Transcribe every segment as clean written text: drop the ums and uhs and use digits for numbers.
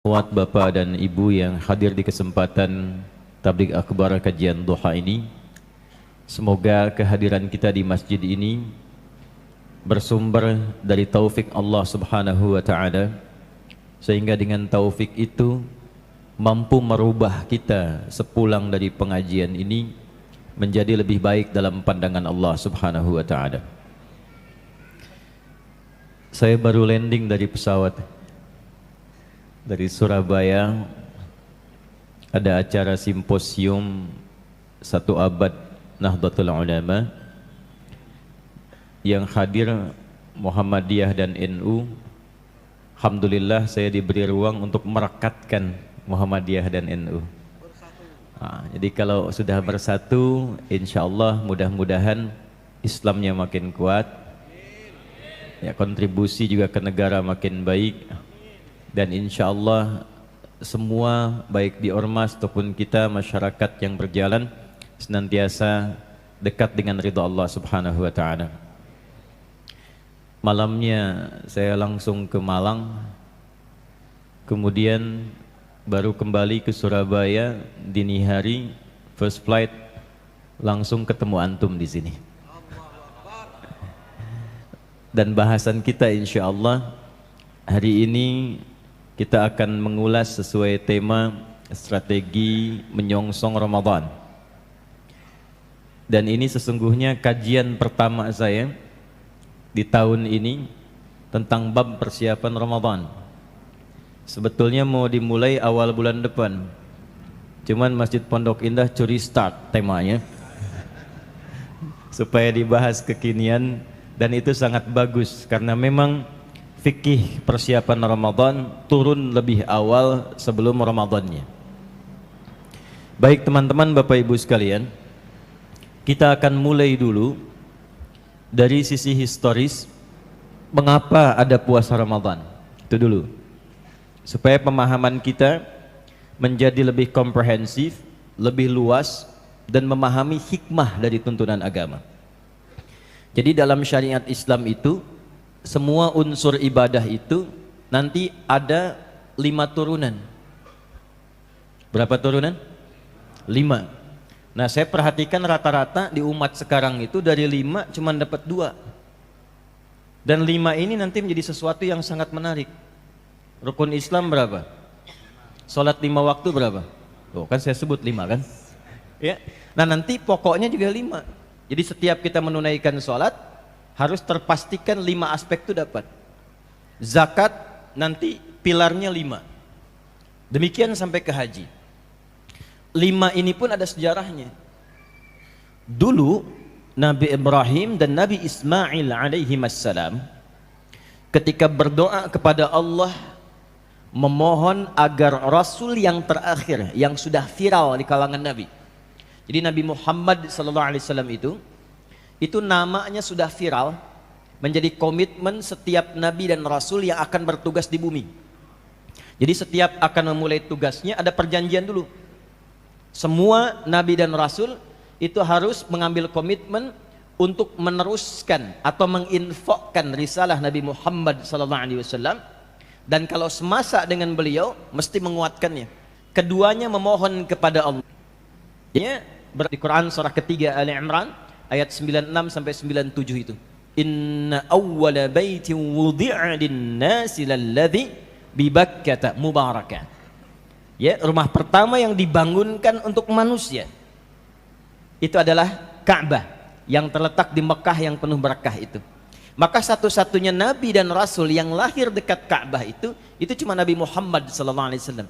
Buat Bapak dan Ibu yang hadir di kesempatan tabligh akbar kajian duha ini, semoga kehadiran kita di masjid ini bersumber dari taufik Allah Subhanahu wa taala, sehingga dengan taufik itu mampu merubah kita sepulang dari pengajian ini menjadi lebih baik dalam pandangan Allah Subhanahu wa taala. Saya baru landing dari pesawat dari Surabaya, ada acara simposium 1 abad Nahdlatul Ulama yang hadir Muhammadiyah dan NU. Alhamdulillah saya diberi ruang untuk merekatkan Muhammadiyah dan NU. Jadi kalau sudah bersatu, insya Allah mudah-mudahan Islamnya makin kuat, ya, kontribusi juga ke negara makin baik, dan insya Allah semua baik di ormas ataupun kita masyarakat yang berjalan senantiasa dekat dengan ridha Allah Subhanahu wa taala. Malamnya saya langsung ke Malang, kemudian baru kembali ke Surabaya, dini hari first flight langsung ketemu antum di sini. Dan bahasan kita insya Allah hari ini kita akan mengulas sesuai tema strategi menyongsong Ramadan. Dan ini sesungguhnya kajian pertama saya di tahun ini tentang bab persiapan Ramadan. Sebetulnya mau dimulai awal bulan depan, cuman Masjid Pondok Indah curi start temanya supaya dibahas kekinian, dan itu sangat bagus karena memang fikih persiapan Ramadan turun lebih awal sebelum Ramadannya. Baik teman-teman, Bapak Ibu sekalian, kita akan mulai dulu dari sisi historis mengapa ada puasa Ramadan. Itu dulu, supaya pemahaman kita menjadi lebih komprehensif, lebih luas, dan memahami hikmah dari tuntunan agama. Jadi dalam syariat Islam itu semua unsur ibadah itu nanti ada 5 turunan. Berapa turunan? 5. Nah, saya perhatikan rata-rata di umat sekarang itu dari 5 cuma dapat 2. Dan 5 ini nanti menjadi sesuatu yang sangat menarik. Rukun Islam berapa? Salat 5 waktu berapa? Tuh, kan saya sebut 5 kan? Ya. Nah, nanti pokoknya juga 5. Jadi setiap kita menunaikan salat harus terpastikan 5 aspek itu dapat. Zakat nanti pilarnya 5. Demikian sampai ke haji. 5 ini pun ada sejarahnya. Dulu Nabi Ibrahim dan Nabi Ismail alaihi wassalam ketika berdoa kepada Allah memohon agar Rasul yang terakhir yang sudah viral di kalangan Nabi. Jadi Nabi Muhammad sallallahu alaihi wasallam itu namanya sudah viral, menjadi komitmen setiap nabi dan rasul yang akan bertugas di bumi. Jadi setiap akan memulai tugasnya ada perjanjian dulu. Semua nabi dan rasul itu harus mengambil komitmen untuk meneruskan atau menginfokkan risalah Nabi Muhammad SAW, dan kalau semasa dengan beliau mesti menguatkannya. Keduanya memohon kepada Allah. Ya, di Quran surah ketiga Ali Imran ayat 96 sampai 97 itu. Inna awwala baitin wudi'a lin-nasi lalladzi bi Bakkah mubarakan. Ya, rumah pertama yang dibangunkan untuk manusia itu adalah Ka'bah yang terletak di Mekah yang penuh berkah itu. Maka satu-satunya nabi dan rasul yang lahir dekat Ka'bah itu cuma Nabi Muhammad sallallahu alaihi wasallam.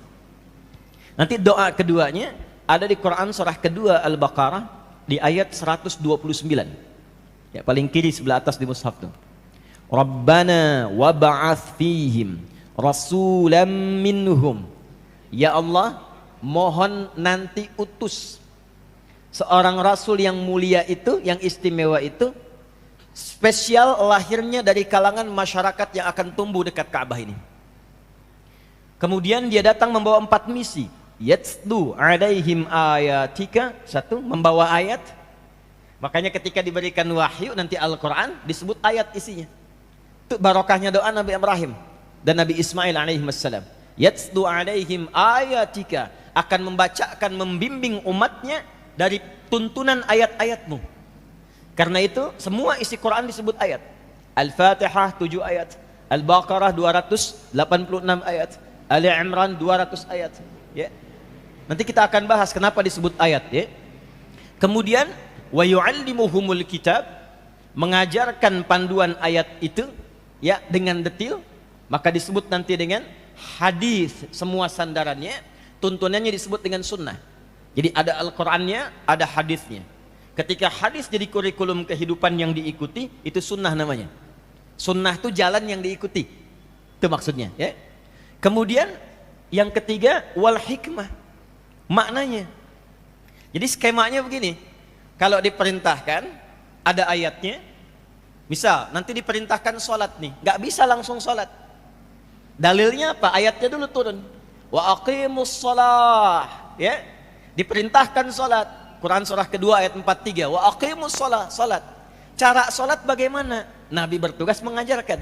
Nanti doa keduanya ada di Quran surah kedua Al-Baqarah di ayat 129. Ya, paling kiri sebelah atas di mushaf tuh. Rabbana wab'ats fihim rasulam minhum. Ya Allah, mohon nanti utus seorang rasul yang mulia itu, yang istimewa itu, spesial lahirnya dari kalangan masyarakat yang akan tumbuh dekat Ka'bah ini. Kemudian dia datang membawa 4 misi. Yatsdu alaihim ayatika, 1, membawa ayat. Makanya ketika diberikan wahyu nanti Al-Quran disebut ayat isinya. Itu barokahnya doa Nabi Ibrahim dan Nabi Ismail alaihi wassalam. yatslu alaihim ayatika, akan membacakan, membimbing umatnya dari tuntunan ayat-ayatmu. Karena itu semua isi Quran disebut ayat. Al-Fatihah 7 ayat, Al-Baqarah 286 ayat, Ali Imran 200 ayat, ya. Nanti kita akan bahas kenapa disebut ayat, ya. Kemudian wa yu'allimuhumul kitab, mengajarkan panduan ayat itu, ya, dengan detail, maka disebut nanti dengan hadis, semua sandarannya, tuntunannya disebut dengan sunnah. Jadi ada Al-Qur'annya, ada hadisnya. Ketika hadis jadi kurikulum kehidupan yang diikuti, itu sunnah namanya. Sunnah itu jalan yang diikuti, itu maksudnya, ya. Kemudian yang ketiga wal hikmah, maknanya. Jadi skemanya begini, kalau diperintahkan ada ayatnya, misal nanti diperintahkan sholat nih, nggak bisa langsung sholat. Dalilnya apa? Ayatnya dulu turun. Wa aqimus shalah, ya. Diperintahkan sholat. Quran surah kedua ayat 43. Wa aqimus shalah, sholat. Cara sholat bagaimana? Nabi bertugas mengajarkan.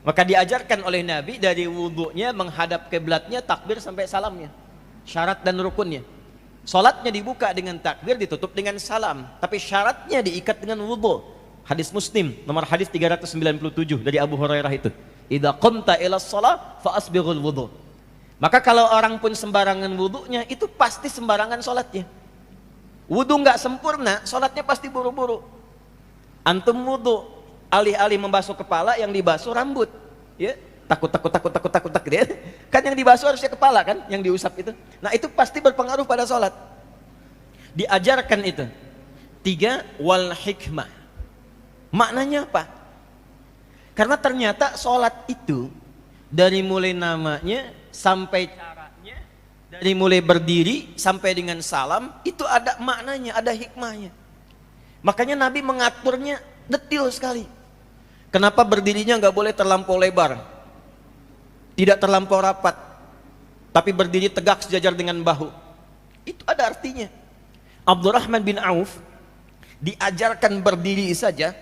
Maka diajarkan oleh Nabi dari wudunya, menghadap kiblatnya, takbir sampai salamnya. Syarat dan rukunnya. Sholatnya dibuka dengan takbir, ditutup dengan salam. Tapi syaratnya diikat dengan wudu. Hadis Muslim, nomor hadis 397 dari Abu Hurairah itu. Idza qumta ila shalah fa asbighul wudu. Maka kalau orang pun sembarangan wudunya, itu pasti sembarangan sholatnya. Wudu nggak sempurna, sholatnya pasti buru-buru. Antum wudu, alih-alih membasuh kepala, yang dibasuh rambut, ya. Takut, ya. Kan yang dibasuh harusnya kepala kan, yang diusap itu. Nah itu pasti berpengaruh pada sholat. Diajarkan itu. 3 wal hikmah. Maknanya apa? Karena ternyata sholat itu dari mulai namanya sampai caranya, dari mulai berdiri sampai dengan salam, itu ada maknanya, ada hikmahnya. Makanya Nabi mengaturnya detail sekali. Kenapa berdirinya nggak boleh terlampau lebar, tidak terlampau rapat, tapi berdiri tegak sejajar dengan bahu. Itu ada artinya. Abdurrahman bin Auf diajarkan berdiri saja,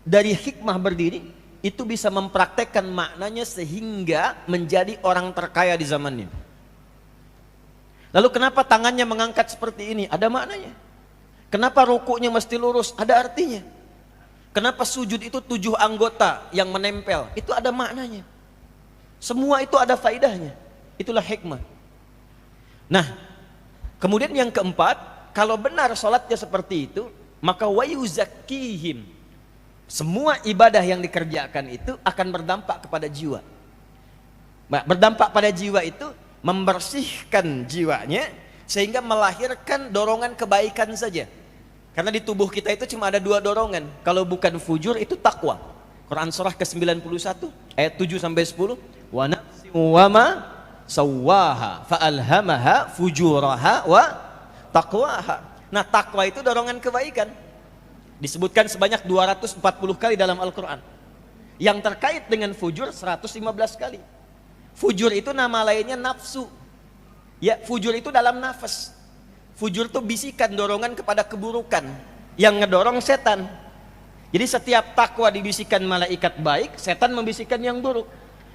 dari hikmah berdiri itu bisa mempraktekkan maknanya sehingga menjadi orang terkaya di zamannya. Lalu kenapa tangannya mengangkat seperti ini? Ada maknanya. Kenapa rukuknya mesti lurus? Ada artinya. Kenapa sujud itu 7 anggota yang menempel? Itu ada maknanya. Semua itu ada faidahnya. Itulah hikmah. Nah, kemudian yang keempat, kalau benar sholatnya seperti itu, maka wa yuzakkihim. Semua ibadah yang dikerjakan itu akan berdampak kepada jiwa. Berdampak pada jiwa itu membersihkan jiwanya sehingga melahirkan dorongan kebaikan saja. Karena di tubuh kita itu cuma ada 2 dorongan. Kalau bukan fujur itu takwa. Quran surah ke-91 ayat 7 sampai 10. Wa nafsin wa ma sawwaha fa'alhamaha fujuraha wa taqwaha. Nah, takwa itu dorongan kebaikan. Disebutkan sebanyak 240 kali dalam Al-Quran. Yang terkait dengan fujur 115 kali. Fujur itu nama lainnya nafsu. Ya, fujur itu dalam nafas. Fujur itu bisikan, dorongan kepada keburukan. Yang ngedorong setan. Jadi setiap takwa dibisikkan malaikat baik, setan membisikkan yang buruk.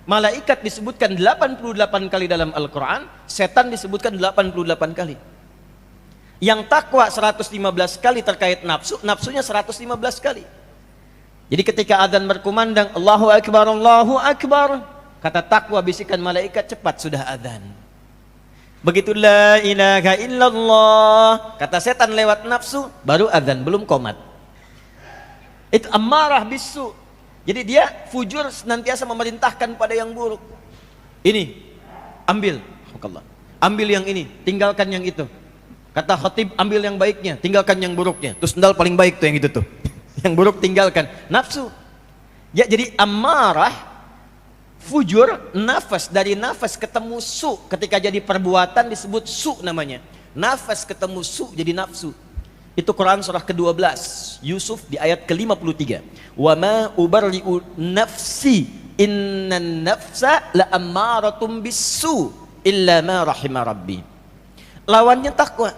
Malaikat disebutkan 88 kali dalam Al-Quran, setan disebutkan 88 kali. Yang takwa 115 kali terkait nafsu, nafsunya 115 kali. Jadi ketika azan berkumandang Allahu Akbar, kata takwa bisikan malaikat, cepat sudah azan. Begitu la ilaha illallah, kata setan lewat nafsu, baru azan, belum qomat. Itu ammarah bisu. Jadi dia fujur senantiasa memerintahkan pada yang buruk. Ini ambil, ambil yang ini, tinggalkan yang itu. Kata khatib, ambil yang baiknya, tinggalkan yang buruknya. Terus sendal paling baik tuh yang itu tuh. Yang buruk tinggalkan. Nafsu. Ya, jadi amarah, fujur, nafas. Dari nafas ketemu su. Ketika jadi perbuatan disebut su namanya. Nafas ketemu su jadi nafsu. Itu Quran surah ke-12. Yusuf di ayat ke-53. Wa ma ubarri'u nafsi innan nafsa la'ammaratum bisu illa ma rahima rabbi. Lawannya takwa.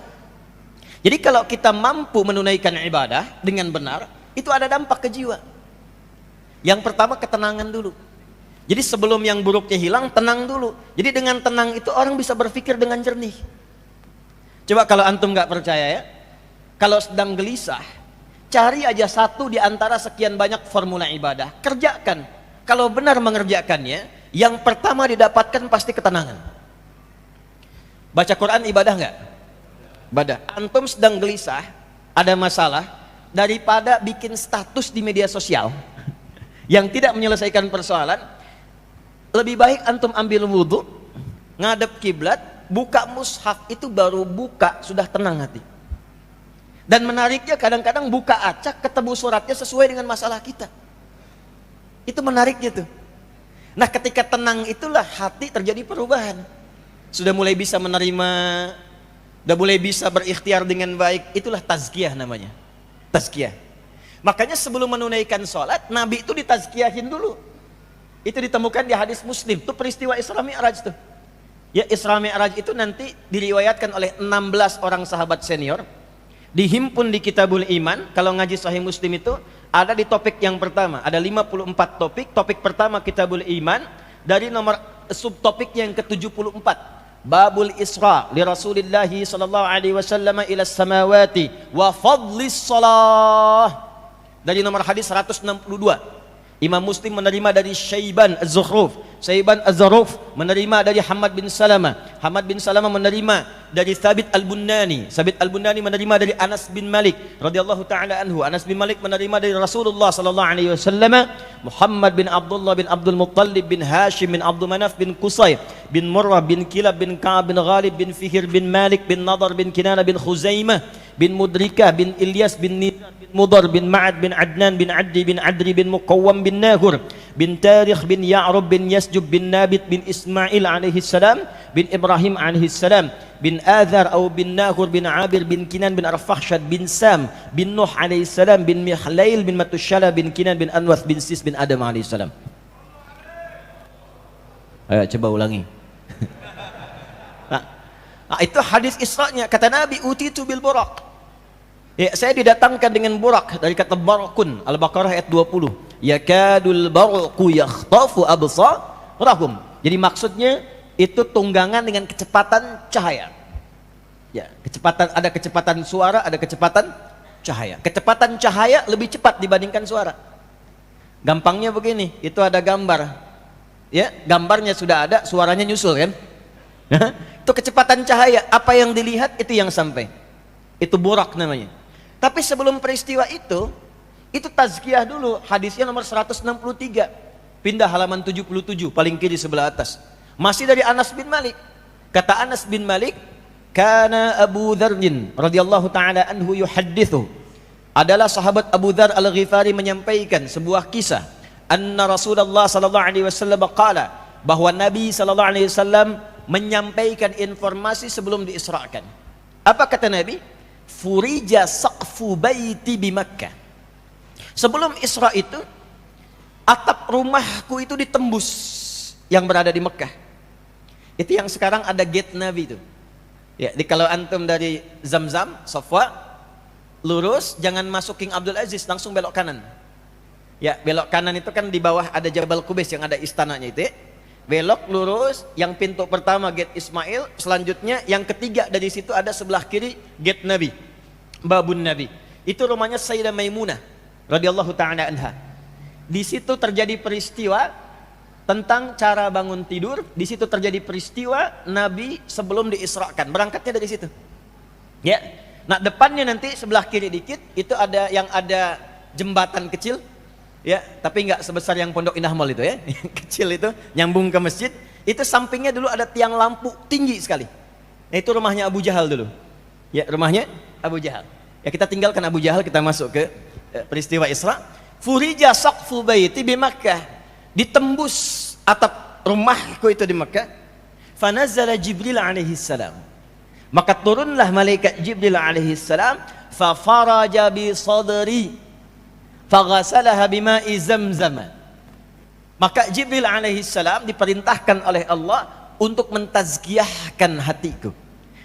Jadi kalau kita mampu menunaikan ibadah dengan benar, itu ada dampak ke jiwa. Yang pertama ketenangan dulu. Jadi sebelum yang buruknya hilang, tenang dulu. Jadi dengan tenang itu orang bisa berpikir dengan jernih. Coba kalau antum nggak percaya ya, kalau sedang gelisah, cari aja satu di antara sekian banyak formula ibadah, kerjakan. Kalau benar mengerjakannya, yang pertama didapatkan pasti ketenangan. Baca Quran ibadah nggak? Ibadah. Antum sedang gelisah, ada masalah, daripada bikin status di media sosial yang tidak menyelesaikan persoalan, lebih baik antum ambil wudhu, ngadep kiblat, buka mushaf, itu baru buka sudah tenang hati. Dan menariknya kadang-kadang buka acak ketemu suratnya sesuai dengan masalah kita. Itu menariknya tuh. Nah ketika tenang itulah hati terjadi perubahan. Sudah mulai bisa menerima, sudah mulai bisa berikhtiar dengan baik. Itulah tazkiyah namanya. Tazkiyah. Makanya sebelum menunaikan sholat, Nabi itu ditazkiyahin dulu. Itu ditemukan di hadis Muslim. Itu peristiwa Isra Mi'raj tuh. Ya, Isra Mi'raj itu nanti diriwayatkan oleh 16 orang sahabat senior. Dihimpun di Kitabul Iman. Kalau ngaji Sahih Muslim itu ada di topik yang pertama. Ada 54 topik. Topik pertama Kitabul Iman. Dari nomor subtopik yang ke-74. Babul Isra li Rasulillahi sallallahu alaihi wasallam ila samawati wa fadlis salah. Dari nomor hadis 162. Imam Muslim menerima dari Syaiban Az-Zukhruf. Syaiban Az-Zukhruf menerima dari Hamad bin Salamah. Hamad bin Salamah menerima dari Thabit Al-Bunnani. Thabit Al-Bunnani menerima dari Anas bin Malik radhiyallahu taala anhu. Anas bin Malik menerima dari Rasulullah sallallahu alaihi wasallam. Muhammad bin Abdullah bin Abdul Muttalib bin Hashim bin Abdul Manaf bin Qusay bin Murrah bin Kilab bin Ka'ab bin Ghalib bin Fihir bin Malik bin Nadar bin Kinana bin Khuzaimah bin Mudrika bin Ilyas bin Nizar bin Mudar bin Ma'ad bin Adnan bin Addi bin Adri bin Muqawwam bin Nahur bin Tarikh bin Ya'rub bin Yasjub bin Nabit bin Ismail alaihi salam bin Ibrahim alaihi salam bin Adhar atau bin Nahur bin Abir bin Kinan bin Arfakhshad bin Sam bin Nuh alaihi salam bin Mihlail bin Matushala bin Kinan bin Anwath bin Sis bin Adam alaihi salam. Ayo coba ulangi. Nah, itu hadis Isra-nya. Kata Nabi, utitu bil buraq. Ya, saya didatangkan dengan burak dari kata barakun. Al-Baqarah ayat 20. Yakadul barqu yakhtafu absarahum. Jadi maksudnya itu tunggangan dengan kecepatan cahaya. Ya, ada kecepatan suara, ada kecepatan cahaya. Kecepatan cahaya lebih cepat dibandingkan suara. Gampangnya begini, itu ada gambar. Ya, gambarnya sudah ada, suaranya nyusul kan? Itu kecepatan cahaya, apa yang dilihat itu yang sampai. Itu burak namanya. Tapi sebelum peristiwa itu tazkiyah dulu. Hadisnya nomor 163. Pindah halaman 77, paling kiri sebelah atas. Masih dari Anas bin Malik. Kata Anas bin Malik, kana Abu Dzarrin radhiyallahu taala anhu yuhaddithu. Adalah sahabat Abu Dzar Al-Ghifari menyampaikan sebuah kisah. Anna Rasulullah sallallahu alaihi wasallam qala, bahwa Nabi sallallahu alaihi wasallam menyampaikan informasi sebelum diisrakan. Apa kata Nabi? Furija saqfu baiti bi Makkah. Sebelum Isra itu, atap rumahku itu ditembus yang berada di Mekah. Itu yang sekarang ada gate Nabi itu. Ya, kalau antum dari Zamzam, Safwa, lurus, jangan masuk King Abdul Aziz, langsung belok kanan. Ya, belok kanan itu kan di bawah ada Jabal Qubais yang ada istananya itu. Ya. Belok lurus, yang pintu pertama gate Ismail, selanjutnya yang ketiga dari situ ada sebelah kiri gate Nabi, Babun Nabi. Itu rumahnya Sayyidah Maimunah radhiyallahu taala anha. Di situ terjadi peristiwa tentang cara bangun tidur. Di situ terjadi peristiwa Nabi sebelum diisrakan. Berangkatnya dari situ. Ya. Nah, depannya nanti sebelah kiri dikit itu ada yang ada jembatan kecil. Ya, tapi nggak sebesar yang Pondok Indah Mall itu ya, yang kecil itu nyambung ke masjid. Itu sampingnya dulu ada tiang lampu tinggi sekali. Nah, itu rumahnya Abu Jahal dulu. Ya, rumahnya Abu Jahal. Ya, kita tinggalkan Abu Jahal, kita masuk ke peristiwa Isra. Furija saqfu baiti bi Makkah. Ditembus atap rumahku itu di Makkah. Fanazala Jibril alaihi salam. Maka turunlah malaikat Jibril alaihi salam, fa faraja bi sadri. Faghasalaha bima'i Zamzam. Maka Jibril alaihi salam diperintahkan oleh Allah untuk mentazkiyahkan hatiku.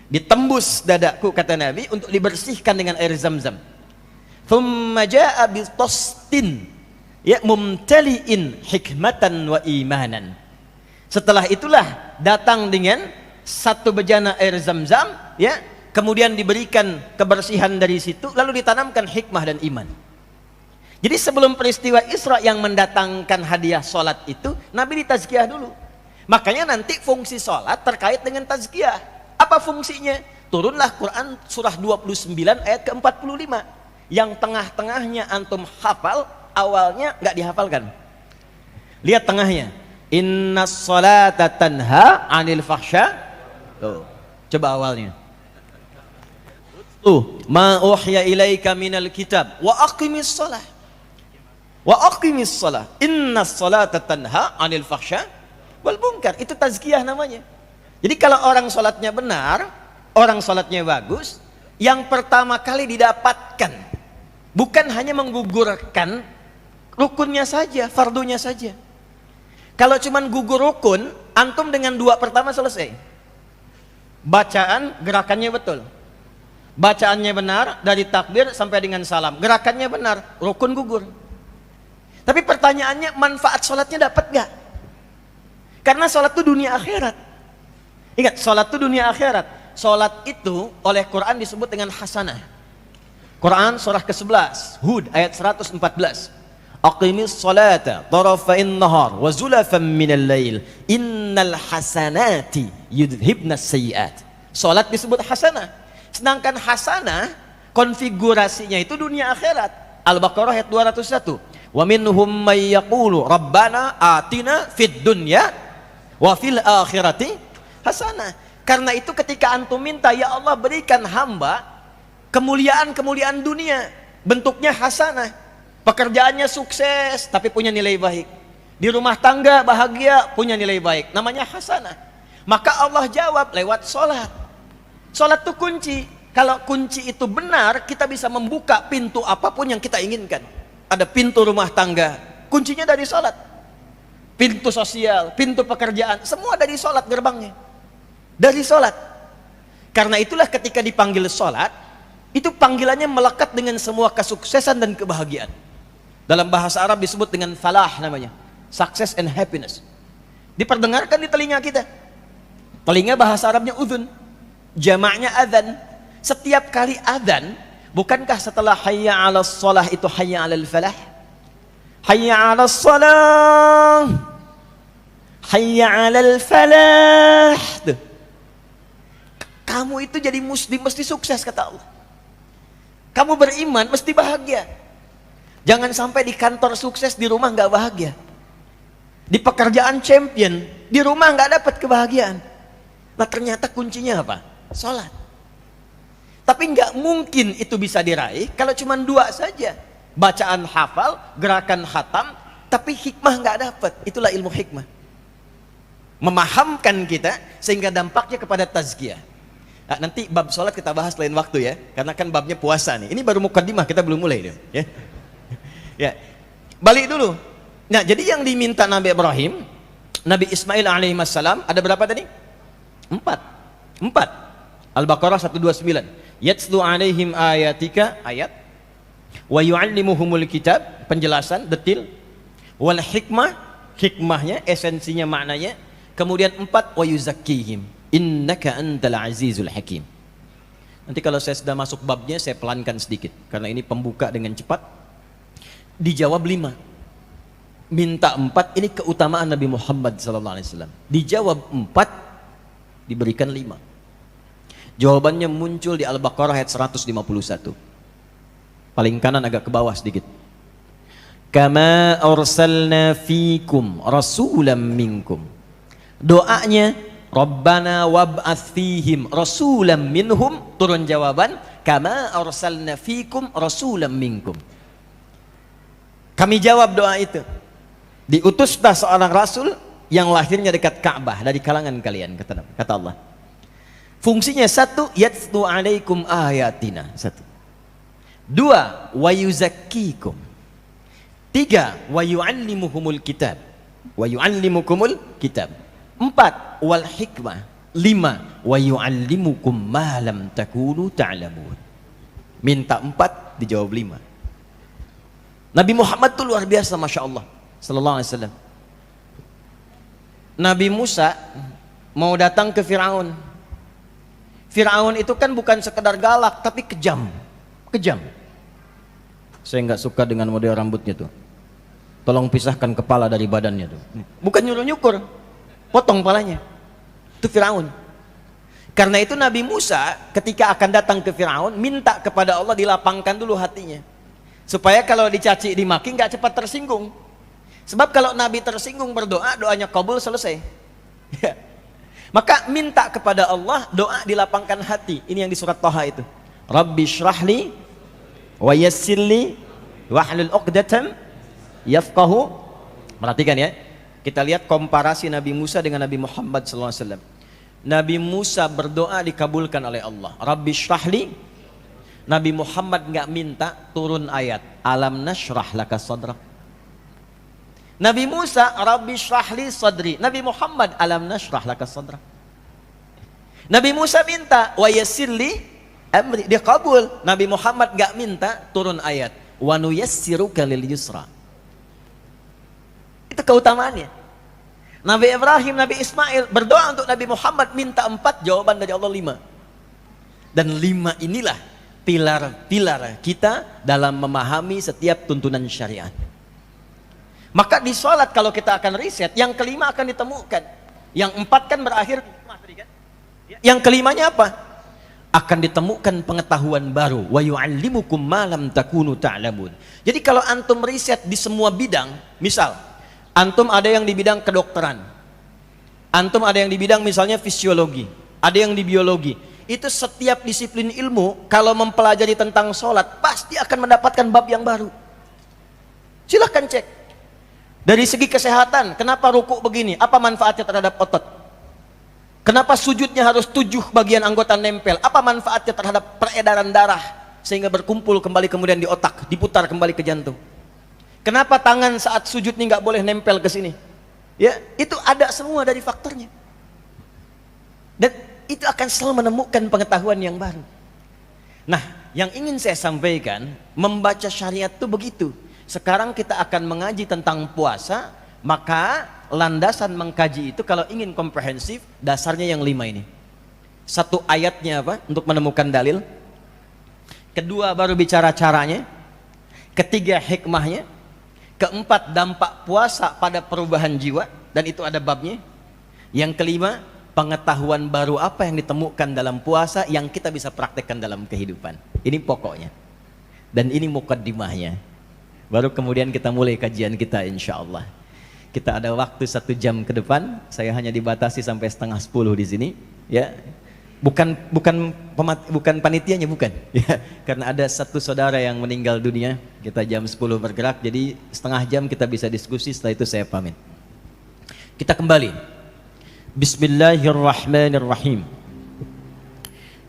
Ditembus dadaku, kata Nabi, untuk dibersihkan dengan air Zamzam. Thumma jaa bi tastin. ya mumtaliin hikmatan wa imanan. Setelah itulah datang dengan satu bejana air zam-zam, ya, kemudian diberikan kebersihan dari situ, lalu ditanamkan hikmah dan iman. Jadi sebelum peristiwa Isra yang mendatangkan hadiah solat itu, Nabi ditazkiyah dulu. Makanya nanti fungsi solat terkait dengan tazkiyah. Apa fungsinya? Turunlah Quran surah 29 ayat ke-45. Yang tengah-tengahnya antum hafal, awalnya nggak dihafalkan. Lihat tengahnya. Innas salata tanha 'anil fahsya. Tuh, coba awalnya. Ma uhya ilaika minal kitab wa aqimis shalah. Wa aqimis shalah. Innas salata tanha 'anil fahsya wal munkar. Itu tazkiyah namanya. Jadi kalau orang salatnya benar, orang salatnya bagus, yang pertama kali didapatkan bukan hanya menggugurkan rukunnya saja, fardunya saja. Kalau cuman gugur rukun, antum dengan dua pertama selesai. Bacaan, gerakannya betul. Bacaannya benar, dari takbir sampai dengan salam. Gerakannya benar, rukun gugur. Tapi pertanyaannya, manfaat sholatnya dapat gak? Karena sholat itu dunia akhirat. Ingat, sholat itu dunia akhirat. Sholat itu oleh Quran disebut dengan hasanah. Quran surah ke-11, Hud ayat 114. Aqimis salata tarafa'in nahar wa zulafan minal lail innal hasanati yudhibnas sayyiat. Salat disebut hasanah. Sedangkan hasanah konfigurasinya itu dunia akhirat. Al-Baqarah ayat 201. Wa minhum may yaqulu rabbana atina fid dunya wa fil akhirati hasanah. Karena itu ketika antum minta, ya Allah berikan hamba kemuliaan-kemuliaan dunia, bentuknya hasanah. Pekerjaannya sukses tapi punya nilai baik. Di rumah tangga bahagia, punya nilai baik. Namanya hasanah. Maka Allah jawab lewat sholat. Sholat itu kunci. Kalau kunci itu benar, kita bisa membuka pintu apapun yang kita inginkan. Ada pintu rumah tangga, kuncinya dari sholat. Pintu sosial, pintu pekerjaan, semua dari sholat gerbangnya. Dari sholat. Karena itulah ketika dipanggil sholat, itu panggilannya melekat dengan semua kesuksesan dan kebahagiaan. Dalam bahasa Arab disebut dengan falah namanya, success and happiness. Diperdengarkan di telinga kita. Telinga bahasa Arabnya udhun, jamaknya adzan. Setiap kali adzan, bukankah setelah hayya 'alas shalah itu hayya 'alal falah? Hayya 'alas shalah, hayya 'alal falah. Tuh. Kamu itu jadi muslim mesti sukses, kata Allah. Kamu beriman mesti bahagia. Jangan sampai di kantor sukses, di rumah nggak bahagia. Di pekerjaan champion, di rumah nggak dapat kebahagiaan. Nah ternyata kuncinya apa? Sholat. Tapi nggak mungkin itu bisa diraih kalau cuma dua saja. Bacaan hafal, gerakan khatam, tapi hikmah nggak dapat. Itulah ilmu hikmah. Memahamkan kita sehingga dampaknya kepada tazkiyah. Nah, nanti bab sholat kita bahas lain waktu ya, karena kan babnya puasa nih. Ini baru mukaddimah, kita belum mulai deh. Ya. Ya, balik dulu. Nah, jadi yang diminta Nabi Ibrahim, Nabi Ismail alaihissalam ada berapa tadi? 4. Al-Baqarah 129. Yatslu alaihim ayatika, ayat. Wa yu'allimuhumul kitab, penjelasan detil. Wal hikmah, hikmahnya, esensinya, maknanya. Kemudian 4, wa yuzakkihim. Innaka antal azizul hakim. Nanti kalau saya sudah masuk babnya, saya pelankan sedikit karena ini pembuka dengan cepat. Dijawab 5, minta 4, ini keutamaan Nabi Muhammad SAW. Dijawab 4, diberikan 5. Jawabannya muncul di Al-Baqarah ayat 151. Paling kanan agak ke bawah sedikit. Kama arsalna fikum rasulam minkum. Doanya Rabbana wab'ats fihim rasulam minhum, turun jawaban kama arsalna fikum rasulam minkum. Kami jawab doa itu. Diutuslah seorang rasul yang lahirnya dekat Ka'bah dari kalangan kalian, kata Allah. Fungsinya 1, yatslu alaikum ayatina. 1. 2, wa yuzakkikum. 3, wa yu'allimuhumul kitab. Wa yu'allimukumul kitab. 4, wal hikmah. 5, wa yu'allimukum ma lam takunu ta'lamun. Minta 4, dijawab 5. Nabi Muhammad tuh luar biasa, Masya Allah sallallahu alaihi wasallam. Nabi Musa mau datang ke Firaun. Firaun itu kan bukan sekedar galak tapi kejam. Saya nggak suka dengan model rambutnya tuh. Tolong pisahkan kepala dari badannya tuh. Bukan nyuruh-nyukur, potong kepalanya. Itu Firaun. Karena itu Nabi Musa ketika akan datang ke Firaun minta kepada Allah dilapangkan dulu hatinya. Supaya kalau dicaci dimaki nggak cepat tersinggung. Sebab kalau Nabi tersinggung berdoa, doanya kabul, selesai. Ya. Maka minta kepada Allah doa dilapangkan hati. Ini yang di surat Thaha itu. Rabbi syrahli wa yassirli wahlul 'uqdatam yafqahu. Perhatikan ya. Kita lihat komparasi Nabi Musa dengan Nabi Muhammad SAW. Nabi Musa berdoa dikabulkan oleh Allah. Rabbi syrahli. Nabi Muhammad nggak minta turun ayat. Alam nashrah laka sadrak. Nabi Musa, Rabbi syrahli sadri. Nabi Muhammad, alam nashrah laka sadrak. Nabi Musa minta, wa yassirli amri, dia kabul. Nabi Muhammad gak minta turun ayat, wa nuyassiruka lil yusra. Itu keutamaannya. Nabi Ibrahim, Nabi Ismail berdoa untuk Nabi Muhammad, minta 4, jawaban dari Allah 5. Dan 5 inilah pilar-pilar kita dalam memahami setiap tuntunan syariat. Maka di sholat kalau kita akan riset, yang kelima akan ditemukan. Yang 4 kan berakhir. Yang kelimanya apa? Akan ditemukan pengetahuan baru. Wa yu'allimukum ma lam takunu ta'lamun. Jadi kalau antum riset di semua bidang, misal antum ada yang di bidang kedokteran, antum ada yang di bidang misalnya fisiologi, ada yang di biologi. Itu setiap disiplin ilmu kalau mempelajari tentang sholat pasti akan mendapatkan bab yang baru. Silahkan cek. Dari segi kesehatan, kenapa rukuk begini? Apa manfaatnya terhadap otot? Kenapa sujudnya harus 7 bagian anggota nempel? Apa manfaatnya terhadap peredaran darah sehingga berkumpul kembali kemudian di otak, diputar kembali ke jantung? Kenapa tangan saat sujud ini nggak boleh nempel ke sini? Ya, itu ada semua dari faktornya. Dan itu akan selalu menemukan pengetahuan yang baru. Nah, yang ingin saya sampaikan, membaca syariat itu begitu. Sekarang kita akan mengaji tentang puasa, maka landasan mengkaji itu kalau ingin komprehensif, dasarnya yang 5 ini. 1 ayatnya apa? Untuk menemukan dalil. 2 baru bicara caranya. 3 hikmahnya. 4 dampak puasa pada perubahan jiwa, dan itu ada babnya. Yang 5 pengetahuan baru apa yang ditemukan dalam puasa yang kita bisa praktekkan dalam kehidupan. Ini pokoknya. Dan ini mukaddimahnya. Baru kemudian kita mulai kajian kita insya Allah. Kita ada waktu 1 jam ke depan. Saya hanya dibatasi sampai setengah 10 di sini. Ya, bukan panitianya, bukan. Ya, karena ada 1 saudara yang meninggal dunia. Kita jam 10 bergerak. Jadi setengah jam kita bisa diskusi. Setelah itu saya pamit. Kita kembali. Bismillahirrahmanirrahim.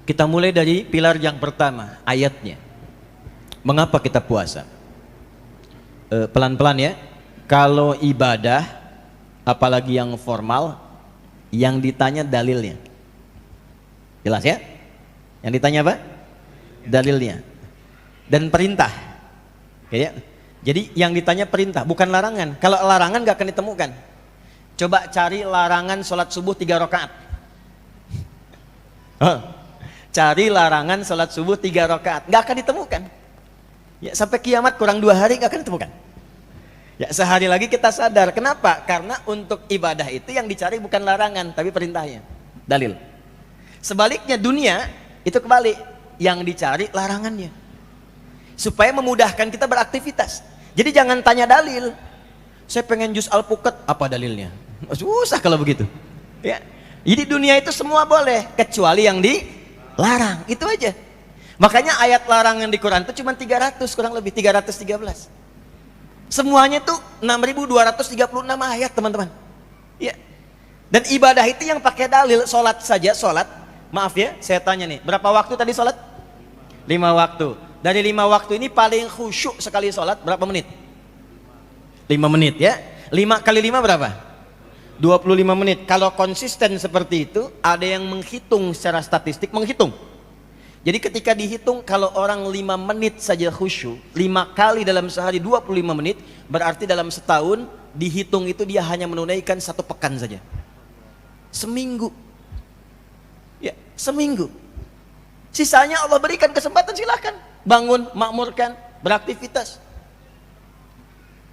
Kita mulai dari pilar yang pertama, ayatnya. Mengapa kita puasa? Pelan-pelan ya. Kalau ibadah, apalagi yang formal, yang ditanya dalilnya. Jelas ya? Yang ditanya apa? Dalilnya. Dan perintah. Oke ya? Jadi yang ditanya perintah, bukan larangan. Kalau larangan gak akan ditemukan. Coba cari larangan sholat subuh 3 rakaat. Cari larangan sholat subuh 3 rakaat, gak akan ditemukan. Ya, sampai kiamat kurang 2 hari gak akan ditemukan. Ya, sehari lagi kita sadar. Kenapa? Karena untuk ibadah itu yang dicari bukan larangan, tapi perintahnya, dalil. Sebaliknya dunia itu kebalik, yang dicari larangannya, supaya memudahkan kita beraktivitas. Jadi jangan tanya dalil. Saya pengen jus alpukat, apa dalilnya? Susah kalau begitu. Ya. Jadi dunia itu semua boleh, kecuali yang dilarang, itu aja. Makanya ayat larangan di Quran itu cuma 300, kurang lebih 313. Semuanya tuh 6.236 ayat, teman-teman. Ya. Dan ibadah itu yang pakai dalil. Sholat saja, sholat. Maaf ya, saya tanya nih, berapa waktu tadi sholat? 5 waktu. Dari 5 waktu ini paling khusyuk sekali sholat berapa menit? 5 menit ya. 5 kali 5 berapa? 25 menit. Kalau konsisten seperti itu, ada yang menghitung secara statistik, menghitung. Jadi ketika dihitung kalau orang 5 menit saja khusyuk, 5 kali dalam sehari 25 menit, berarti dalam setahun dihitung itu dia hanya menunaikan 1 pekan saja. Seminggu. Ya, seminggu. Sisanya Allah berikan kesempatan, silahkan. Bangun, makmurkan, beraktivitas.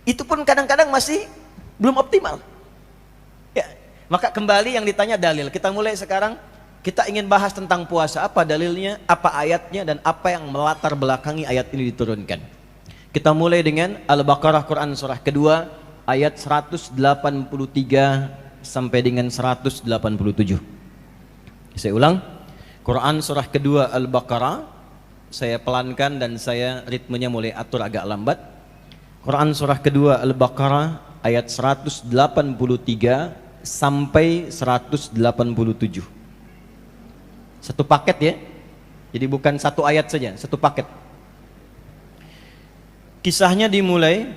Itu pun kadang-kadang masih belum optimal. Ya, maka kembali yang ditanya dalil. Kita mulai sekarang. Kita ingin bahas tentang puasa, apa dalilnya, apa ayatnya, dan apa yang melatar belakangi ayat ini diturunkan. Kita mulai dengan Al-Baqarah Quran surah kedua ayat 183 sampai dengan 187. Saya ulang, Quran surah kedua Al-Baqarah, saya pelankan dan saya ritmenya mulai atur agak lambat. Quran surah kedua Al-Baqarah ayat 183 sampai 187. Satu paket ya. Jadi bukan satu ayat saja, satu paket. Kisahnya dimulai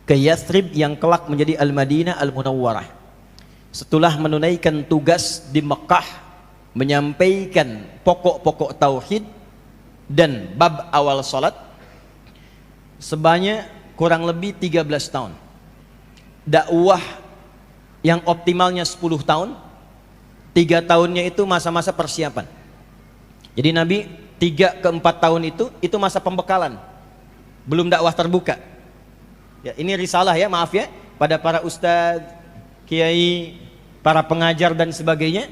ke Yathrib yang kelak menjadi Al-Madinah Al-Munawwarah. Setelah menunaikan tugas di Mekah menyampaikan pokok-pokok tauhid dan bab awal salat sebanyak kurang lebih 13 tahun. Dakwah yang optimalnya 10 tahun. 3 tahunnya itu masa-masa persiapan. Jadi Nabi 3 ke 4 tahun itu masa pembekalan. Belum dakwah terbuka. Ya, ini risalah ya, maaf ya, pada para ustadz, kiai, para pengajar dan sebagainya,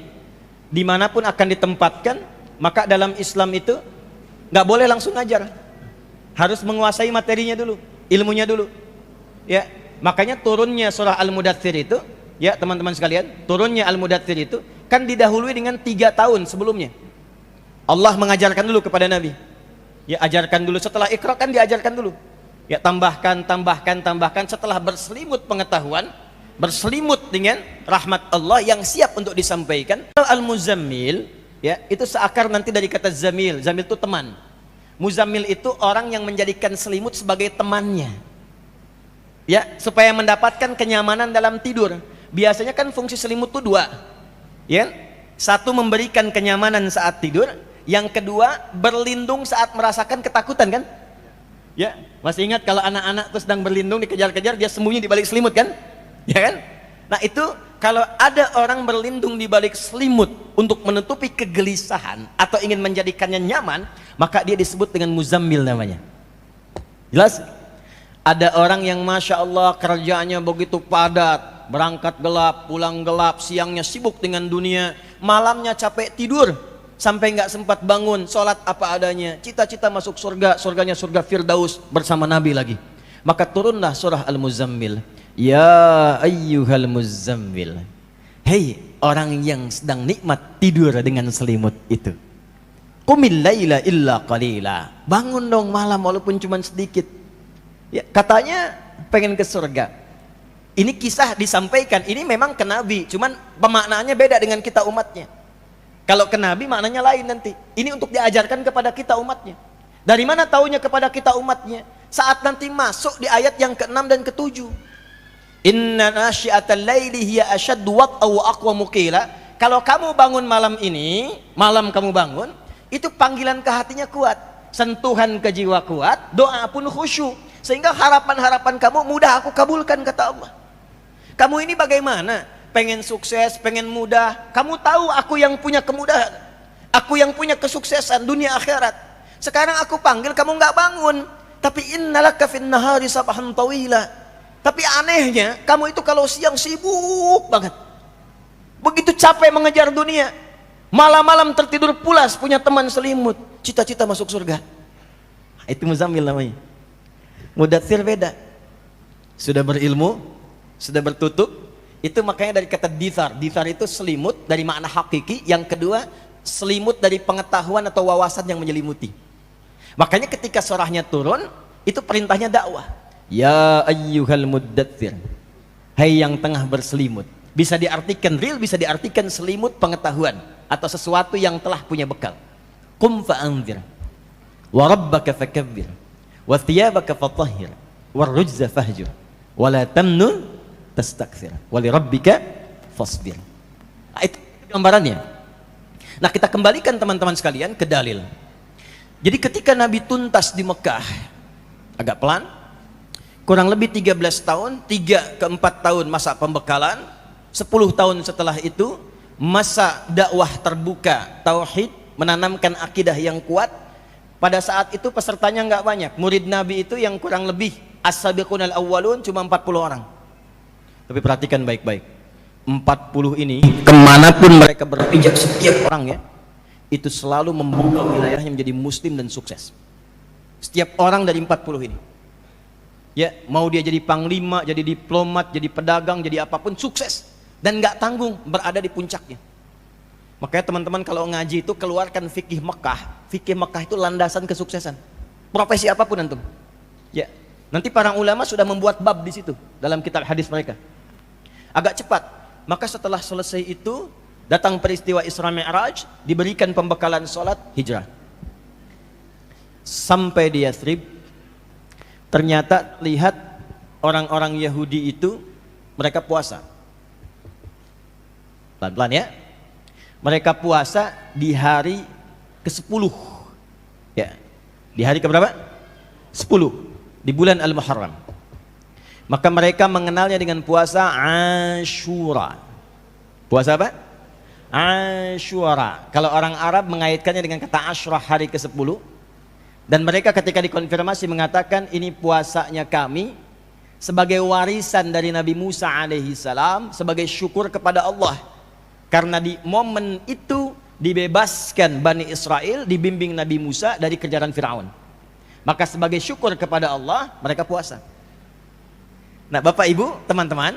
dimanapun akan ditempatkan, maka dalam Islam itu nggak boleh langsung ngajar. Harus menguasai materinya dulu, ilmunya dulu. Ya, makanya turunnya surah Al-Mudaththir itu, ya teman-teman sekalian, turunnya Al-Mudaththir itu kan didahului dengan 3 tahun sebelumnya. Allah mengajarkan dulu kepada Nabi. Ya, ajarkan dulu, setelah Iqra kan diajarkan dulu. Ya, tambahkan setelah berselimut pengetahuan, berselimut dengan rahmat Allah yang siap untuk disampaikan. Al-Muzammil, ya, itu seakar nanti dari kata zamil. Zamil itu teman. Muzammil itu orang yang menjadikan selimut sebagai temannya. Ya, supaya mendapatkan kenyamanan dalam tidur. Biasanya kan fungsi selimut itu 2. Ya, satu memberikan kenyamanan saat tidur, yang kedua berlindung saat merasakan ketakutan kan? Ya, masih ingat kalau anak-anak tuh sedang berlindung dikejar-kejar, dia sembunyi di balik selimut kan? Ya kan? Nah itu kalau ada orang berlindung di balik selimut untuk menutupi kegelisahan atau ingin menjadikannya nyaman, maka dia disebut dengan muzammil namanya. Jelas? Ada orang yang masya Allah kerjaannya begitu padat, berangkat gelap, pulang gelap, siangnya sibuk dengan dunia, malamnya capek tidur sampai nggak sempat bangun, sholat apa adanya, cita-cita masuk surga, surganya surga Firdaus bersama Nabi lagi. Maka turunlah surah Al-Muzammil. Ya ayyuhal muzammil, hei orang yang sedang nikmat tidur dengan selimut itu, qumil laila illa qalila, bangun dong malam walaupun cuma sedikit. Ya, katanya pengen ke surga. Ini kisah disampaikan, ini memang ke Nabi, cuman pemaknaannya beda dengan kita umatnya. Kalau ke Nabi maknanya lain nanti. Ini untuk diajarkan kepada kita umatnya. Dari mana taunya kepada kita umatnya? Saat nanti masuk di ayat yang ke-6 dan ke-7. Inna nasyi'atal laili hiya asyaddu wat'a wa aqwamu qila. Kalau kamu bangun malam ini, malam kamu bangun, itu panggilan ke hatinya kuat, sentuhan ke jiwa kuat, doa pun khusyuk. Sehingga harapan-harapan kamu mudah aku kabulkan, kata Allah. Kamu ini bagaimana? Pengen sukses, pengen mudah. Kamu tahu aku yang punya kemudahan, aku yang punya kesuksesan dunia akhirat. Sekarang aku panggil kamu nggak bangun. Tapi innalaka fin nahari sabahan tawila. Tapi anehnya kamu itu kalau siang sibuk banget, begitu capek mengejar dunia, malam-malam tertidur pulas punya teman selimut, cita-cita masuk surga. Itu muzammil namanya. Mudaththir beda, sudah berilmu, sudah bertutup. Itu makanya dari kata dithar. Dithar itu selimut dari makna hakiki. Yang kedua selimut dari pengetahuan atau wawasan yang menyelimuti. Makanya ketika surahnya turun, itu perintahnya dakwah. Ya ayyuhal muddaththir, hai yang tengah berselimut. Bisa diartikan real, bisa diartikan selimut pengetahuan atau sesuatu yang telah punya bekal. Qum fa'anzir wa rabbaka fakabbir wa thiyabaka fatahhir war rujza fahjur wa la tamnun tastakthir wa li rabbika fasbir. Itu gambarannya. Nah, kita kembalikan teman-teman sekalian ke dalil. Jadi ketika Nabi tuntas di Mekah, agak pelan, kurang lebih 13 tahun, 3 ke 4 tahun masa pembekalan, 10 tahun setelah itu masa dakwah terbuka, tauhid, menanamkan akidah yang kuat. Pada saat itu pesertanya nggak banyak, murid Nabi itu yang kurang lebih as-sabiqunal awwalun cuma 40 orang. Tapi perhatikan baik-baik, 40 ini kemanapun mereka berpijak, setiap orang ya itu selalu membuka wilayahnya menjadi muslim dan sukses. Setiap orang dari 40 ini ya, mau dia jadi panglima, jadi diplomat, jadi pedagang, jadi apapun, sukses dan nggak tanggung berada di puncaknya. Makanya teman-teman kalau ngaji itu keluarkan fikih Mekah. Fikih Mekah itu landasan kesuksesan. Profesi apapun antum. Ya, nanti para ulama sudah membuat bab di situ dalam kitab hadis mereka. Agak cepat. Maka setelah selesai itu datang peristiwa Isra Mi'raj, diberikan pembekalan sholat hijrah. Sampai di Yathrib, ternyata lihat orang-orang Yahudi itu mereka puasa. Pelan-pelan ya. Mereka puasa di hari ke-10 ya, di hari keberapa? 10 di bulan Al-Muharram. Maka mereka mengenalnya dengan puasa Ashura. Puasa apa? Ashura. Kalau orang Arab mengaitkannya dengan kata Ashura, hari ke-10. Dan mereka ketika dikonfirmasi mengatakan ini puasanya kami sebagai warisan dari Nabi Musa alaihi salam, sebagai syukur kepada Allah. Karena di momen itu dibebaskan Bani Israel, dibimbing Nabi Musa dari kejaran Firaun. Maka sebagai syukur kepada Allah, mereka puasa. Nah, Bapak Ibu, teman-teman,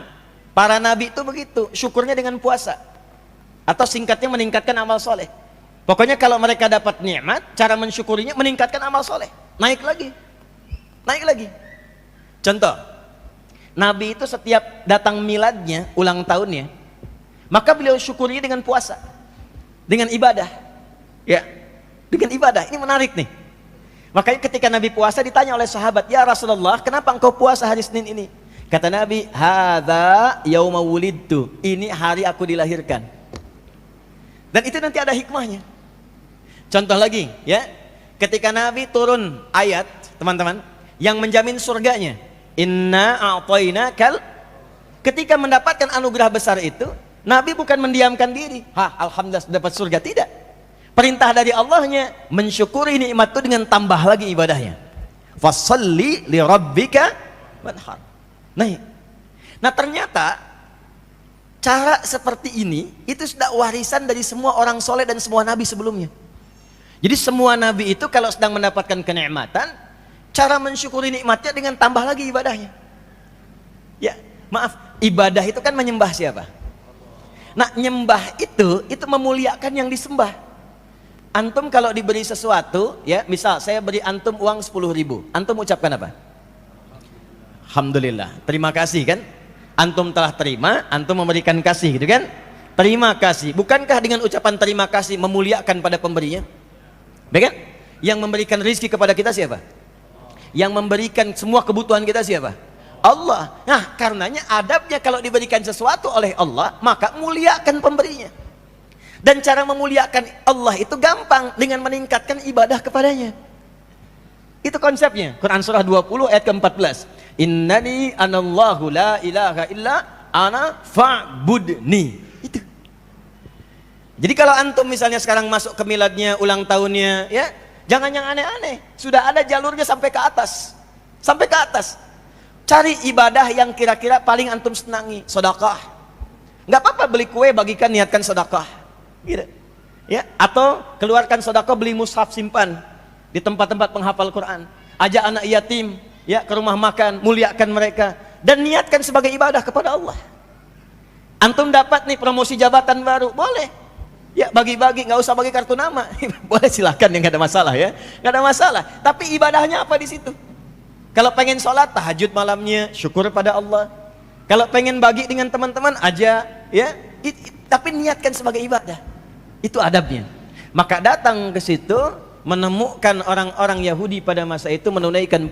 para nabi itu begitu, syukurnya dengan puasa. Atau singkatnya meningkatkan amal soleh. Pokoknya kalau mereka dapat nikmat, cara mensyukurinya meningkatkan amal soleh. Naik lagi. Naik lagi. Contoh, Nabi itu setiap datang miladnya, ulang tahunnya, maka beliau syukurinya dengan puasa, dengan ibadah, ya, dengan ibadah. Ini menarik nih. Makanya ketika Nabi puasa ditanya oleh sahabat, ya Rasulullah, kenapa engkau puasa hari Senin ini? Kata Nabi, hadza yauma wulidtu, ini hari aku dilahirkan. Dan itu nanti ada hikmahnya. Contoh lagi, ya, ketika Nabi turun ayat, teman-teman, yang menjamin surganya, inna a'tainakal, ketika mendapatkan anugerah besar itu, Nabi bukan mendiamkan diri, alhamdulillah dapat surga, tidak. Perintah dari Allahnya mensyukuri nikmat itu dengan tambah lagi ibadahnya. Fasholli li rabbika wanhar. Nah, ternyata cara seperti ini itu sudah warisan dari semua orang soleh dan semua nabi sebelumnya. Jadi semua nabi itu kalau sedang mendapatkan kenikmatan, cara mensyukuri nikmatnya dengan tambah lagi ibadahnya. Ya, maaf, ibadah itu kan menyembah siapa? Nah, nyembah itu memuliakan yang disembah. Antum kalau diberi sesuatu, ya, misal saya beri antum uang 10.000, antum ucapkan apa? Alhamdulillah, terima kasih kan? Antum telah terima, antum memberikan kasih, gitu kan? Terima kasih. Bukankah dengan ucapan terima kasih memuliakan pada pemberinya? Ya kan? Yang memberikan rizki kepada kita siapa? Yang memberikan semua kebutuhan kita siapa? Allah. Nah, karenanya adabnya kalau diberikan sesuatu oleh Allah, maka muliakan pemberinya. Dan cara memuliakan Allah itu gampang, dengan meningkatkan ibadah kepadanya. Itu konsepnya. Quran surah 20 ayat ke-14. Innani anallahu la ilaha illa ana fa'budni. Itu. Jadi kalau antum misalnya sekarang masuk ke miladnya, ulang tahunnya, ya, jangan yang aneh-aneh. Sudah ada jalurnya sampai ke atas. Sampai ke atas. Cari ibadah yang kira-kira paling antum senangi, sedekah. Nggak apa-apa beli kue, bagikan, niatkan sedekah. Gitu. Ya, atau keluarkan sedekah, beli mushaf, simpan di tempat-tempat penghafal Quran. Ajak anak yatim, ya, ke rumah makan, muliakan mereka dan niatkan sebagai ibadah kepada Allah. Antum dapat nih promosi jabatan baru, boleh. Ya, bagi-bagi, nggak usah bagi kartu nama. Boleh, silahkan, ya, nggak ada masalah, ya. Nggak ada masalah. Tapi ibadahnya apa di situ? Kalau pengen sholat tahajud malamnya, syukur pada Allah. Kalau pengen bagi dengan teman-teman aja, ya, tapi niatkan sebagai ibadah. Itu adabnya. Maka datang ke situ, menemukan orang-orang Yahudi pada masa itu menunaikan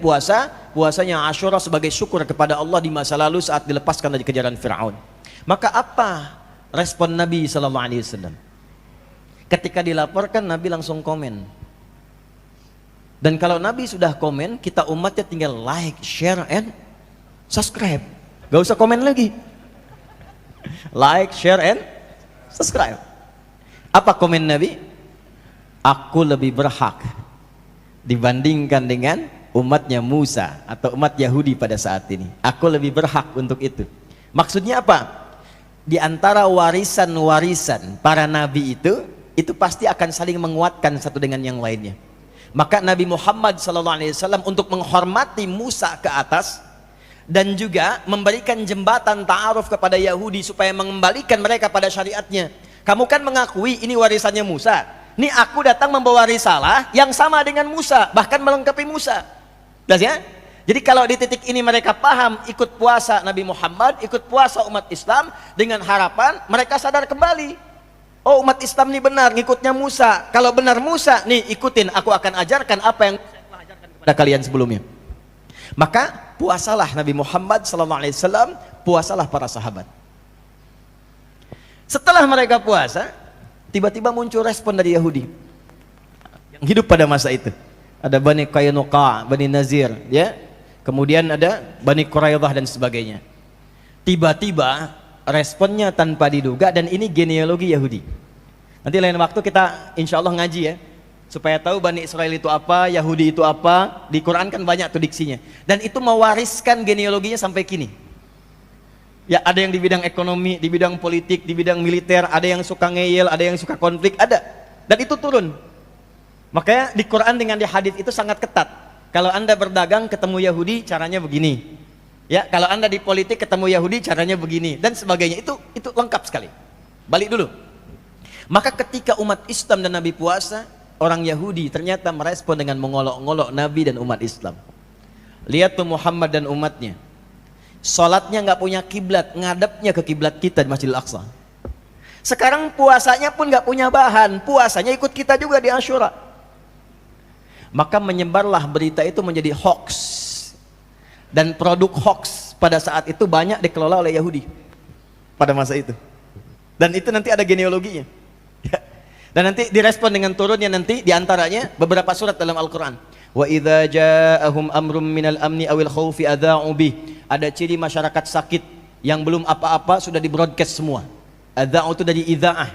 puasanya Asyura sebagai syukur kepada Allah di masa lalu saat dilepaskan dari kejaran Firaun. Maka apa respon Nabi sallallahu alaihi wasallam? Ketika dilaporkan Nabi langsung komen. Dan kalau Nabi sudah komen, kita umatnya tinggal like, share, and subscribe. Gak usah komen lagi. Like, share, and subscribe. Apa komen Nabi? Aku lebih berhak dibandingkan dengan umatnya Musa atau umat Yahudi pada saat ini. Aku lebih berhak untuk itu. Maksudnya apa? Di antara warisan-warisan para nabi itu pasti akan saling menguatkan satu dengan yang lainnya. Maka Nabi Muhammad SAW untuk menghormati Musa ke atas dan juga memberikan jembatan ta'aruf kepada Yahudi supaya mengembalikan mereka pada syariatnya. Kamu kan mengakui ini warisannya Musa. Nih aku datang membawa risalah yang sama dengan Musa, bahkan melengkapi Musa. Jelas ya? Jadi kalau di titik ini mereka paham ikut puasa Nabi Muhammad, ikut puasa umat Islam dengan harapan mereka sadar kembali. Oh, umat Islam ini benar, ngikutnya Musa. Kalau benar Musa, nih ikutin, aku akan ajarkan apa yang saya telah ajarkan kepada kalian sebelumnya. Maka puasalah Nabi Muhammad SAW, puasalah para sahabat. Setelah mereka puasa, tiba-tiba muncul respon dari Yahudi yang hidup pada masa itu. Ada Bani Qainuqa, Bani Nazir, ya. Kemudian ada Bani Quraidah dan sebagainya. Tiba-tiba responnya tanpa diduga, dan ini genealogi Yahudi. Nanti lain waktu kita insya Allah ngaji ya, supaya tahu Bani Israel itu apa, Yahudi itu apa. Di Quran kan banyak tuh diksinya. Dan itu mewariskan genealoginya sampai kini. Ya, ada yang di bidang ekonomi, di bidang politik, di bidang militer, ada yang suka ngeyel, ada yang suka konflik, ada. Dan itu turun. Makanya di Quran dengan di hadis itu sangat ketat. Kalau Anda berdagang ketemu Yahudi caranya begini. Ya, kalau Anda di politik ketemu Yahudi caranya begini dan sebagainya. Itu lengkap sekali. Balik dulu. Maka ketika umat Islam dan Nabi puasa, orang Yahudi ternyata merespon dengan mengolok-ngolok Nabi dan umat Islam. Lihat tuh Muhammad dan umatnya. Salatnya nggak punya kiblat, ngadepnya ke kiblat kita di Masjidil Aqsa. Sekarang puasanya pun nggak punya bahan, puasanya ikut kita juga di Asyura. Maka menyebarlah berita itu menjadi hoax, dan produk hoax pada saat itu banyak dikelola oleh Yahudi pada masa itu. Dan itu nanti ada genealoginya. Dan nanti direspon dengan turunnya nanti diantaranya beberapa surat dalam Al-Quran. Wa idza ja'ahum amrum minal amni awil khaufi adza'u bih. Ada ciri masyarakat sakit yang belum apa-apa sudah di broadcast semua. Adza'u itu dari idza'ah.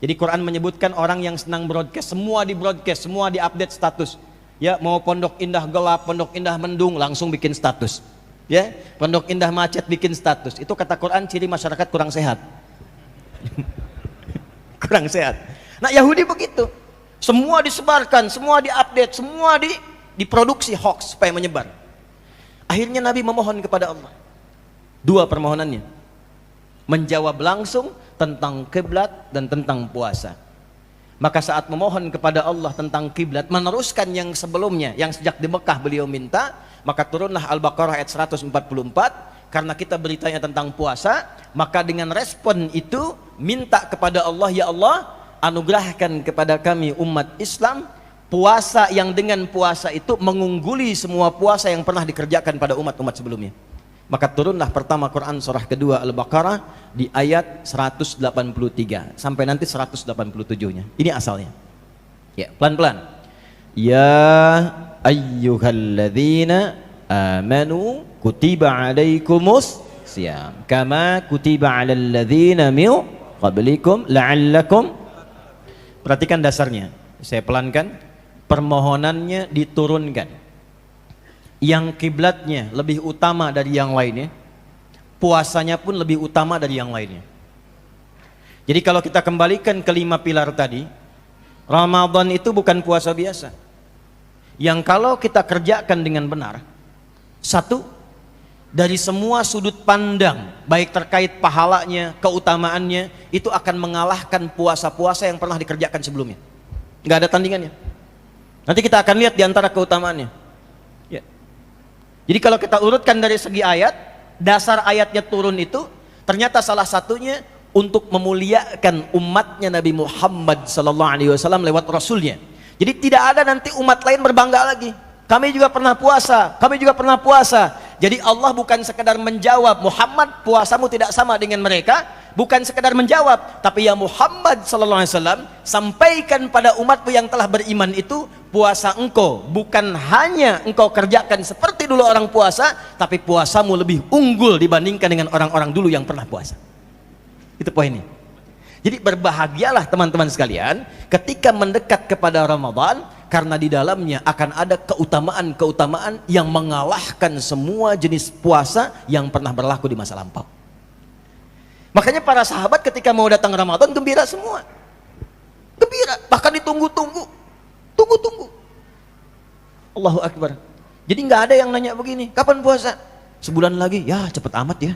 Jadi Quran menyebutkan orang yang senang broadcast, semua di broadcast, semua di update status. Ya, mau Pondok Indah gelap, Pondok Indah mendung, langsung bikin status. Ya, Pondok Indah macet bikin status. Itu kata Quran ciri masyarakat kurang sehat. Kurang sehat. Nah, Yahudi begitu. Semua disebarkan, semua diupdate, semua diproduksi hoax supaya menyebar. Akhirnya Nabi memohon kepada Allah. Dua permohonannya. Menjawab langsung tentang kiblat dan tentang puasa. Maka saat memohon kepada Allah tentang kiblat, meneruskan yang sebelumnya, yang sejak di Mekah beliau minta, maka turunlah Al-Baqarah ayat 144. Karena kita beritanya tentang puasa, maka dengan respon itu minta kepada Allah, ya Allah, anugerahkan kepada kami umat Islam puasa yang dengan puasa itu mengungguli semua puasa yang pernah dikerjakan pada umat-umat sebelumnya. Maka turunlah pertama Quran surah kedua Al-Baqarah di ayat 183 sampai nanti 187-nya. Ini asalnya. Ya, pelan-pelan. Ya ayyuhalladzina amanu kutiba alaikumus siyam kama kutiba alal ladzina min qablikum la'allakum. Perhatikan dasarnya. Saya pelankan. Permohonannya diturunkan. Yang kiblatnya lebih utama dari yang lainnya, puasanya pun lebih utama dari yang lainnya. Jadi kalau kita kembalikan ke 5 pilar tadi, Ramadan itu bukan puasa biasa. Yang kalau kita kerjakan dengan benar, satu, dari semua sudut pandang, baik terkait pahalanya, keutamaannya, itu akan mengalahkan puasa-puasa yang pernah dikerjakan sebelumnya. Nggak ada tandingannya. Nanti kita akan lihat di antara keutamaannya. Ya. Jadi kalau kita urutkan dari segi ayat, dasar ayatnya turun itu ternyata salah satunya untuk memuliakan umatnya Nabi Muhammad SAW lewat Rasulnya. Jadi tidak ada nanti umat lain berbangga lagi. Kami juga pernah puasa, kami juga pernah puasa. Jadi Allah bukan sekedar menjawab, Muhammad puasamu tidak sama dengan mereka. bukan sekedar menjawab, tapi ya Muhammad sallallahu alaihi wasallam, sampaikan pada umatmu yang telah beriman itu, puasa engkau bukan hanya engkau kerjakan seperti dulu orang puasa, tapi puasamu lebih unggul dibandingkan dengan orang-orang dulu yang pernah puasa. Itu poinnya. Jadi berbahagialah teman-teman sekalian ketika mendekat kepada Ramadan, karena di dalamnya akan ada keutamaan-keutamaan yang mengalahkan semua jenis puasa yang pernah berlaku di masa lampau. Makanya para sahabat ketika mau datang Ramadan gembira semua. Gembira, bahkan ditunggu-tunggu. Tunggu-tunggu. Allahu Akbar. Jadi nggak ada yang nanya begini, kapan puasa? Sebulan lagi, ya cepet amat ya.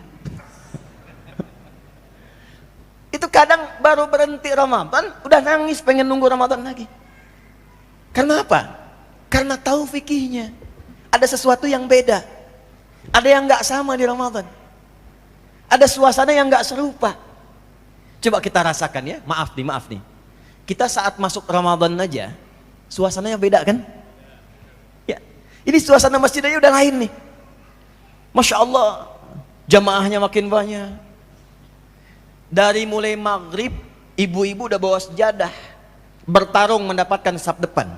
Itu kadang baru berhenti Ramadan udah nangis pengen nunggu Ramadan lagi. Karena apa? Karena tahu fikihnya. Ada sesuatu yang beda. Ada yang nggak sama di Ramadan. Ada suasana yang nggak serupa. Coba kita rasakan ya. Maaf nih. Kita saat masuk Ramadan aja, suasananya beda kan? Ya. Ini suasana masjid aja udah lain nih. Masya Allah, jamaahnya makin banyak. Dari mulai maghrib, ibu-ibu udah bawa sejadah, bertarung mendapatkan saf depan.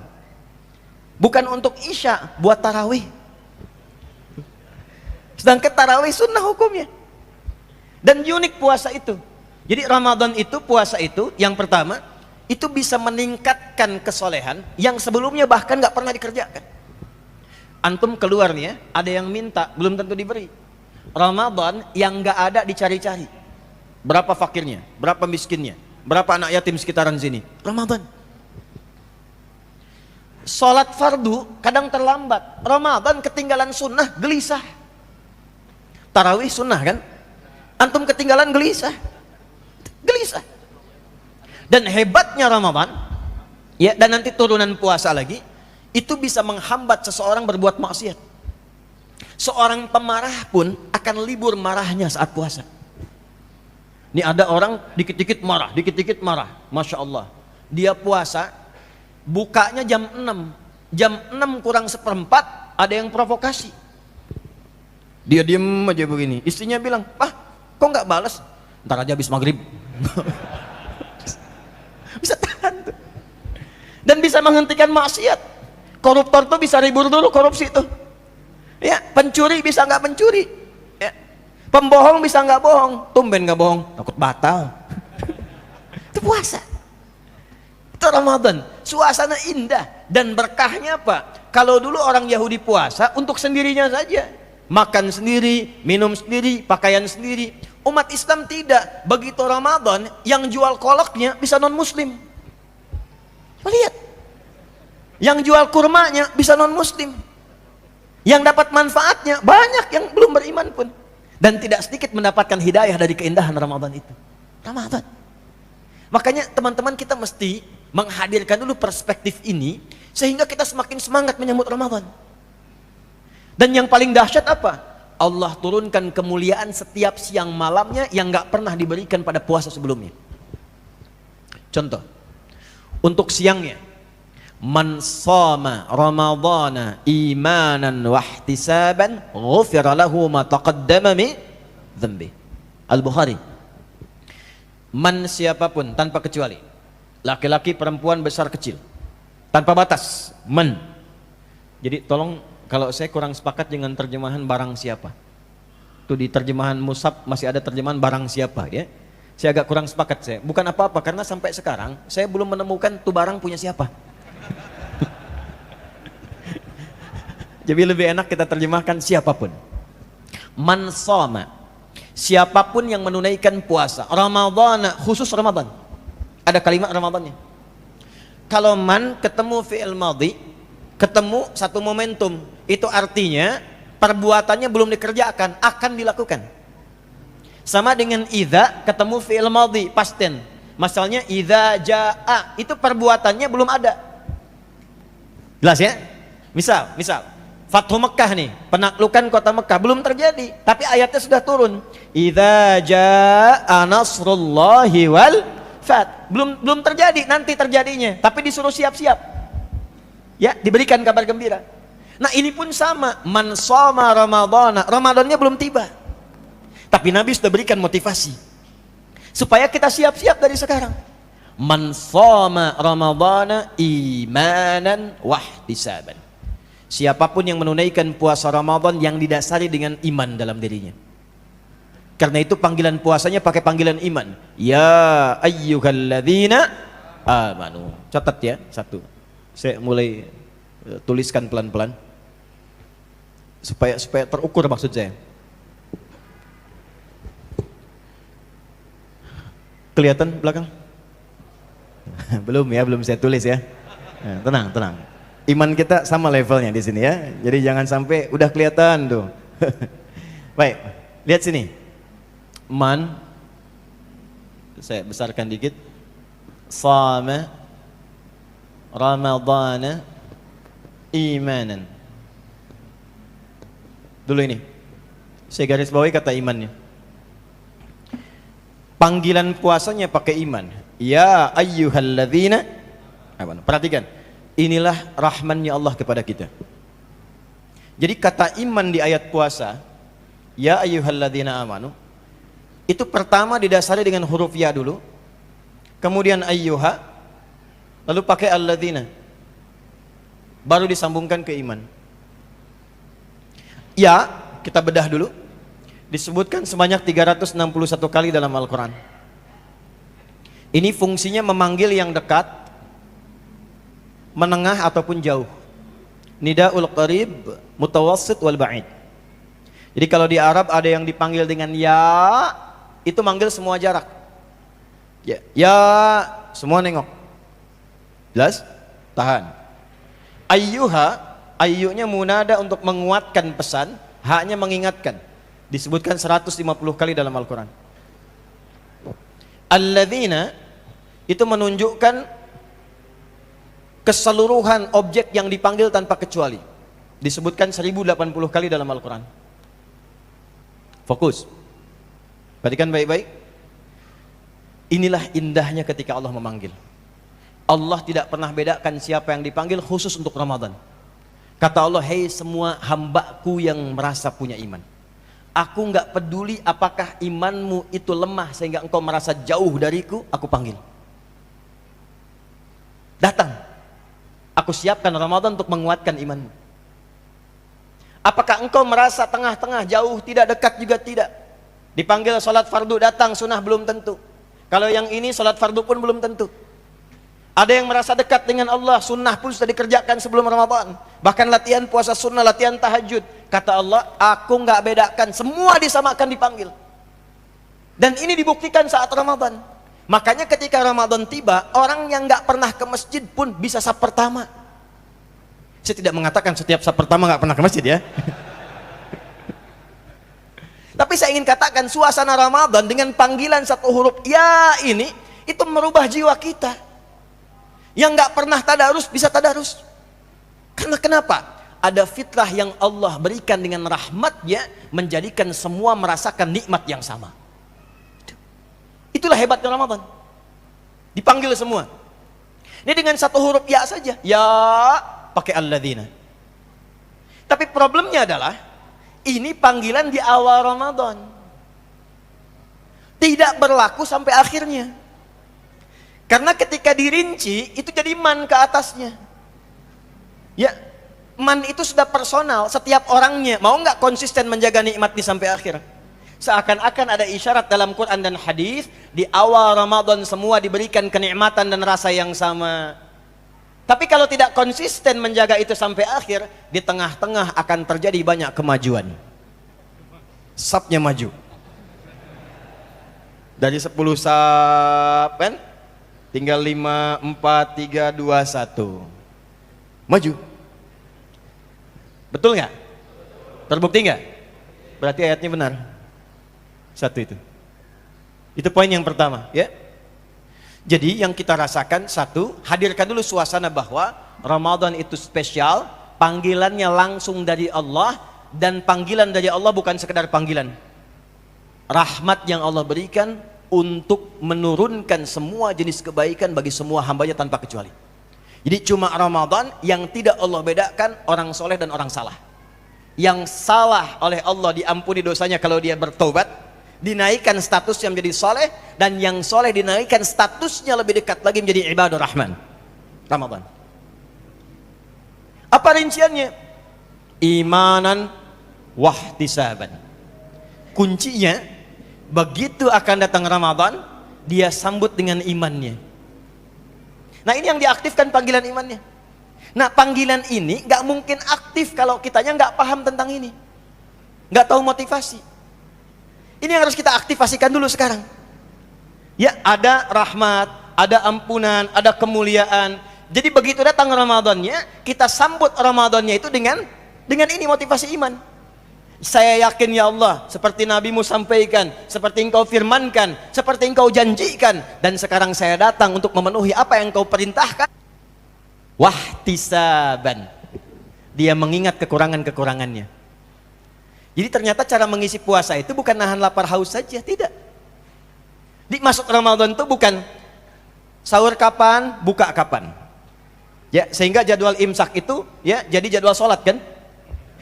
Bukan untuk isya, buat tarawih. Sedangkan tarawih sunnah hukumnya. Dan unik puasa itu. Jadi Ramadan itu, puasa itu, yang pertama, itu bisa meningkatkan kesolehan yang sebelumnya bahkan nggak pernah dikerjakan. Antum keluar nih ya, ada yang minta, belum tentu diberi. Ramadan yang nggak ada dicari-cari. Berapa fakirnya, berapa miskinnya, berapa anak yatim sekitaran sini. Ramadan. Sholat fardu kadang terlambat. Ramadan ketinggalan sunnah, gelisah. Tarawih sunnah kan? Antum ketinggalan gelisah. Gelisah. Dan hebatnya Ramadan, ya, dan nanti turunan puasa lagi, itu bisa menghambat seseorang berbuat maksiat. Seorang pemarah pun akan libur marahnya saat puasa. Ini ada orang dikit-dikit marah, Masya Allah. Dia puasa, bukanya jam 6. Jam 6 kurang seperempat, ada yang provokasi. Dia diem aja begini. Istrinya bilang, kok nggak balas? Ntar aja habis maghrib. Bisa tahan tuh. Dan bisa menghentikan maksiat. Koruptor tuh bisa libur dulu korupsi tuh. Ya, pencuri bisa nggak pencuri. Ya. Pembohong bisa nggak bohong, tumben nggak bohong, takut batal. Itu puasa. Itu Ramadan, suasana indah dan berkahnya apa? Kalau dulu orang Yahudi puasa untuk sendirinya saja, makan sendiri, minum sendiri, pakaian sendiri. Umat Islam tidak. Begitu Ramadan, yang jual kolaknya bisa non Muslim. Lihat, yang jual kurmanya bisa non Muslim. Yang dapat manfaatnya banyak yang belum beriman pun. Dan tidak sedikit mendapatkan hidayah dari keindahan Ramadan itu. Ramadan. Makanya teman-teman kita mesti menghadirkan dulu perspektif ini, sehingga kita semakin semangat menyambut Ramadan. Dan yang paling dahsyat apa? Allah turunkan kemuliaan setiap siang malamnya yang gak pernah diberikan pada puasa sebelumnya. Contoh, untuk siangnya, man shama ramadhana imanan wa ihtisaban ghufira lahu ma taqaddama min dhanbi. Al-Bukhari. Man, siapapun tanpa kecuali, laki-laki, perempuan, besar kecil, tanpa batas. Man. Jadi tolong, kalau saya kurang sepakat dengan terjemahan barang siapa. Itu di terjemahan Musab masih ada terjemahan barang siapa ya. Saya agak kurang sepakat saya. Bukan apa-apa, karena sampai sekarang saya belum menemukan tuh barang punya siapa. Jadi lebih enak kita terjemahkan siapapun. Man shoma, siapapun yang menunaikan puasa Ramadan, khusus Ramadan. Ada kalimat Ramadannya. Kalau man ketemu fi'il madhi, ketemu satu momentum, itu artinya perbuatannya belum dikerjakan, akan dilakukan. Sama dengan idza ketemu fi'il madhi, past tense. Misalnya idza jaa, itu perbuatannya belum ada. Jelas ya? Misal Fathu Mekah nih, penaklukan kota Mekah belum terjadi, tapi ayatnya sudah turun. Idza jaa nasrullahi wal fath. Belum terjadi, nanti terjadinya, tapi disuruh siap-siap. Ya, diberikan kabar gembira. Nah, ini pun sama, man shoma ramadhana, Ramadannya belum tiba. Tapi Nabi sudah berikan motivasi. Supaya kita siap-siap dari sekarang. Man shoma ramadhana imanan wahtisaban. Siapapun yang menunaikan puasa Ramadan yang didasari dengan iman dalam dirinya. Karena itu panggilan puasanya pakai panggilan iman. Ya ayyuhalladzina amanu. Catat ya, satu. Saya mulai tuliskan pelan-pelan. Supaya terukur maksud saya. Kelihatan belakang? Belum ya, belum saya tulis ya. Nah, tenang. Iman kita sama levelnya di sini ya. Jadi jangan sampai udah kelihatan tuh. Baik, lihat sini. Man, saya besarkan dikit. Shama Ramadhana imanan. Dulu ini. Saya garis bawahi kata imannya. Panggilan puasanya pakai iman. Ya ayyuhalladzina amanu. Perhatikan. Inilah rahmannya Allah kepada kita. Jadi kata iman di ayat puasa, ya ayyuhalladzina amanu, itu pertama didasari dengan huruf ya dulu. Kemudian ayyuha, lalu pakai alladzina. Baru disambungkan ke iman. Ya, kita bedah dulu. Disebutkan sebanyak 361 kali dalam Al-Quran. Ini fungsinya memanggil yang dekat, menengah ataupun jauh. Nida'ul qarib, mutawassit wal ba'id. Jadi kalau di Arab ada yang dipanggil dengan ya, itu manggil semua jarak. Ya, semua nengok. Jelas? Tahan. Ayyuha, ayyunya munada untuk menguatkan pesan, haknya mengingatkan. Disebutkan 150 kali dalam Al-Quran. Alladzina itu menunjukkan keseluruhan objek yang dipanggil tanpa kecuali. Disebutkan 1080 kali dalam Al-Quran. Fokus. Perhatikan baik-baik. Inilah indahnya ketika Allah memanggil. Allah tidak pernah bedakan siapa yang dipanggil khusus untuk Ramadan. Kata Allah, hei semua hambaku yang merasa punya iman. Aku enggak peduli apakah imanmu itu lemah sehingga engkau merasa jauh dariku, aku panggil. Datang. Aku siapkan Ramadan untuk menguatkan imanmu. Apakah engkau merasa tengah-tengah, jauh, tidak, dekat juga tidak? Dipanggil salat fardu datang, sunnah belum tentu. Kalau yang ini salat fardu pun belum tentu. Ada yang merasa dekat dengan Allah, sunnah pun sudah dikerjakan sebelum Ramadan. Bahkan latihan puasa sunnah, latihan tahajud. Kata Allah, aku nggak bedakan, semua disamakan dipanggil. Dan ini dibuktikan saat Ramadan. Makanya ketika Ramadan tiba, orang yang nggak pernah ke masjid pun bisa saf pertama. Saya tidak mengatakan setiap saf pertama nggak pernah ke masjid ya. Tapi saya ingin katakan suasana Ramadan dengan panggilan satu huruf ya ini, itu merubah jiwa kita. Yang nggak pernah tadarus bisa tadarus. Karena kenapa? Ada fitrah yang Allah berikan dengan rahmatnya menjadikan semua merasakan nikmat yang sama. Itulah hebatnya Ramadan. Dipanggil semua. Ini dengan satu huruf ya saja. Ya pakai alladzina. Tapi problemnya adalah ini panggilan di awal Ramadan. Tidak berlaku sampai akhirnya. Karena ketika dirinci itu jadi man ke atasnya. Ya, man itu sudah personal, setiap orangnya mau nggak konsisten menjaga nikmat ini sampai akhir. Seakan-akan ada isyarat dalam Quran dan hadis di awal Ramadan semua diberikan kenikmatan dan rasa yang sama. Tapi kalau tidak konsisten menjaga itu sampai akhir, di tengah-tengah akan terjadi banyak kemajuan. Sapnya maju. Dari 10 sap kan? Tinggal 5, 4, 3, 2, 1. Maju. Betul nggak? Terbukti nggak? Berarti ayatnya benar. Satu itu. Itu poin yang pertama, ya. Jadi yang kita rasakan satu, hadirkan dulu suasana bahwa Ramadan itu spesial, panggilannya langsung dari Allah, dan panggilan dari Allah bukan sekedar panggilan. Rahmat yang Allah berikan untuk menurunkan semua jenis kebaikan bagi semua hambanya tanpa kecuali. Jadi cuma Ramadan yang tidak Allah bedakan orang soleh dan orang salah. Yang salah oleh Allah diampuni dosanya kalau dia bertobat, dinaikkan statusnya menjadi soleh, dan yang soleh dinaikkan statusnya lebih dekat lagi menjadi ibadur rahman. Ramadan. Apa rinciannya? Imanan wahtisaban. Kuncinya, begitu akan datang Ramadan, dia sambut dengan imannya. Nah, ini yang diaktifkan panggilan imannya. Nah, panggilan ini gak mungkin aktif kalau kitanya gak paham tentang ini, gak tahu motivasi. Ini yang harus kita aktifasikan dulu sekarang. Ya, ada rahmat, ada ampunan, ada kemuliaan. Jadi begitu datang Ramadannya, kita sambut Ramadannya itu dengan ini motivasi iman. Saya yakin ya Allah, seperti Nabi-Mu sampaikan, seperti Engkau firmankan, seperti Engkau janjikan, dan sekarang saya datang untuk memenuhi apa yang Engkau perintahkan. Wahtisaban. Dia mengingat kekurangan-kekurangannya. Jadi ternyata cara mengisi puasa itu bukan nahan lapar haus saja, tidak. Di masuk Ramadan itu bukan sahur kapan, buka kapan. Ya, sehingga jadwal imsak itu ya jadi jadwal sholat kan?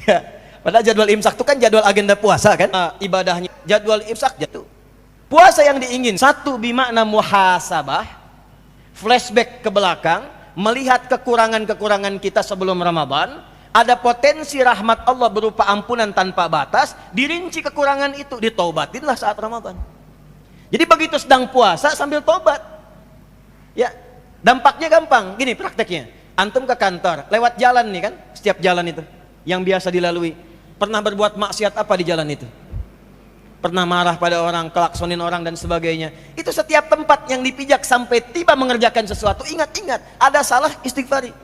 Ya, padahal jadwal imsak itu kan jadwal agenda puasa kan? Ibadahnya jadwal imsak jatuh. Puasa yang diingin satu bimakna muhasabah, flashback ke belakang, melihat kekurangan-kekurangan kita sebelum Ramadan. Ada potensi rahmat Allah berupa ampunan tanpa batas, dirinci kekurangan itu, ditaubatinlah saat Ramadan. Jadi begitu sedang puasa sambil tobat. Ya, dampaknya gampang. Gini prakteknya. Antum ke kantor, lewat jalan nih kan, setiap jalan itu yang biasa dilalui. Pernah berbuat maksiat apa di jalan itu? Pernah marah pada orang, kelaksonin orang dan sebagainya. Itu setiap tempat yang dipijak sampai tiba mengerjakan sesuatu, ingat-ingat, ada salah, istighfari.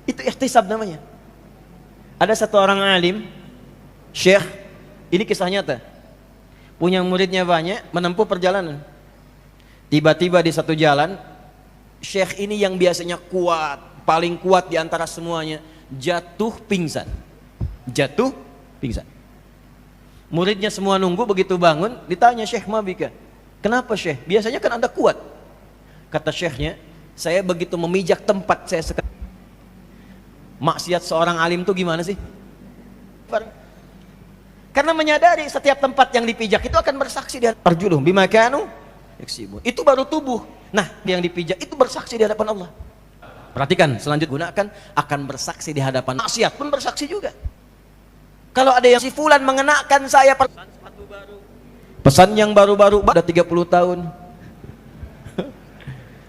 Itu ihtisab namanya. Ada satu orang alim, syekh, ini kisah nyata. Punya muridnya banyak, menempuh perjalanan. Tiba-tiba di satu jalan, syekh ini yang biasanya kuat, paling kuat di antara semuanya, jatuh pingsan. Jatuh pingsan. Muridnya semua nunggu, begitu bangun, ditanya, Syekh mabika, kenapa Syekh? Biasanya kan Anda kuat. Kata syekhnya, saya begitu memijak tempat saya sekarang. Maksiat seorang alim itu gimana sih? Karena menyadari setiap tempat yang dipijak itu akan bersaksi di hadapan arjuluhum bima kanu yaksibun. Itu baru tubuh. Nah, yang dipijak itu bersaksi di hadapan Allah. Perhatikan, selanjutnya gunakan akan bersaksi di hadapan maksiat pun bersaksi juga. Kalau ada yang si fulan mengenakan saya pesan sepatu baru. Pesan yang baru-baru udah 30 tahun.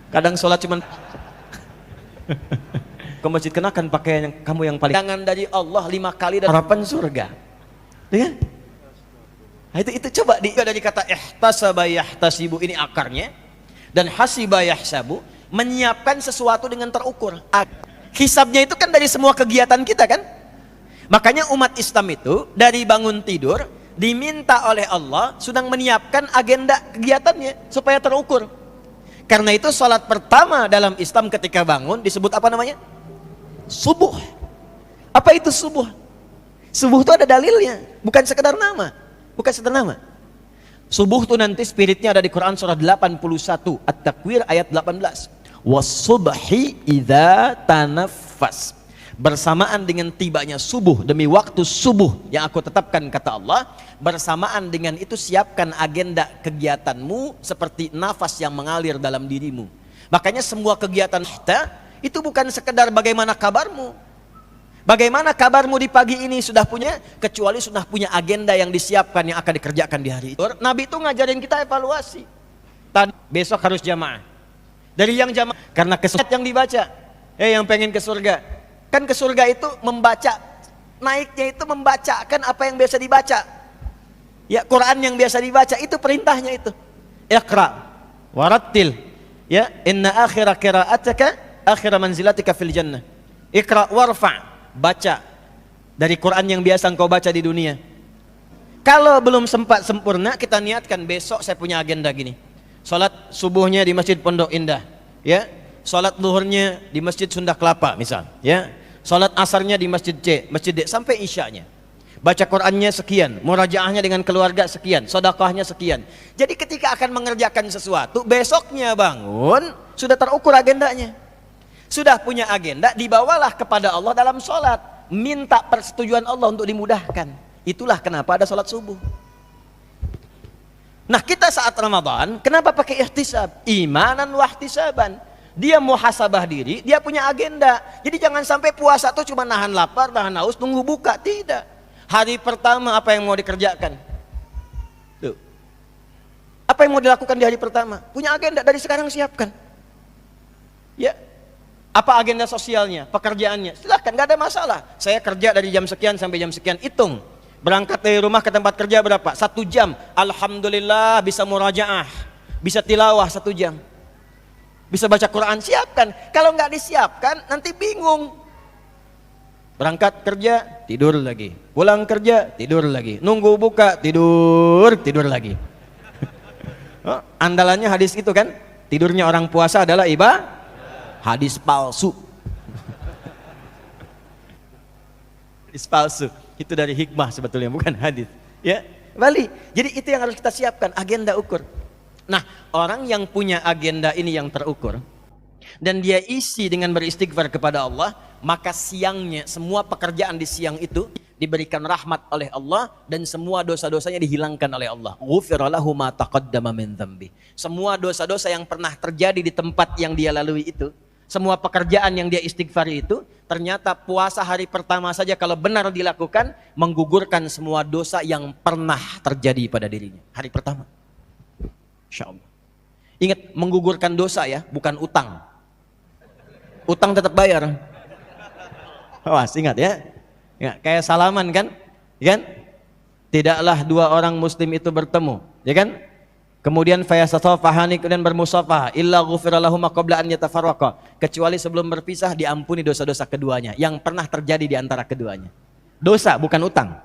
Kadang sholat cuman ke masjid, kenakan pakaian yang kamu yang paling jangan dari Allah 5 kali dan harapan surga. Ya? Nah, itu coba dari kata ihtasaba yahtasibu, ini akarnya, dan hasiba yahsabu, menyiapkan sesuatu dengan terukur. Hisabnya itu kan dari semua kegiatan kita kan? Makanya umat Islam itu dari bangun tidur diminta oleh Allah sedang menyiapkan agenda kegiatannya supaya terukur. Karena itu salat pertama dalam Islam ketika bangun disebut apa namanya? Subuh. Apa itu subuh? Subuh itu ada dalilnya, bukan sekedar nama. Bukan sekedar nama. Subuh itu nanti spiritnya ada di Quran surah 81 At-Takwir ayat 18. Was-subhi idza tanaffas. Bersamaan dengan tibanya subuh, demi waktu subuh yang aku tetapkan kata Allah, bersamaan dengan itu siapkan agenda kegiatanmu seperti nafas yang mengalir dalam dirimu. Makanya semua kegiatan kita itu bukan sekedar bagaimana kabarmu. Bagaimana kabarmu di pagi ini sudah punya, kecuali sudah punya agenda yang disiapkan yang akan dikerjakan di hari itu. Nabi itu ngajarin kita evaluasi. Tadi besok harus jamaah. Dari yang jamaah karena kesulitan yang dibaca. Yang pengen ke surga. Kan ke surga itu membaca, naiknya itu membacakan apa yang biasa dibaca. Ya, Quran yang biasa dibaca itu perintahnya itu. Iqra warattil. Ya, inna akhira qira'ataka akhira manzilatika fil jannah. Iqra warfa'. Baca dari Quran yang biasa engkau baca di dunia. Kalau belum sempat sempurna, kita niatkan besok saya punya agenda gini. Salat subuhnya di Masjid Pondok Indah, ya. Salat zuhurnya di Masjid Sunda Kelapa misal, ya. Salat asarnya di Masjid C, Masjid D sampai isyanya. Baca Qurannya sekian, murajaahnya dengan keluarga sekian, sedekahnya sekian. Jadi ketika akan mengerjakan sesuatu, besoknya bangun sudah terukur agendanya. Sudah punya agenda, dibawalah kepada Allah dalam sholat, minta persetujuan Allah untuk dimudahkan. Itulah kenapa ada sholat subuh. Nah kita saat Ramadan, kenapa pakai ihtisab? Imanan wa ihtisaban. Dia muhasabah diri, dia punya agenda. Jadi jangan sampai puasa tuh cuma nahan lapar, nahan haus, tunggu buka. Tidak. Hari pertama apa yang mau dikerjakan? Tuh. Apa yang mau dilakukan di hari pertama? Punya agenda, dari sekarang siapkan. Ya. Apa agenda sosialnya, pekerjaannya? Silahkan, gak ada masalah. Saya kerja dari jam sekian sampai jam sekian, hitung. Berangkat dari rumah ke tempat kerja berapa? 1 jam. Alhamdulillah bisa murajaah, bisa tilawah 1 jam, bisa baca Quran. Siapkan. Kalau nggak disiapkan nanti bingung. Berangkat kerja tidur lagi, pulang kerja tidur lagi, nunggu buka tidur lagi. Oh, andalannya hadis itu kan, tidurnya orang puasa adalah ibadah. Hadis palsu. Hadis palsu. Itu dari hikmah sebetulnya, bukan hadis. Ya, balik. Jadi itu yang harus kita siapkan, agenda ukur. Nah, orang yang punya agenda ini yang terukur dan dia isi dengan beristighfar kepada Allah, maka siangnya semua pekerjaan di siang itu diberikan rahmat oleh Allah dan semua dosa-dosanya dihilangkan oleh Allah. Ghufira lahu ma taqaddama min dzambi. Semua dosa-dosa yang pernah terjadi di tempat yang dia lalui itu, semua pekerjaan yang dia istighfari itu, ternyata puasa hari pertama saja kalau benar dilakukan menggugurkan semua dosa yang pernah terjadi pada dirinya hari pertama. Insya Allah. Ingat, menggugurkan dosa ya, bukan utang. Utang tetap bayar. Awas, ingat ya. Ya, kayak salaman kan? Ya kan? Tidaklah 2 orang muslim itu bertemu, ya kan? Kemudian fayasatafahani, kemudian bermusafah, illa ghufira lahum qabla an yatafarraqa, kecuali sebelum berpisah diampuni dosa-dosa keduanya yang pernah terjadi di antara keduanya. Dosa bukan utang.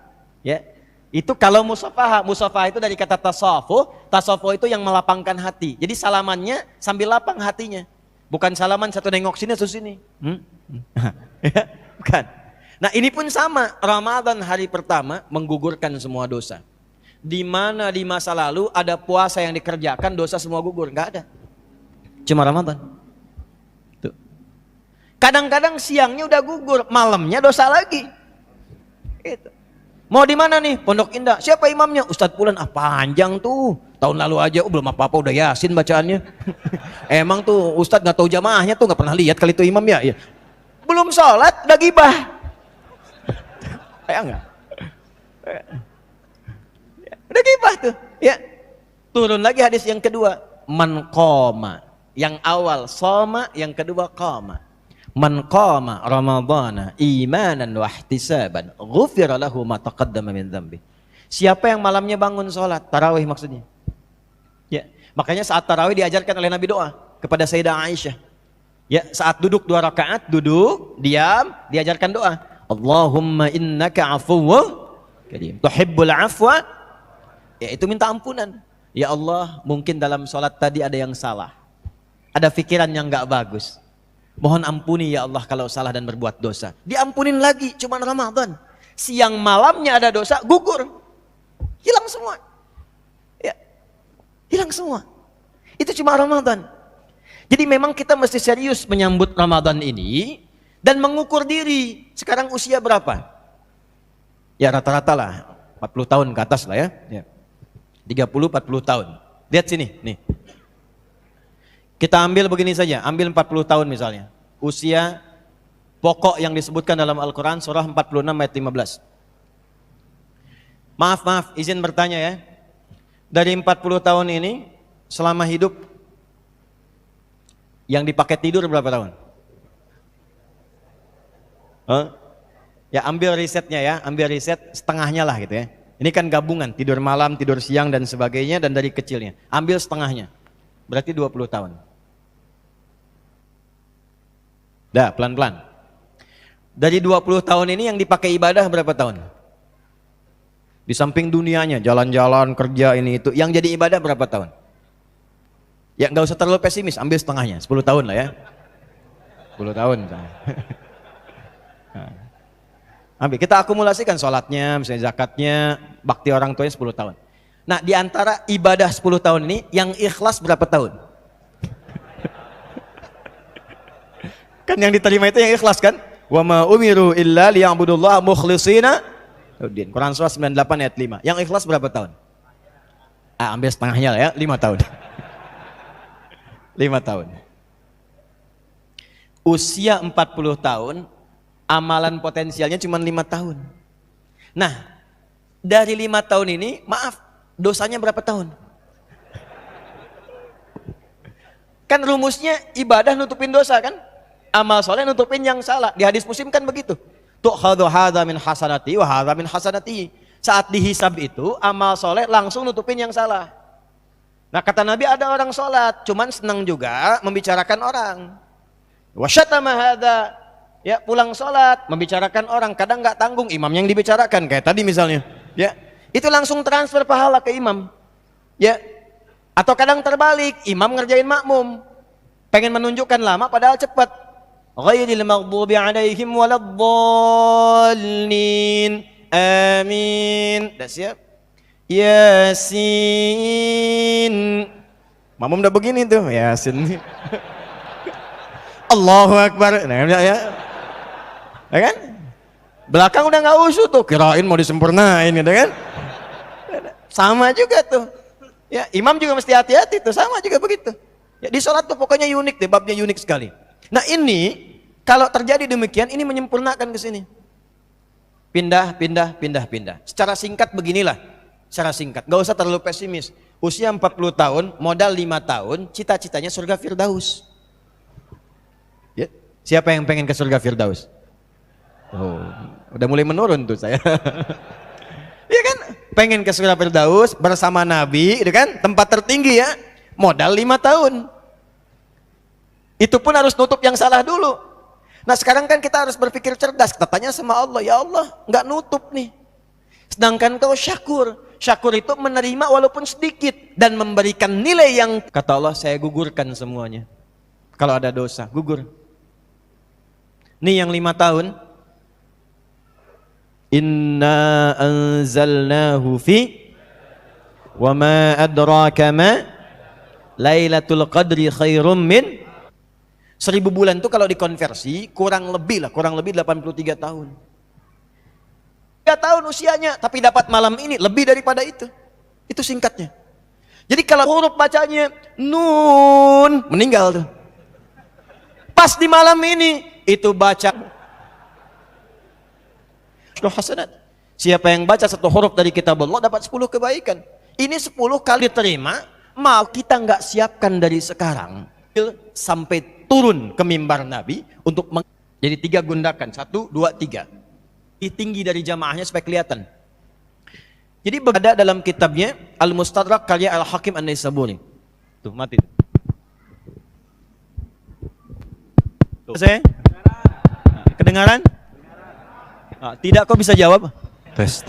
Ya. Itu kalau musafah, musafah itu dari kata tasafu, tasafu itu yang melapangkan hati. Jadi salamannya sambil lapang hatinya. Bukan salaman satu nengok sini satu sini. Ya, bukan. Nah, ini pun sama, Ramadan hari pertama menggugurkan semua dosa. Di mana di masa lalu ada puasa yang dikerjakan, dosa semua gugur, nggak ada. Cuma Ramadan. Tuh. Kadang-kadang siangnya udah gugur, malamnya dosa lagi. Itu. Mau di mana nih? Pondok Indah. Siapa imamnya? Ustadz Pulan. Ah, panjang tuh. Tahun lalu aja, belum apa-apa udah Yasin bacaannya. Emang tuh Ustadz nggak tahu jamaahnya tuh, nggak pernah lihat kali itu imam ya. Ya. Belum sholat udah gibah. Kayak enggak? Udah gibah tuh, ya. Turun lagi hadis yang kedua, man qama. Yang awal soma, yang kedua qama. Man qama ramadhana imanan wa ihtisaban, ghufira lahu ma taqaddama min dzambi. Siapa yang malamnya bangun salat tarawih maksudnya. Ya, makanya saat tarawih diajarkan oleh Nabi doa kepada Sayyidah Aisyah. Ya, saat duduk 2 rakaat, duduk, diam, diajarkan doa. Allahumma innaka afuwwun karim. Tuhibbul afwa. Ya, itu minta ampunan. Ya Allah, mungkin dalam sholat tadi ada yang salah, ada pikiran yang nggak bagus. Mohon ampuni ya Allah kalau salah dan berbuat dosa. Diampunin lagi, cuma Ramadan. Siang malamnya ada dosa, gugur, hilang semua. Ya, hilang semua. Itu cuma Ramadan. Jadi memang kita mesti serius menyambut Ramadan ini dan mengukur diri. Sekarang usia berapa? Ya rata-rata lah 40 tahun ke atas lah ya. 30-40 tahun. Lihat sini, nih. Kita ambil begini saja, ambil 40 tahun misalnya. Usia pokok yang disebutkan dalam Al-Quran surah 46 ayat 15. Maaf, izin bertanya ya. Dari 40 tahun ini, selama hidup, yang dipakai tidur berapa tahun? Ya ambil risetnya ya, ambil riset setengahnya lah gitu ya. Ini kan gabungan, tidur malam, tidur siang dan sebagainya dan dari kecilnya. Ambil setengahnya, berarti 20 tahun. Dah, pelan-pelan. Dari 20 tahun ini yang dipakai ibadah berapa tahun? Di samping dunianya, jalan-jalan, kerja ini itu, yang jadi ibadah berapa tahun? Ya nggak usah terlalu pesimis, ambil setengahnya, 10 tahun lah ya. 10 tahun. Ambil, kita akumulasikan sholatnya, misalnya zakatnya, bakti orang tuanya 10 tahun. Nah, di antara ibadah 10 tahun ini, yang ikhlas berapa tahun? Kan yang diterima itu yang ikhlas kan? Wa ma umiru illa liya'budullaha mukhlishina. Quran surah 98 ayat 5. Yang ikhlas berapa tahun? Ambil setengahnya lah ya, 5 tahun. 5 tahun. Usia 40 tahun, amalan potensialnya cuma 5 tahun. Nah, dari 5 tahun ini, maaf, dosanya berapa tahun? Kan rumusnya ibadah nutupin dosa kan? Amal soleh nutupin yang salah. Di hadis Muslim kan begitu. Tu'khadhu hadza min hasanati wa hadza min hasanati. Saat dihisab itu, amal soleh langsung nutupin yang salah. Nah kata Nabi, ada orang sholat, cuman senang juga membicarakan orang. Wa syatama hadza. Ya, pulang sholat, membicarakan orang. Kadang nggak tanggung imam yang dibicarakan. Kayak tadi misalnya. Ya, itu langsung transfer pahala ke imam. Ya, atau kadang terbalik, imam ngerjain makmum. Pengen menunjukkan lama padahal cepat. Ghairil maghdubi alaihim waladdallin. Amin. Udah siap? Yasin. Makmum udah begini tuh, Yasin. Allahu Akbar. Nah, ya kan? Belakang udah nggak usut tuh, kirain mau disempurnain gitu kan? Sama juga tuh. Ya, imam juga mesti hati-hati tuh, sama juga begitu. Ya, di sholat tuh pokoknya unik deh, babnya unik sekali. Nah ini, kalau terjadi demikian, ini menyempurnakan ke sini. Pindah. Secara singkat beginilah, secara singkat, gak usah terlalu pesimis. Usia 40 tahun, modal 5 tahun, cita-citanya surga Firdaus. Ya, siapa yang pengen ke surga Firdaus? Oh, udah mulai menurun tuh saya. Iya kan? Pengen ke surga Firdaus bersama Nabi, itu kan? Tempat tertinggi ya. Modal 5 tahun. Itu pun harus nutup yang salah dulu. Nah sekarang kan kita harus berpikir cerdas. Kita tanya sama Allah, ya Allah, nggak nutup nih. Sedangkan kau syakur. Syakur itu menerima walaupun sedikit dan memberikan nilai yang, kata Allah, saya gugurkan semuanya. Kalau ada dosa, gugur. Nih yang 5 tahun. Inna anzalnahu fi wa ma adraka ma Lailatul Qadri khairum min 1000 bulan itu kalau dikonversi kurang lebih 83 tahun. 3 tahun usianya tapi dapat malam ini lebih daripada itu. Itu singkatnya. Jadi kalau huruf bacanya nun, meninggal tuh. Pas di malam ini itu baca hasanat. Siapa yang baca 1 huruf dari kitab Allah dapat 10 kebaikan. Ini 10 kali diterima, mau kita nggak siapkan dari sekarang sampai turun ke mimbar Nabi untuk jadi 3 gundakan, 1, 2, 3. Tinggi dari jamaahnya supaya kelihatan. Jadi berada dalam kitabnya Al-Mustadrak karya Al-Hakim An-Naisaburi. Tuh mati. Tuh. Saya? Kedengaran? Ah, tidak, kok bisa jawab? Tes.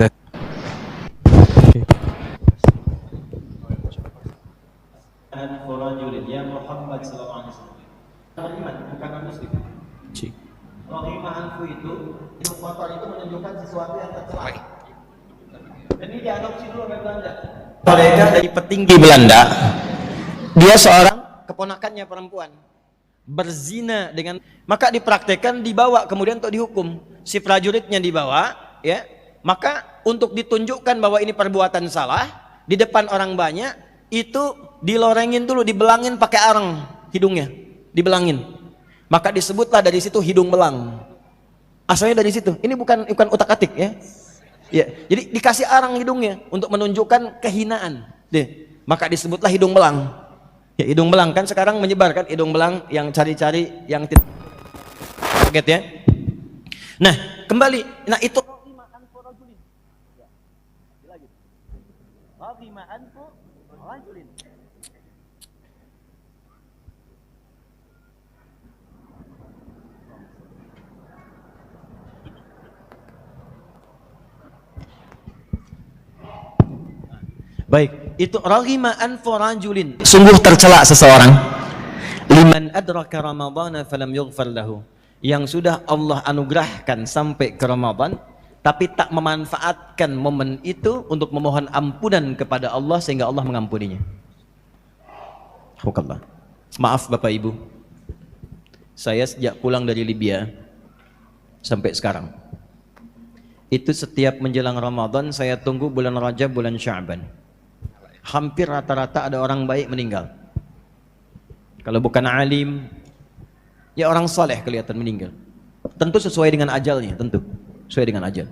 Ya Muhammad sallallahu alaihi wasallam. Iman bukan muslim. Rahimah anfu itu kotor itu menunjukkan sesuatu yang tercela. Dan ini diadopsi dulu oleh Belanda. Mereka dari petinggi Belanda. Dia seorang keponakannya perempuan. Berzina dengan, maka dipraktekkan, dibawa kemudian untuk dihukum. Si prajuritnya dibawa, ya. Maka untuk ditunjukkan bahwa ini perbuatan salah di depan orang banyak, itu dilorengin dulu, dibelangin pakai arang hidungnya, dibelangin. Maka disebutlah dari situ hidung belang. Asalnya dari situ. Ini bukan utak-atik ya. Ya, jadi dikasih arang hidungnya untuk menunjukkan kehinaan. Deh, maka disebutlah hidung belang. Ya, hidung belang kan sekarang menyebar kan, hidung belang yang cari-cari yang tidak kaget ya. Nah, kembali. Nah, itu baik, itu raghima anfu rajulin, sungguh tercela seseorang, liman adraka ramadhana falam yughfar lahu, yang sudah Allah anugerahkan sampai ke Ramadan tapi tak memanfaatkan momen itu untuk memohon ampunan kepada Allah sehingga Allah mengampuninya. Alhamdulillah. Maaf Bapak Ibu, saya sejak pulang dari Libya sampai sekarang itu setiap menjelang Ramadan saya tunggu bulan Rajab, bulan Sya'ban. hampir rata-rata ada orang baik meninggal. Kalau bukan alim, ya orang saleh kelihatan meninggal. Tentu sesuai dengan ajalnya, tentu sesuai dengan ajal.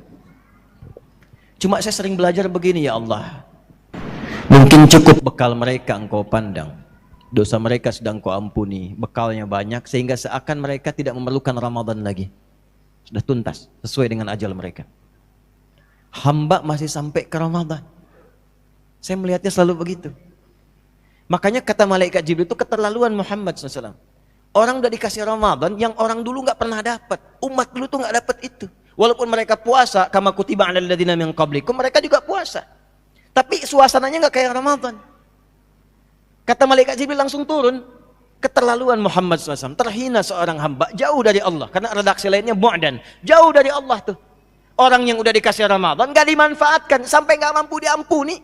Cuma saya sering belajar begini, ya Allah, mungkin cukup bekal mereka engkau pandang, dosa mereka sedang kau ampuni, bekalnya banyak sehingga seakan mereka tidak memerlukan Ramadan lagi. Sudah tuntas sesuai dengan ajal mereka. Hamba masih sampai ke Ramadan. Saya melihatnya selalu begitu. Makanya kata malaikat Jibril itu keterlaluan Muhammad SAW. Orang udah dikasih Ramadan yang orang dulu nggak pernah dapat. Umat dulu tuh nggak dapat itu. Walaupun mereka puasa, kama kutiba 'alal ladzina min qablikum, mereka juga puasa. Tapi suasananya nggak kayak Ramadan. Kata malaikat Jibril langsung turun. Keterlaluan Muhammad SAW. Terhina seorang hamba, jauh dari Allah. Karena redaksi lainnya bu'dan, jauh dari Allah tuh. Orang yang udah dikasih Ramadan nggak dimanfaatkan sampai nggak mampu diampuni.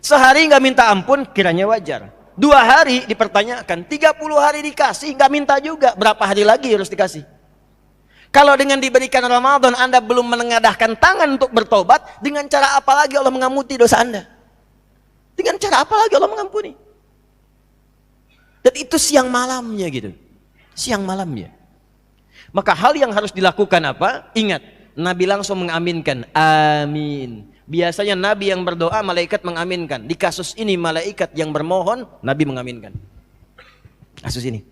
Sehari nggak minta ampun kiranya wajar. 2 hari dipertanyakan, 30 hari dikasih nggak minta juga, berapa hari lagi harus dikasih? Kalau dengan diberikan Ramadan Anda belum menengadahkan tangan untuk bertobat, dengan cara apa lagi Allah mengampuni dosa Anda? Dengan cara apa lagi Allah mengampuni? Dan itu siang malamnya gitu, siang malamnya. Maka hal yang harus dilakukan apa? Ingat, Nabi langsung mengaminkan, amin. Biasanya Nabi yang berdoa, malaikat mengaminkan. Di kasus ini malaikat yang bermohon, Nabi mengaminkan. Kasus ini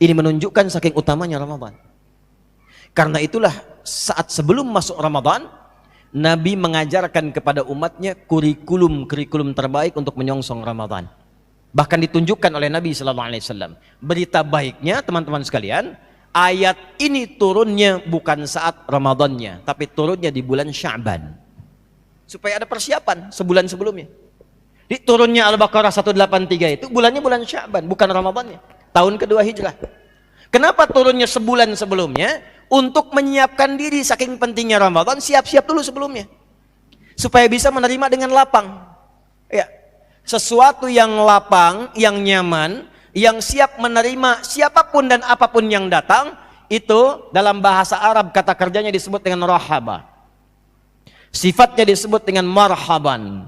menunjukkan saking utamanya Ramadan. Karena itulah saat sebelum masuk Ramadan, Nabi mengajarkan kepada umatnya kurikulum terbaik untuk menyongsong Ramadan. Bahkan ditunjukkan oleh Nabi SAW. Berita baiknya teman-teman sekalian, ayat ini turunnya bukan saat Ramadannya, tapi turunnya di bulan Sya'ban. Supaya ada persiapan sebulan sebelumnya. Di turunnya Al-Baqarah 183 itu bulannya bulan Sya'ban, bukan Ramadannya. Tahun kedua Hijrah. Kenapa turunnya sebulan sebelumnya? Untuk menyiapkan diri, saking pentingnya Ramadan, siap-siap dulu sebelumnya. Supaya bisa menerima dengan lapang. Ya. Sesuatu yang lapang, yang nyaman, yang siap menerima siapapun dan apapun yang datang, itu dalam bahasa Arab kata kerjanya disebut dengan rahaba. Sifatnya disebut dengan marhaban.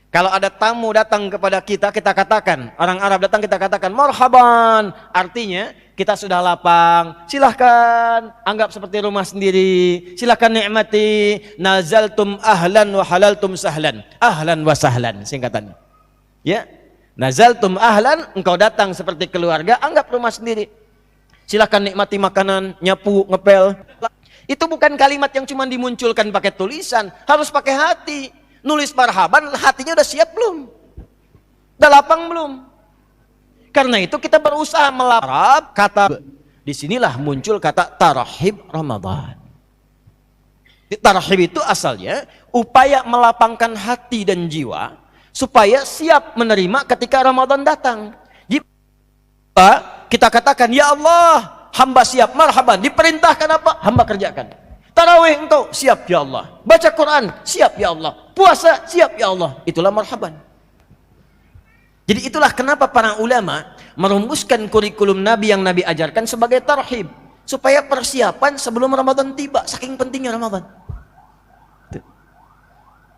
Kalau ada tamu datang kepada kita, kita katakan, orang Arab datang kita katakan marhaban. Artinya kita sudah lapang, silahkan anggap seperti rumah sendiri, silahkan nikmati. Nazaltum ahlan wa halaltum sahlan. Ahlan wa sahlan singkatannya. Ya, nazaltum ahlan, engkau datang seperti keluarga, anggap rumah sendiri. Silahkan nikmati makanan, nyapu, ngepel. Itu bukan kalimat yang cuma dimunculkan pakai tulisan, harus pakai hati. Nulis marhaban, hatinya udah siap belum? Udah lapang belum? Karena itu kita berusaha melarap kata. Disinilah muncul kata tarahib Ramadan. Tarahib itu asalnya upaya melapangkan hati dan jiwa supaya siap menerima ketika Ramadan datang. Jika kita katakan, ya Allah, hamba siap, marhaban. Diperintahkan apa? Hamba kerjakan. Tarawih engkau, siap ya Allah. Baca Quran, siap ya Allah. Puasa, siap ya Allah. Itulah marhaban. Jadi itulah kenapa para ulama merumuskan kurikulum Nabi yang Nabi ajarkan sebagai tarhib. Supaya persiapan sebelum Ramadan tiba. Saking pentingnya Ramadan.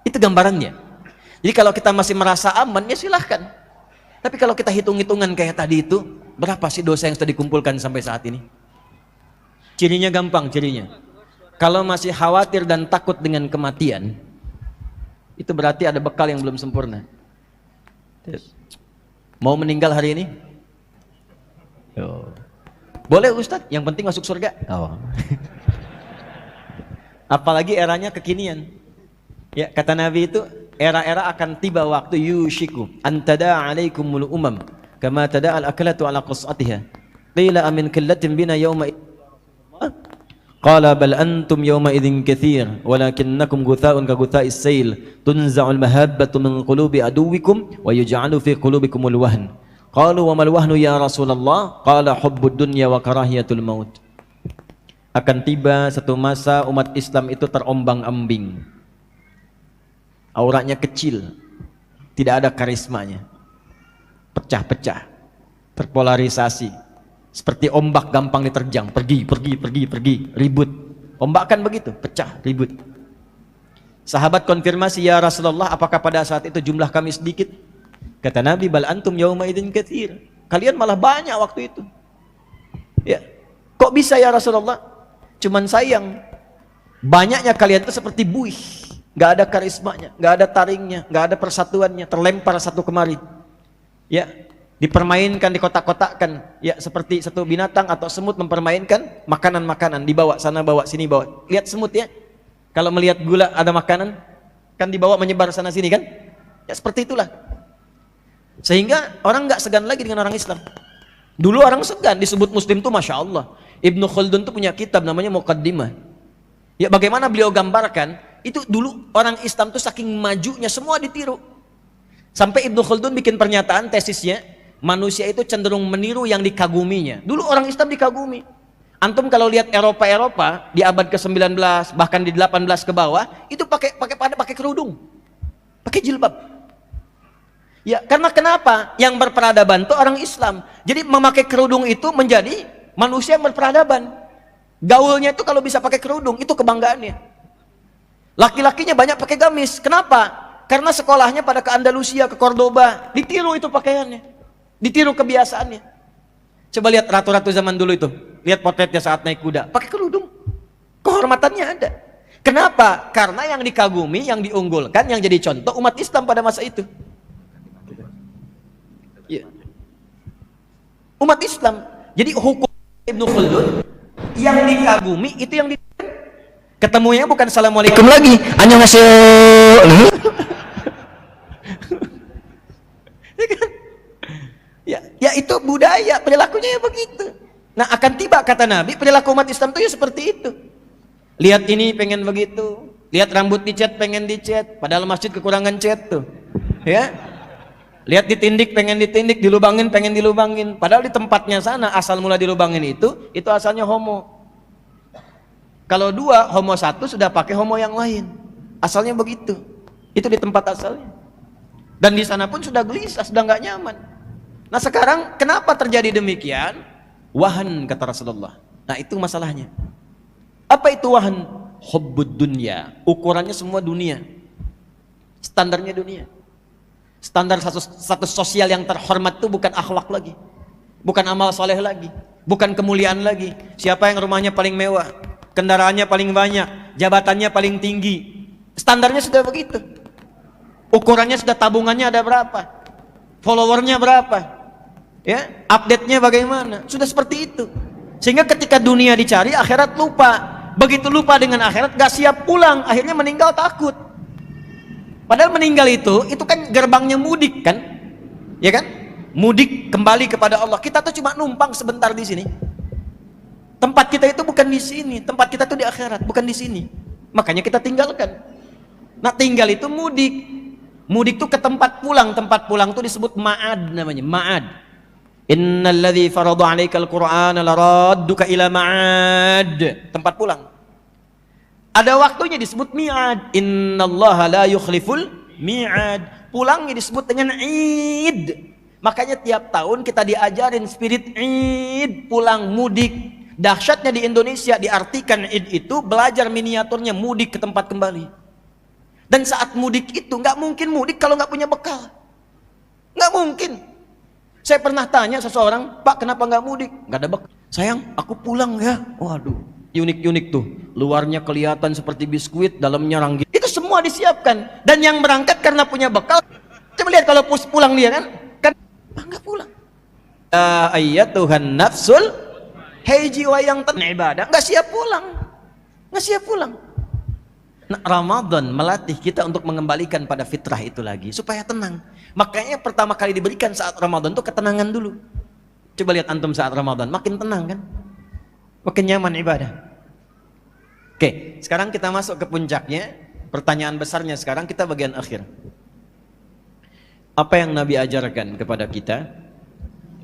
Itu gambarannya. Jadi kalau kita masih merasa aman, ya silahkan. Tapi kalau kita hitung-hitungan kayak tadi itu, berapa sih dosa yang sudah dikumpulkan sampai saat ini? Cirinya gampang, cirinya. Kalau masih khawatir dan takut dengan kematian, itu berarti ada bekal yang belum sempurna. Mau meninggal hari ini? Boleh Ustadz, yang penting masuk surga. Apalagi eranya kekinian. Ya, kata Nabi itu, era-era akan tiba waktu yushiku antada alaikumul umam kama tada al-aklatu ala qas'atiha qila amin killatin bina yawma qala bal antum yawma idzin katsir walakinnakum gutha'un ka gutha'is sayl tunza'ul mahabbatu min qulubi aduwikum wa yuj'alu fi qulubikumul wahn qalu wa mal wahnu ya Rasulullah qala hubbud dunya wa karahiyatul maut. Akan tiba satu masa umat Islam itu terombang-ambing, auratnya kecil, tidak ada karismanya, pecah-pecah, terpolarisasi, seperti ombak gampang diterjang, pergi, ribut. Ombak kan begitu, pecah, ribut. Sahabat konfirmasi, ya Rasulullah, apakah pada saat itu jumlah kami sedikit? Kata Nabi, bal antum yauma idzin katsir. Kalian malah banyak waktu itu. Ya. Kok bisa ya Rasulullah? Cuman sayang, banyaknya kalian itu seperti buih, nggak ada karismanya, nggak ada taringnya, nggak ada persatuannya, terlempar satu kemari. Ya, dipermainkan, dikotak-kotakkan, ya seperti satu binatang atau semut mempermainkan makanan-makanan, dibawa sana bawa sini bawa. Lihat semut ya, kalau melihat gula ada makanan, kan dibawa menyebar sana sini kan? Ya seperti itulah. Sehingga orang nggak segan lagi dengan orang Islam. Dulu orang segan disebut Muslim tuh, masya Allah. Ibnu Khaldun tuh punya kitab namanya Muqaddimah. Ya bagaimana beliau gambarkan itu dulu orang Islam tuh saking majunya semua ditiru. Sampai Ibnu Khaldun bikin pernyataan tesisnya, manusia itu cenderung meniru yang dikaguminya. Dulu orang Islam dikagumi. Antum kalau lihat Eropa di abad ke-19 bahkan di 18 ke bawah itu pakai kerudung, pakai jilbab. Ya karena kenapa? Yang berperadaban itu orang Islam. Jadi memakai kerudung itu menjadi manusia yang berperadaban. Gaulnya itu kalau bisa pakai kerudung itu kebanggaannya. Laki-lakinya banyak pakai gamis. Kenapa? Karena sekolahnya pada ke Andalusia, ke Cordoba, ditiru itu pakaiannya, ditiru kebiasaannya. Coba lihat ratu-ratu zaman dulu itu, lihat potretnya saat naik kuda, pakai kerudung. Kehormatannya ada. Kenapa? Karena yang dikagumi, yang diunggulkan, yang jadi contoh umat Islam pada masa itu. Ya. Umat Islam. Jadi hukum Ibnu Khaldun yang dikagumi itu yang ketemunya bukan assalamualaikum lagi, annyeonghaseyo. Ya itu budaya, perilakunya ya begitu. Nah akan tiba kata Nabi, perilaku umat Islam itu ya seperti itu. Lihat ini pengen begitu, lihat rambut dicat pengen dicat, padahal masjid kekurangan cat tuh. Ya. Lihat ditindik pengen ditindik, dilubangin pengen dilubangin, padahal di tempatnya sana asal mula dilubangin itu asalnya homo. Kalau dua, homo satu sudah pakai homo yang lain, asalnya begitu. Itu di tempat asalnya. Dan di sana pun sudah gelisah, sudah nggak nyaman. Nah sekarang kenapa terjadi demikian? Wahan kata Rasulullah. Nah itu masalahnya. Apa itu wahan? Hubbud dunya. Ukurannya semua dunia. Standarnya dunia. Standar status sosial yang terhormat itu bukan akhlak lagi, bukan amal soleh lagi, bukan kemuliaan lagi. Siapa yang rumahnya paling mewah, kendaraannya paling banyak, jabatannya paling tinggi, standarnya sudah begitu. Ukurannya sudah, tabungannya ada berapa, followernya berapa, ya, update-nya bagaimana, sudah seperti itu. Sehingga ketika dunia dicari, akhirat lupa. Begitu lupa dengan akhirat, gak siap pulang, akhirnya meninggal takut. Padahal meninggal itu kan gerbangnya mudik kan, ya kan? Mudik kembali kepada Allah. Kita tuh cuma numpang sebentar di sini. Tempat kita itu bukan di sini, tempat kita tuh di akhirat, bukan di sini. Makanya kita tinggalkan. Nah tinggal itu mudik. Mudik tuh ke tempat pulang tuh disebut ma'ad namanya, ma'ad. Innal ladzi farada 'alaikal qur'ana laradduka ila ma'ad, tempat pulang. Ada waktunya disebut mi'ad. Innallaha la yukhliful mi'ad. Pulangnya disebut dengan id. Makanya tiap tahun kita diajarin spirit id, pulang mudik. Dahsyatnya di Indonesia diartikan id itu belajar miniaturnya, mudik ke tempat kembali. Dan saat mudik itu nggak mungkin mudik kalau nggak punya bekal. Nggak mungkin. Saya pernah tanya seseorang, Pak kenapa nggak mudik? Nggak ada bekal. Sayang, aku pulang ya. Waduh. Unik-unik tuh, luarnya kelihatan seperti biskuit, dalamnya ranggit. Itu semua disiapkan. Dan yang berangkat karena punya bekal, coba lihat kalau pulang dia kan nggak pulang. Tuhan nafsul, hei jiwa yang tenang ibadah, nggak siap pulang. Nah, Ramadan melatih kita untuk mengembalikan pada fitrah itu lagi, supaya tenang. Makanya pertama kali diberikan saat Ramadan tuh ketenangan dulu. Coba lihat antum saat Ramadan, makin tenang kan? Makin nyaman ibadah. Oke, sekarang kita masuk ke puncaknya. Pertanyaan besarnya sekarang kita bagian akhir. Apa yang Nabi ajarkan kepada kita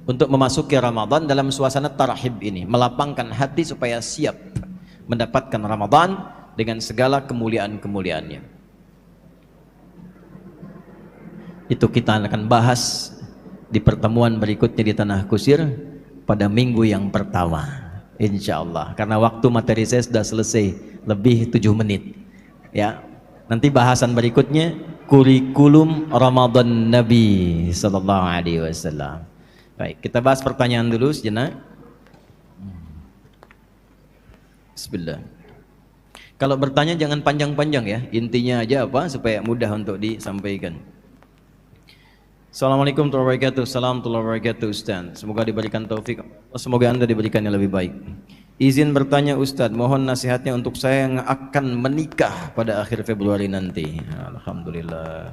untuk memasuki Ramadan dalam suasana tarhib ini, melapangkan hati supaya siap mendapatkan Ramadan dengan segala kemuliaan-kemuliaannya. Itu kita akan bahas di pertemuan berikutnya di Tanah Kusir pada minggu yang pertama. Insya Allah, karena waktu materi saya sudah selesai lebih 7 menit ya, Nanti bahasan berikutnya kurikulum Ramadan Nabi sallallahu alaihi wasallam. Baik, kita bahas pertanyaan dulu sejenak. Bismillah. Kalau bertanya jangan panjang-panjang ya, intinya aja apa supaya mudah untuk disampaikan. Assalamualaikum warahmatullahi wabarakatuh. Assalamualaikum warahmatullahi wabarakatuh Ustaz. Semoga diberikan taufik. Semoga Anda diberikan yang lebih baik. Izin bertanya Ustaz, mohon nasihatnya untuk saya yang akan menikah pada akhir Februari nanti. Alhamdulillah.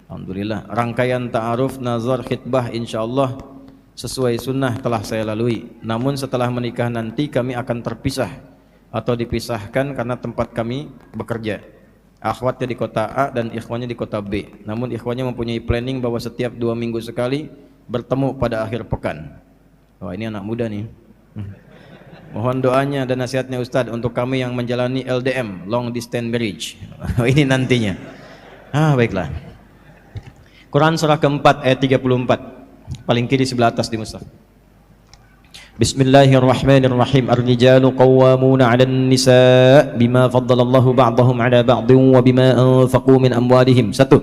Alhamdulillah. Rangkaian ta'aruf, nazar, khitbah insyaallah sesuai sunnah telah saya lalui. Namun setelah menikah nanti kami akan terpisah atau dipisahkan karena tempat kami bekerja. Akhwatnya di kota A dan ikhwannya di kota B. Namun ikhwannya mempunyai planning bahwa setiap 2 minggu sekali bertemu pada akhir pekan. Wah, ini anak muda nih. Mohon doanya dan nasihatnya Ustadz untuk kami yang menjalani LDM, long distance marriage. Ini nantinya. Baiklah. Quran surah keempat ayat 34. Paling kiri sebelah atas di mushaf. Bismillahirrahmanirrahim. Ar-rijalu qawwamuna 'alan nisa' bima faddalallahu ba'dahum 'ala ba'din wa bima anfaqu min amwalihim. Satu.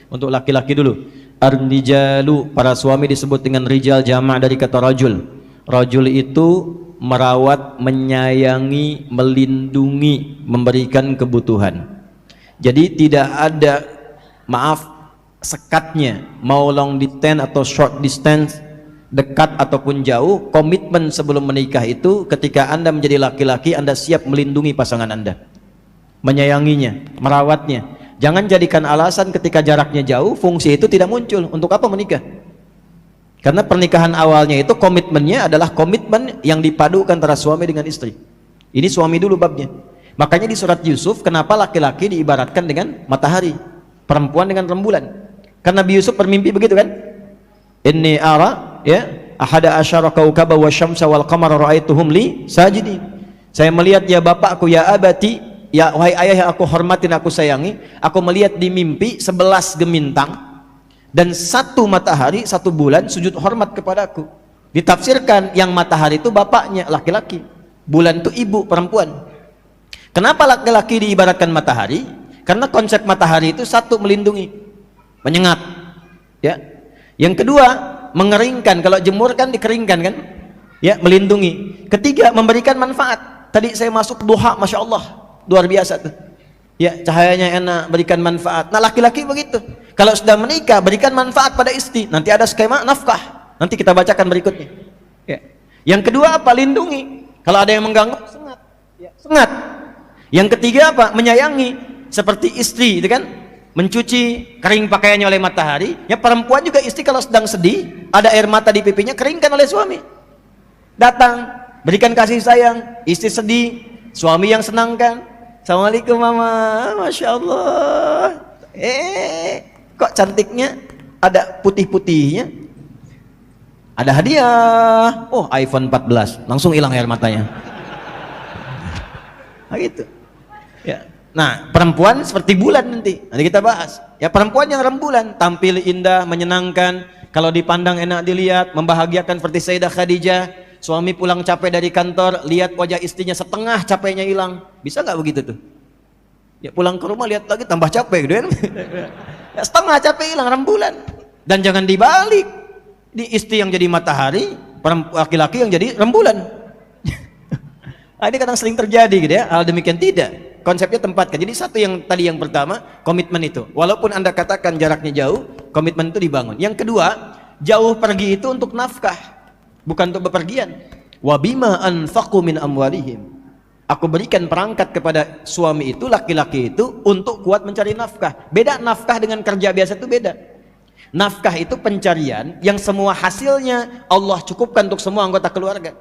Untuk laki-laki dulu. Ar-rijalu, para suami disebut dengan rijal, jamak dari kata rajul. Rajul itu merawat, menyayangi, melindungi, memberikan kebutuhan. Jadi tidak ada, maaf, sekatnya, mau long distance atau short distance, dekat ataupun jauh. Komitmen sebelum menikah itu ketika Anda menjadi laki-laki, Anda siap melindungi pasangan Anda, menyayanginya, merawatnya. Jangan jadikan alasan ketika jaraknya jauh, fungsi itu tidak muncul. Untuk apa menikah? Karena pernikahan awalnya itu komitmennya adalah komitmen yang dipadukan antara suami dengan istri. Ini suami dulu babnya. Makanya di surat Yusuf, kenapa laki-laki diibaratkan dengan matahari, perempuan dengan rembulan? Karena Nabi Yusuf bermimpi begitu kan? Inni ara ahada asyara kaukaba wa syamsa wal qamara ra'aituhum li sajidin. Saya melihat ya bapakku, ya abati, ya wahai ayah yang aku hormatin, aku sayangi, aku melihat di mimpi 11 gemintang dan 1 matahari, 1 bulan sujud hormat kepadaku. Ditafsirkan yang matahari itu bapaknya, laki-laki, bulan itu ibu, perempuan. Kenapa laki-laki diibaratkan matahari? Karena konsep matahari itu satu, melindungi, menyengat, ya. Yang kedua, mengeringkan. Kalau jemur kan dikeringkan kan, ya, melindungi. Ketiga, memberikan manfaat. Tadi saya masuk duha, masya Allah, luar biasa tuh, ya, cahayanya enak, berikan manfaat. Nah, laki-laki begitu. Kalau sudah menikah, berikan manfaat pada istri. Nanti ada skema nafkah, nanti kita bacakan berikutnya, ya. Yang kedua apa? Lindungi. Kalau ada yang mengganggu, sengat, ya, sengat. Yang ketiga apa? Menyayangi, seperti istri itu kan, mencuci kering pakaiannya oleh matahari. Ya, perempuan juga, istri kalau sedang sedih, ada air mata di pipinya, keringkan oleh suami. Datang, berikan kasih sayang. Istri sedih, suami yang senangkan. Assalamualaikum mama, masya Allah. Kok cantiknya ada putih-putihnya? Ada hadiah. Oh, iPhone 14. Langsung hilang air matanya. Nah, gitu. Ya. Nah, perempuan seperti bulan nanti kita bahas. Ya, perempuan yang rembulan, tampil indah, menyenangkan, kalau dipandang enak dilihat, membahagiakan seperti Sayyidah Khadijah. Suami pulang capek dari kantor, lihat wajah istrinya setengah capeknya hilang. Bisa nggak begitu tuh? Ya, pulang ke rumah lihat lagi tambah capek gitu kan. Ya, setengah capek hilang, rembulan. Dan jangan dibalik. Di istri yang jadi matahari, laki-laki yang jadi rembulan. Nah, ini kadang sering terjadi gitu ya. Hal demikian tidak. Konsepnya tempatkan. Jadi satu yang tadi yang pertama, komitmen itu. Walaupun Anda katakan jaraknya jauh, komitmen itu dibangun. Yang kedua, jauh pergi itu untuk nafkah, bukan untuk bepergian. Wa bima anfaqu min amwalihim. Aku berikan perangkat kepada suami itu, laki-laki itu, untuk kuat mencari nafkah. Beda nafkah dengan kerja biasa itu beda. Nafkah itu pencarian yang semua hasilnya Allah cukupkan untuk semua anggota keluarga.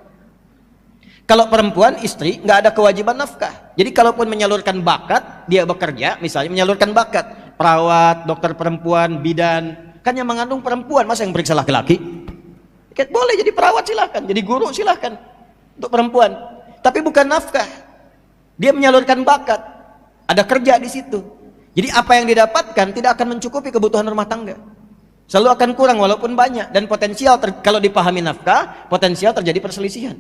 Kalau perempuan, istri, nggak ada kewajiban nafkah. Jadi kalaupun menyalurkan bakat, dia bekerja, misalnya menyalurkan bakat, perawat, dokter perempuan, bidan, kan yang mengandung perempuan, masa yang periksa laki-laki? Boleh jadi perawat silahkan, jadi guru silahkan, untuk perempuan. Tapi bukan nafkah. Dia menyalurkan bakat, ada kerja di situ. Jadi apa yang didapatkan tidak akan mencukupi kebutuhan rumah tangga. Selalu akan kurang walaupun banyak, dan potensial kalau dipahami nafkah, potensial terjadi perselisihan.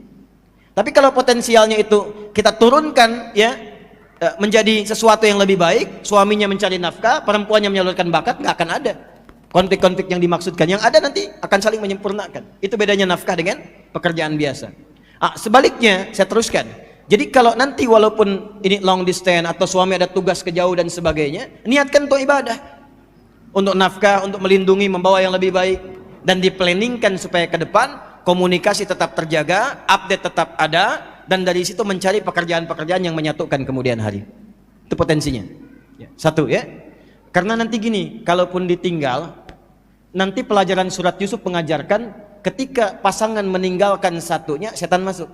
Tapi kalau potensialnya itu kita turunkan, ya, menjadi sesuatu yang lebih baik, suaminya mencari nafkah, perempuannya menyalurkan bakat, nggak akan ada konflik-konflik yang dimaksudkan. Yang ada nanti akan saling menyempurnakan. Itu bedanya nafkah dengan pekerjaan biasa. Sebaliknya saya teruskan. Jadi kalau nanti walaupun ini long distance atau suami ada tugas ke jauh dan sebagainya, niatkan untuk ibadah, untuk nafkah, untuk melindungi, membawa yang lebih baik, dan diplanningkan supaya ke depan komunikasi tetap terjaga, update tetap ada, dan dari situ mencari pekerjaan-pekerjaan yang menyatukan kemudian hari. Itu potensinya. Satu ya. Karena nanti gini, kalaupun ditinggal, nanti pelajaran surat Yusuf mengajarkan ketika pasangan meninggalkan satunya, setan masuk.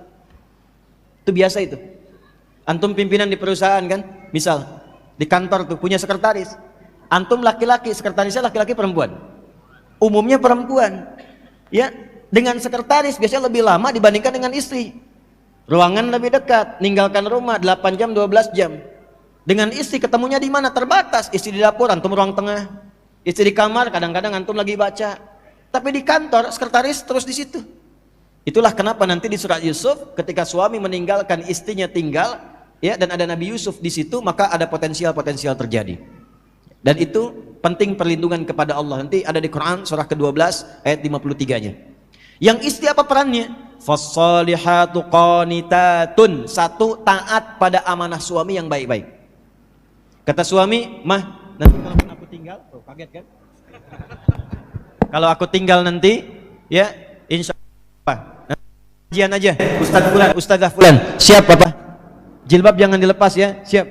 Itu biasa itu. Antum pimpinan di perusahaan kan, misal di kantor tuh punya sekretaris. Antum laki-laki, sekretarisnya laki-laki perempuan. Umumnya perempuan. Ya. Dengan sekretaris biasanya lebih lama dibandingkan dengan istri. Ruangan lebih dekat, ninggalkan rumah 8 jam, 12 jam. Dengan istri ketemunya di mana? Terbatas. Istri di dapur, antum ruang tengah. Istri di kamar, kadang-kadang antum lagi baca. Tapi di kantor, sekretaris terus di situ. Itulah kenapa nanti di surat Yusuf ketika suami meninggalkan istrinya tinggal, ya, dan ada Nabi Yusuf di situ, maka ada potensial-potensial terjadi. Dan itu penting perlindungan kepada Allah. Nanti ada di Quran surah ke-12 ayat 53-nya. Yang istri apa perannya? Fassalihatu qanitatun. Satu, taat pada amanah suami yang baik-baik. Kata suami, mah, nanti kalau aku tinggal, kaget kan? Kalau aku tinggal nanti, ya, insya Allah, kajian aja, Ustadz Fulan, Ustadzah Fulan, siap apa? Jilbab jangan dilepas ya, siap.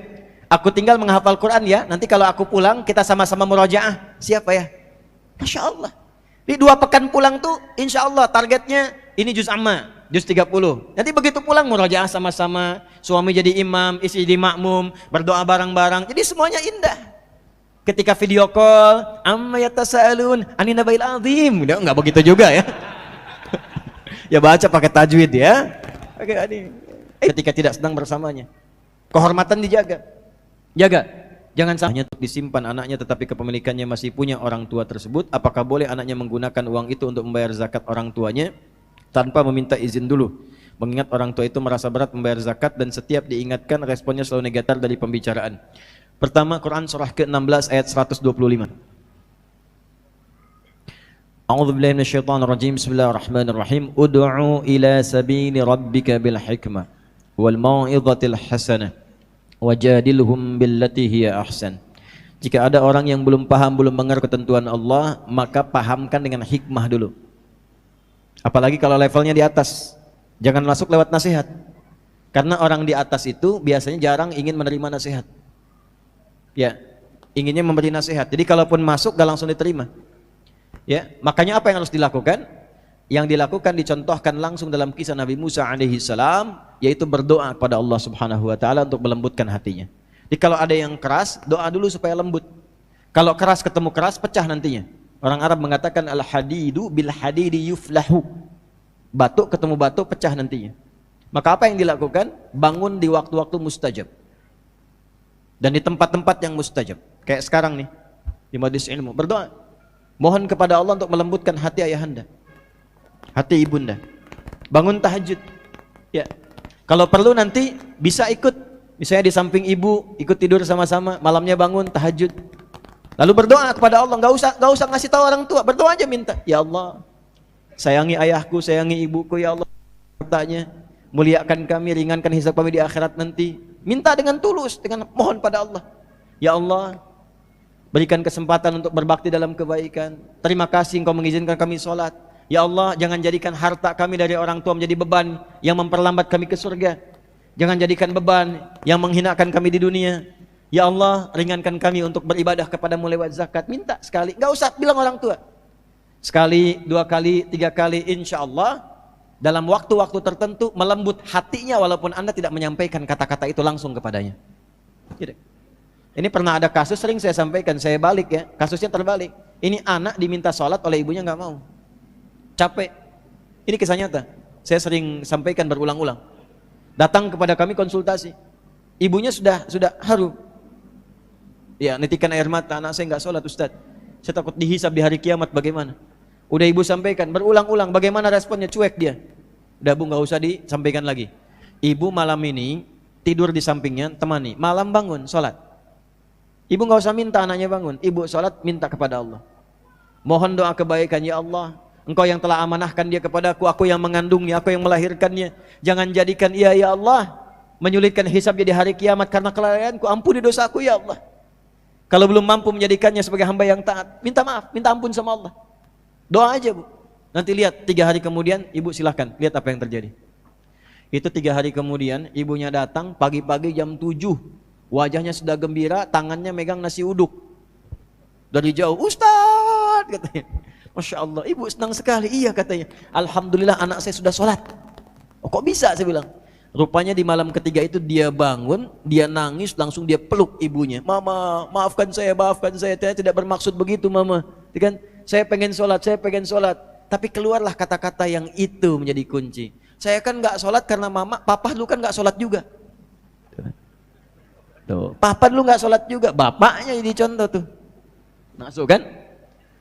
Aku tinggal menghafal Quran ya, nanti kalau aku pulang kita sama-sama murojaah, siap ya? Masya Allah. Di 2 pekan pulang tuh, insya Allah targetnya ini juz amma, juz 30. Nanti begitu pulang murojaah sama-sama, suami jadi imam, istri jadi makmum, berdoa bareng-bareng, jadi semuanya indah. Ketika video call, amma yatasaalun anin nabail azim, enggak begitu juga ya. Ya baca pakai tajwid ya. Ketika tidak sedang bersamanya, kehormatan dijaga. Jaga. Jangan sampai disimpan anaknya tetapi kepemilikannya masih punya orang tua tersebut. Apakah boleh anaknya menggunakan uang itu untuk membayar zakat orang tuanya tanpa meminta izin dulu? Mengingat orang tua itu merasa berat membayar zakat dan setiap diingatkan responnya selalu negatif dari pembicaraan. Pertama, Quran surah ke-16 ayat 125. A'udzubillahi minasyaitonirrajim. Bismillahirrahmanirrahim. Ud'u ila sabili rabbika bil hikmah wal mau'izatil hasanah wajadilhum billati hiya ahsan. Jika ada orang yang belum paham, belum mengerti ketentuan Allah, maka pahamkan dengan hikmah dulu. Apalagi kalau levelnya di atas, jangan masuk lewat nasihat. Karena orang di atas itu biasanya jarang ingin menerima nasihat. Ya, inginnya memberi nasihat. Jadi kalaupun masuk gak langsung diterima. Ya, makanya apa yang harus dilakukan? Yang dilakukan dicontohkan langsung dalam kisah Nabi Musa alaihi salam, yaitu berdoa kepada Allah Subhanahu wa taala untuk melembutkan hatinya. Jadi kalau ada yang keras, doa dulu supaya lembut. Kalau keras ketemu keras, pecah nantinya. Orang Arab mengatakan al-hadidu bil hadidi yuflahu. Batu ketemu batu, pecah nantinya. Maka apa yang dilakukan? Bangun di waktu-waktu mustajab. Dan di tempat-tempat yang mustajab. Kayak sekarang nih, di majelis ilmu, berdoa. Mohon kepada Allah untuk melembutkan hati ayahanda, hati ibunda. Bangun tahajud. Ya. Kalau perlu nanti bisa ikut, misalnya di samping ibu, ikut tidur sama-sama, malamnya bangun tahajud. Lalu berdoa kepada Allah, enggak usah ngasih tahu orang tua, berdoa aja minta. Ya Allah, sayangi ayahku, sayangi ibuku ya Allah. Hartanya, muliakan kami, ringankan hisab kami di akhirat nanti. Minta dengan tulus, dengan mohon pada Allah. Ya Allah, berikan kesempatan untuk berbakti dalam kebaikan. Terima kasih Engkau mengizinkan kami sholat. Ya Allah, jangan jadikan harta kami dari orang tua menjadi beban yang memperlambat kami ke surga. Jangan jadikan beban yang menghinakan kami di dunia. Ya Allah, ringankan kami untuk beribadah kepadamu lewat zakat. Minta sekali, enggak usah bilang orang tua. Sekali, 2 kali, 3 kali, insya Allah dalam waktu-waktu tertentu melembut hatinya walaupun Anda tidak menyampaikan kata-kata itu langsung kepadanya. Tidak. Ini pernah ada kasus, sering saya sampaikan, saya balik ya, kasusnya terbalik. Ini anak diminta sholat oleh ibunya nggak mau, capek. Ini kisah nyata, saya sering sampaikan berulang-ulang. Datang kepada kami konsultasi, ibunya sudah haru. Ya, nitikan air mata, anak saya nggak sholat Ustadz, saya takut dihisab di hari kiamat bagaimana. Udah ibu sampaikan berulang-ulang, bagaimana responnya? Cuek dia. Udah Bu, nggak usah disampaikan lagi. Ibu malam ini tidur di sampingnya, temani. Malam bangun, sholat. Ibu nggak usah minta anaknya bangun. Ibu sholat, minta kepada Allah. Mohon doa kebaikan, ya Allah. Engkau yang telah amanahkan dia kepadaku, aku yang mengandungnya, aku yang melahirkannya. Jangan jadikan ia, ya Allah, menyulitkan hisabnya di hari kiamat karena kelalaianku. Ampuni dosaku, ya Allah. Kalau belum mampu menjadikannya sebagai hamba yang taat, minta maaf, minta ampun sama Allah. Doa aja, Bu. Nanti lihat 3 hari kemudian, ibu silahkan lihat apa yang terjadi. Itu 3 hari kemudian, ibunya datang pagi-pagi jam 7. Wajahnya sudah gembira, tangannya megang nasi uduk. Dari jauh, Ustaz, katanya. Masya Allah, ibu senang sekali. Iya, katanya. Alhamdulillah anak saya sudah sholat. Oh, kok bisa, saya bilang. Rupanya di malam ketiga itu dia bangun, dia nangis, langsung dia peluk ibunya. Mama, maafkan saya, saya tidak bermaksud begitu, Mama. Kan? Saya pengen sholat, Tapi keluarlah kata-kata yang itu menjadi kunci. Saya kan nggak sholat karena mama, papa lu kan nggak sholat juga. Tuh, papa lu nggak sholat juga, bapaknya jadi contoh tuh. Masuk kan?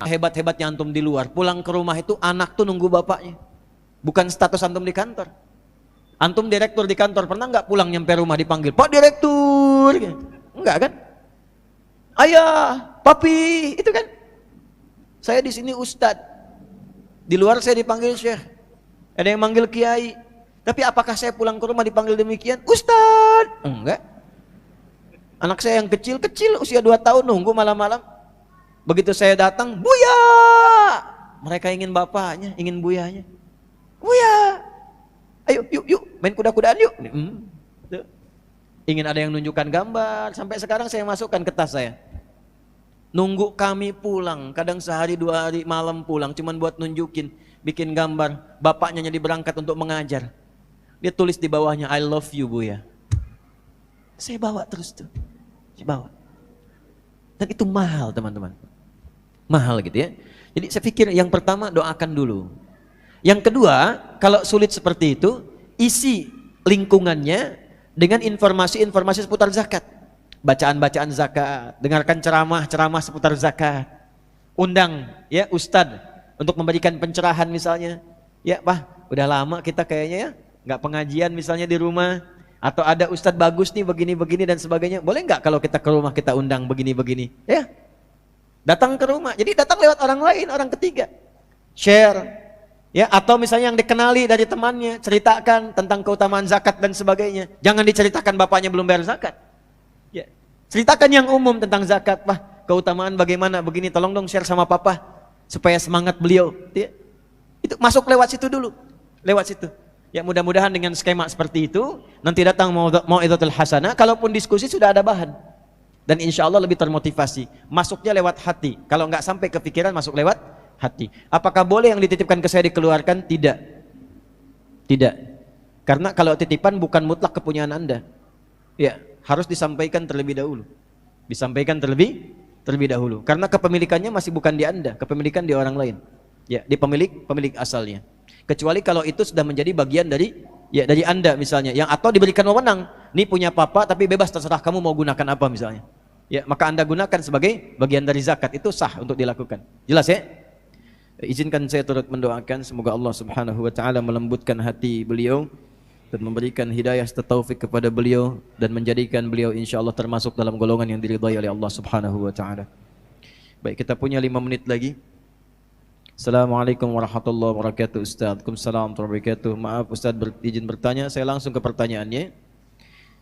Hebat-hebatnya antum di luar, pulang ke rumah itu anak tuh nunggu bapaknya. Bukan status antum di kantor. Antum direktur di kantor, pernah nggak pulang nyampe rumah dipanggil, Pak Direktur? Enggak kan? Ayah, papi, itu kan? Saya di sini Ustadz, di luar saya dipanggil Syekh. Ada yang manggil kiai. Tapi apakah saya pulang ke rumah dipanggil demikian? Ustadz? Enggak. Anak saya yang kecil-kecil usia 2 tahun nunggu malam-malam. Begitu saya datang, Buya. Mereka ingin bapaknya, ingin buyanya. Buya. Ayo, yuk, main kuda-kudaan yuk. Ingin ada yang nunjukkan gambar. Sampai sekarang saya masukkan ke tas saya. Nunggu kami pulang, kadang sehari 2 hari malam pulang, cuman buat nunjukin, bikin gambar, bapaknya jadi berangkat untuk mengajar. Dia tulis di bawahnya, I love you, Buya. Saya bawa terus tuh, saya bawa. Dan itu mahal, teman-teman. Mahal gitu ya. Jadi saya pikir yang pertama doakan dulu. Yang kedua, kalau sulit seperti itu, isi lingkungannya dengan informasi-informasi seputar zakat. Bacaan-bacaan zakat, dengarkan ceramah-ceramah seputar zakat. Undang ya ustadz untuk memberikan pencerahan misalnya. Ya Pak, udah lama kita kayaknya ya nggak pengajian misalnya di rumah. Atau ada ustadz bagus nih begini-begini dan sebagainya. Boleh nggak kalau kita ke rumah kita undang begini-begini? Ya, datang ke rumah. Jadi datang lewat orang lain, orang ketiga. Share. Ya, atau misalnya yang dikenali dari temannya, ceritakan tentang keutamaan zakat dan sebagainya. Jangan diceritakan bapaknya belum bayar zakat. Ya. Ceritakan yang umum tentang zakat, Pak. Keutamaan bagaimana begini, tolong dong share sama papa supaya semangat beliau. Ya. Itu masuk lewat situ dulu. Lewat situ. Ya, mudah-mudahan dengan skema seperti itu nanti datang mau'izatul hasanah, kalaupun diskusi sudah ada bahan. Dan insya Allah lebih termotivasi. Masuknya lewat hati. Kalau nggak sampai ke pikiran, masuk lewat hati. Apakah boleh yang dititipkan ke saya dikeluarkan? Tidak. Tidak. Karena kalau titipan bukan mutlak kepunyaan Anda. Ya, harus disampaikan terlebih dahulu. Disampaikan terlebih dahulu. Karena kepemilikannya masih bukan di Anda, kepemilikan di orang lain. Ya, di pemilik asalnya. Kecuali kalau itu sudah menjadi bagian dari Anda misalnya, yang atau diberikan wewenang, ini punya papa tapi bebas terserah kamu mau gunakan apa misalnya. Ya, maka Anda gunakan sebagai bagian dari zakat, itu sah untuk dilakukan. Jelas ya? Izinkan saya turut mendoakan semoga Allah Subhanahu wa taala melembutkan hati beliau dan memberikan hidayah serta taufik kepada beliau dan menjadikan beliau insyaallah termasuk dalam golongan yang diridhai oleh Allah Subhanahu wa taala. Baik, kita punya 5 menit lagi. Assalamualaikum warahmatullahi wabarakatuh Ustaz. Waalaikumsalam warahmatullahi wabarakatuh. Maaf Ustaz izin bertanya, saya langsung ke pertanyaannya.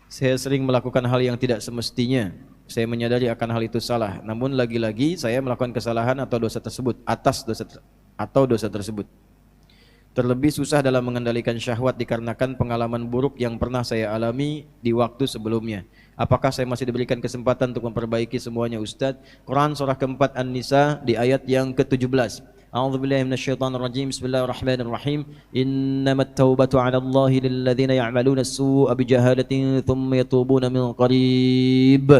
Saya sering melakukan hal yang tidak semestinya. Saya menyadari akan hal itu salah. Namun lagi-lagi saya melakukan kesalahan atau dosa tersebut dosa tersebut. Terlebih susah dalam mengendalikan syahwat dikarenakan pengalaman buruk yang pernah saya alami di waktu sebelumnya. Apakah saya masih diberikan kesempatan untuk memperbaiki semuanya Ustaz? Quran surah keempat An-Nisa di ayat yang ke-17. A'udzubillahi minasyaitonirrajim. Bismillahirrahmanirrahim. Innamat taubatu 'ala Allahi lilladzina ya'maluna as-su'a bijahalatin tsumma yatubuna min qarib.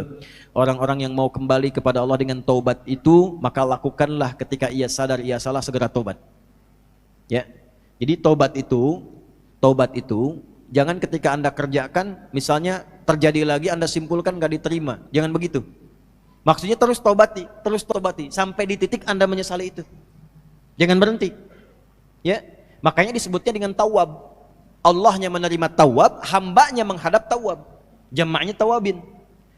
Orang-orang yang mau kembali kepada Allah dengan taubat itu, maka lakukanlah ketika ia sadar ia salah, segera taubat. Ya. Jadi taubat itu jangan ketika Anda kerjakan misalnya terjadi lagi Anda simpulkan enggak diterima. Jangan begitu. Maksudnya terus taubati sampai di titik Anda menyesali itu. Jangan berhenti. Ya. Makanya disebutnya dengan tawab. Allahnya menerima tawab, hambanya menghadap tawab. Jamaknya tawabin.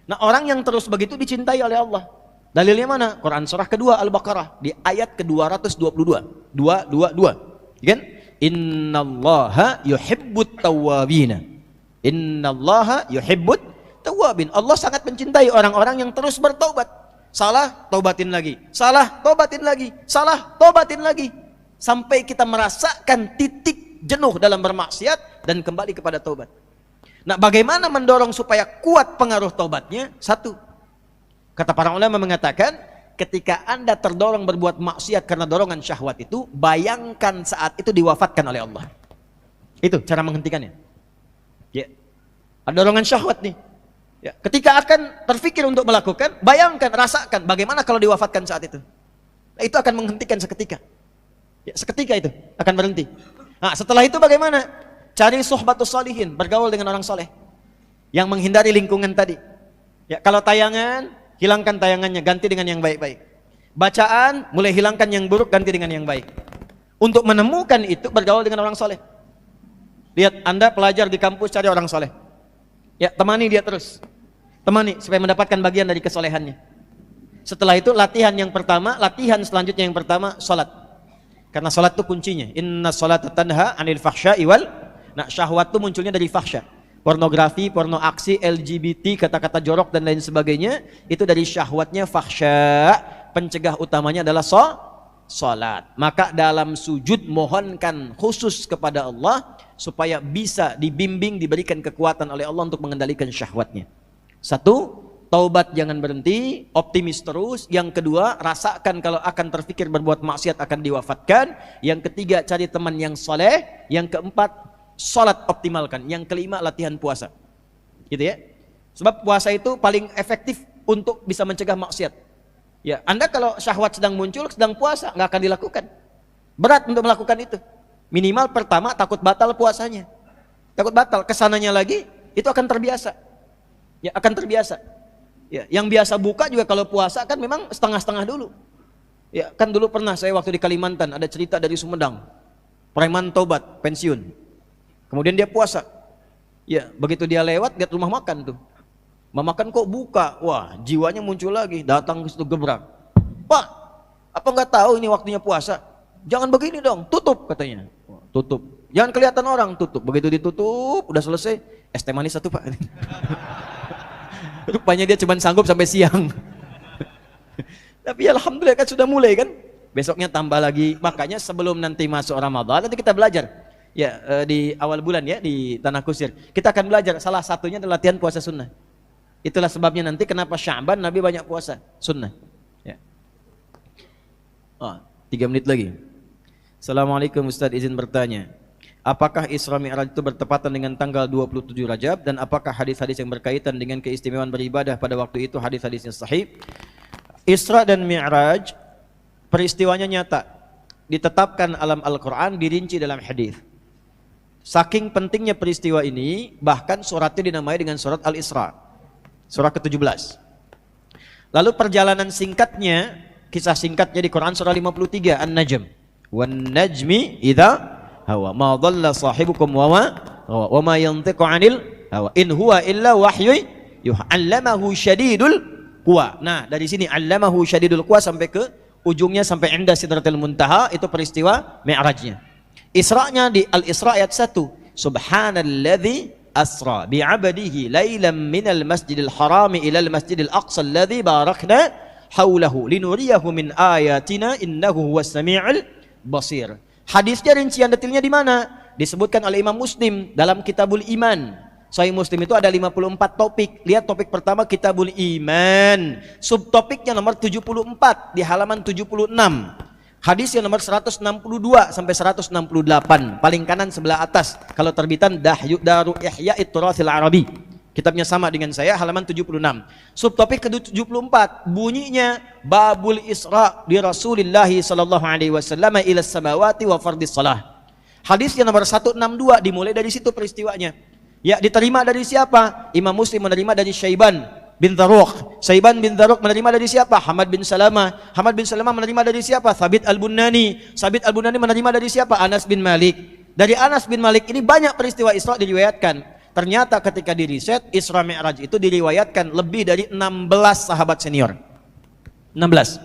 Nah, orang yang terus begitu dicintai oleh Allah. Dalilnya mana? Quran surah kedua Al-Baqarah di ayat ke-222. 222. Kan? Innallaha yuhibbut tawwabina. Innallaha yuhibbut tawwabin. Allah sangat mencintai orang-orang yang terus bertaubat. Salah, taubatin lagi. Salah, taubatin lagi. Salah, taubatin lagi. Sampai kita merasakan titik jenuh dalam bermaksiat dan kembali kepada taubat. Nah, bagaimana mendorong supaya kuat pengaruh taubatnya? Satu, kata para ulama mengatakan, ketika Anda terdorong berbuat maksiat karena dorongan syahwat itu, bayangkan saat itu diwafatkan oleh Allah. Itu cara menghentikannya. Ya. Ada dorongan syahwat nih. Ya. Ketika akan terfikir untuk melakukan, bayangkan, rasakan bagaimana kalau diwafatkan saat itu. Nah, itu akan menghentikan seketika. Ya, seketika itu akan berhenti. Nah, setelah itu bagaimana? Cari suhbatus salihin, bergaul dengan orang soleh yang menghindari lingkungan tadi. Ya, kalau tayangan, hilangkan tayangannya, ganti dengan yang baik-baik. Bacaan, mulai hilangkan yang buruk, ganti dengan yang baik. Untuk menemukan itu, bergaul dengan orang soleh. Lihat, Anda pelajar di kampus, cari orang soleh. Ya, temani dia terus. Temani, supaya mendapatkan bagian dari kesolehannya. Setelah itu, latihan selanjutnya yang pertama, sholat. Karena sholat itu kuncinya. Inna sholata tanha anil fahsya'i wal. Nah, syahwat itu munculnya dari fahsya. Pornografi, porno aksi, LGBT, kata-kata jorok dan lain sebagainya, itu dari syahwatnya fahsya. Pencegah utamanya adalah salat. Maka dalam sujud mohonkan khusus kepada Allah supaya bisa dibimbing, diberikan kekuatan oleh Allah untuk mengendalikan syahwatnya. Satu, taubat jangan berhenti, optimis terus. Yang kedua, rasakan kalau akan terfikir berbuat maksiat akan diwafatkan. Yang ketiga, cari teman yang soleh. Yang keempat, sholat optimalkan. Yang kelima, latihan puasa. Gitu ya. Sebab puasa itu paling efektif untuk bisa mencegah maksiat. Ya, Anda kalau syahwat sedang muncul, sedang puasa, nggak akan dilakukan. Berat untuk melakukan itu. Minimal pertama takut batal puasanya. Takut batal, kesananya lagi, itu akan terbiasa. Ya, akan terbiasa. Ya, yang biasa buka juga kalau puasa kan memang setengah-setengah dulu. Ya, kan dulu pernah saya waktu di Kalimantan ada cerita dari Sumedang. Preman taubat, pensiun. Kemudian dia puasa. Ya, begitu dia lewat, lihat rumah makan tuh. Rumah makan kok buka? Wah, jiwanya muncul lagi, datang ke situ gebrak. Pak, apa nggak tahu ini waktunya puasa? Jangan begini dong, tutup katanya. Tutup. Jangan kelihatan orang, tutup. Begitu ditutup, udah selesai, es teh manis satu Pak. Rupanya dia cuma sanggup sampai siang. Tapi alhamdulillah kan sudah mulai kan. Besoknya tambah lagi. Makanya sebelum nanti masuk Ramadan, nanti kita belajar. Ya, di awal bulan ya, di Tanah Kusir. Kita akan belajar, salah satunya adalah latihan puasa sunnah. Itulah sebabnya nanti kenapa Sya'ban Nabi banyak puasa sunnah. Ya. 3 menit lagi. Assalamualaikum Ustaz, izin bertanya. Apakah Isra Mi'raj itu bertepatan dengan tanggal 27 Rajab, dan apakah hadis-hadis yang berkaitan dengan keistimewaan beribadah pada waktu itu hadis-hadisnya sahih? Isra dan Mi'raj peristiwanya nyata, ditetapkan alam Al-Quran, dirinci dalam hadis. Saking pentingnya peristiwa ini, bahkan suratnya dinamai dengan surat Al-Isra, surah ke-17. Lalu perjalanan singkatnya, kisah singkatnya di Quran surah 53 An-Najm. Wan najmi idza hawa ma dhalla sahibukum wa ma yantiqu 'anil hawa in huwa illa wahyu yuha 'allamahu syadidul quwa. Nah, dari sini 'allamahu syadidul quwa sampai ke ujungnya, sampai inda sidratil muntaha, itu peristiwa Mi'rajnya. Isra'nya di Al-Isra ayat 1. Subhanalladzi asra bi'abdihi lailan minal masjidil harami ilal masjidil aqsa alladzi barakna haulahu linuriyahu min ayatina innahu huwas sami'ul basir. Hadisnya rincian detailnya di mana? Disebutkan oleh Imam Muslim dalam Kitabul Iman. Sahih Muslim itu ada 54 topik. Lihat topik pertama Kitabul Iman. Subtopiknya nomor 74 di halaman 76. Hadis yang nomor 162 sampai 168. Paling kanan sebelah atas. Kalau terbitan Daru Ihya'it Turathil Arabi. Kitabnya sama dengan saya, halaman 76. Subtopik ke-74, bunyinya Babul Isra di Rasulullah sallallahu alaihi wasallam ila samawati wa fardhis salah. Hadis yang nomor 162 dimulai dari situ peristiwanya. Ya, diterima dari siapa? Imam Muslim menerima dari Syaiban bin Dharukh. Syaiban bin Dharukh menerima dari siapa? Hamad bin Salamah. Hamad bin Salamah menerima dari siapa? Thabit Al-Bunani. Thabit Al-Bunani menerima dari siapa? Anas bin Malik. Dari Anas bin Malik ini banyak peristiwa Isra diriwayatkan. Ternyata ketika diriset, Isra Mi'raj itu diriwayatkan lebih dari 16 sahabat senior. 16.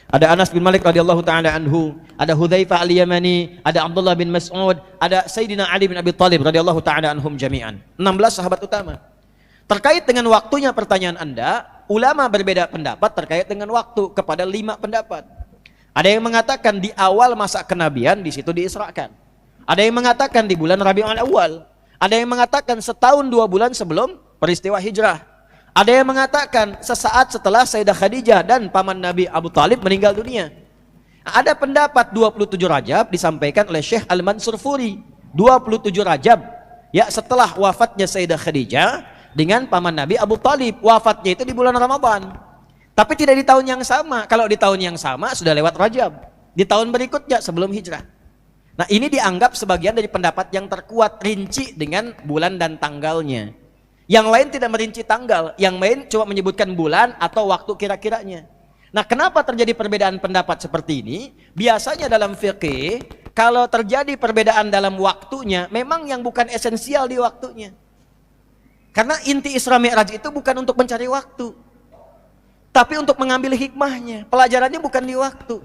Ada Anas bin Malik radhiyallahu taala anhu, ada Hudzaifah al-Yamani, ada Abdullah bin Mas'ud, ada Sayyidina Ali bin Abi Thalib radhiyallahu taala anhum jami'an. 16 sahabat utama. Terkait dengan waktunya pertanyaan Anda, ulama berbeda pendapat terkait dengan waktu kepada 5 pendapat. Ada yang mengatakan di awal masa kenabian di situ diisrakan. Ada yang mengatakan di bulan Rabiul Awal. Ada yang mengatakan setahun 2 bulan sebelum peristiwa hijrah. Ada yang mengatakan sesaat setelah Sayyidah Khadijah dan paman Nabi Abu Talib meninggal dunia. Ada pendapat 27 Rajab disampaikan oleh Syekh Al-Mansur Furi. 27 Rajab, ya, setelah wafatnya Sayyidah Khadijah dengan paman Nabi Abu Talib. Wafatnya itu di bulan Ramadan. Tapi tidak di tahun yang sama. Kalau di tahun yang sama sudah lewat Rajab. Di tahun berikutnya sebelum hijrah. Nah, ini dianggap sebagian dari pendapat yang terkuat, rinci dengan bulan dan tanggalnya. Yang lain tidak merinci tanggal, yang lain cuma menyebutkan bulan atau waktu kira-kiranya. Nah, kenapa terjadi perbedaan pendapat seperti ini? Biasanya dalam fikih, kalau terjadi perbedaan dalam waktunya, memang yang bukan esensial di waktunya. Karena inti Isra Mi'raj itu bukan untuk mencari waktu, tapi untuk mengambil hikmahnya. Pelajarannya bukan di waktu.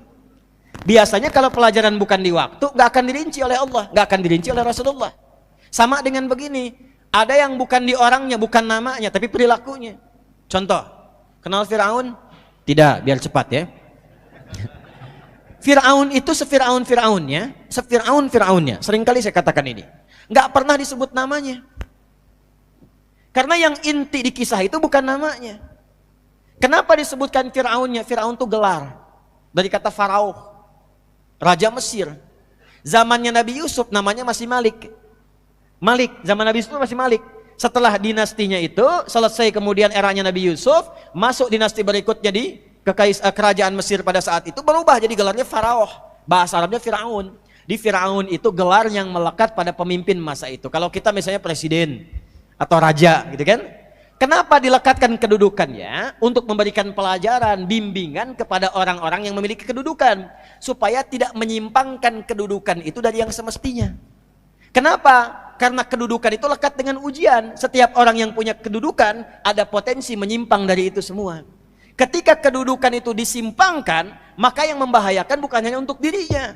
Biasanya kalau pelajaran bukan di waktu, gak akan dirinci oleh Allah, gak akan dirinci oleh Rasulullah. Sama dengan begini. Ada yang bukan di orangnya, bukan namanya, tapi perilakunya. Contoh, kenal Fir'aun? Tidak, biar cepat ya. Fir'aun itu Fir'aunnya. Seringkali saya katakan ini. Nggak pernah disebut namanya. Karena yang inti di kisah itu bukan namanya. Kenapa disebutkan Fir'aunnya? Fir'aun itu gelar. Dari kata Farao, Raja Mesir. Zamannya Nabi Yusuf namanya masih Malik. Zaman Nabi Yusuf masih Malik. Setelah dinastinya itu selesai, kemudian eranya Nabi Yusuf, masuk dinasti berikutnya di kerajaan Mesir pada saat itu berubah jadi gelarnya Farao. Bahasa Arabnya Fir'aun. Di Fir'aun itu gelar yang melekat pada pemimpin masa itu. Kalau kita misalnya presiden atau raja gitu kan. Kenapa dilekatkan kedudukannya? Untuk memberikan pelajaran, bimbingan kepada orang-orang yang memiliki kedudukan, supaya tidak menyimpangkan kedudukan itu dari yang semestinya. Kenapa? Karena kedudukan itu lekat dengan ujian. Setiap orang yang punya kedudukan ada potensi menyimpang dari itu semua. Ketika kedudukan itu disimpangkan, maka yang membahayakan bukan hanya untuk dirinya.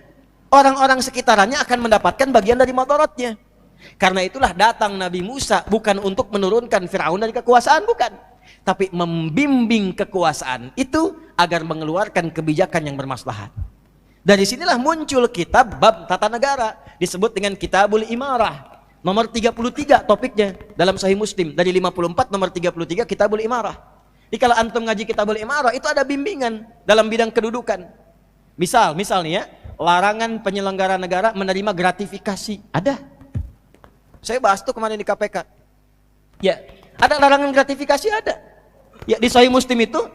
Orang-orang sekitarannya akan mendapatkan bagian dari madaratnya. Karena itulah datang Nabi Musa bukan untuk menurunkan Fir'aun dari kekuasaan, bukan. Tapi membimbing kekuasaan itu agar mengeluarkan kebijakan yang bermaslahat. Dari sinilah muncul kitab bab tata negara, disebut dengan Kitabul Imarah. Nomor 33 topiknya dalam Sahih Muslim, dari 54 nomor 33 Kitabul Imarah. Jadi kalau antum ngaji Kitabul Imarah itu ada bimbingan dalam bidang kedudukan. Misalnya ya, larangan penyelenggara negara menerima gratifikasi. Ada. Saya bahas tuh kemarin di KPK. Ya, ada larangan gratifikasi, ada. Ya, di Sahih Muslim itu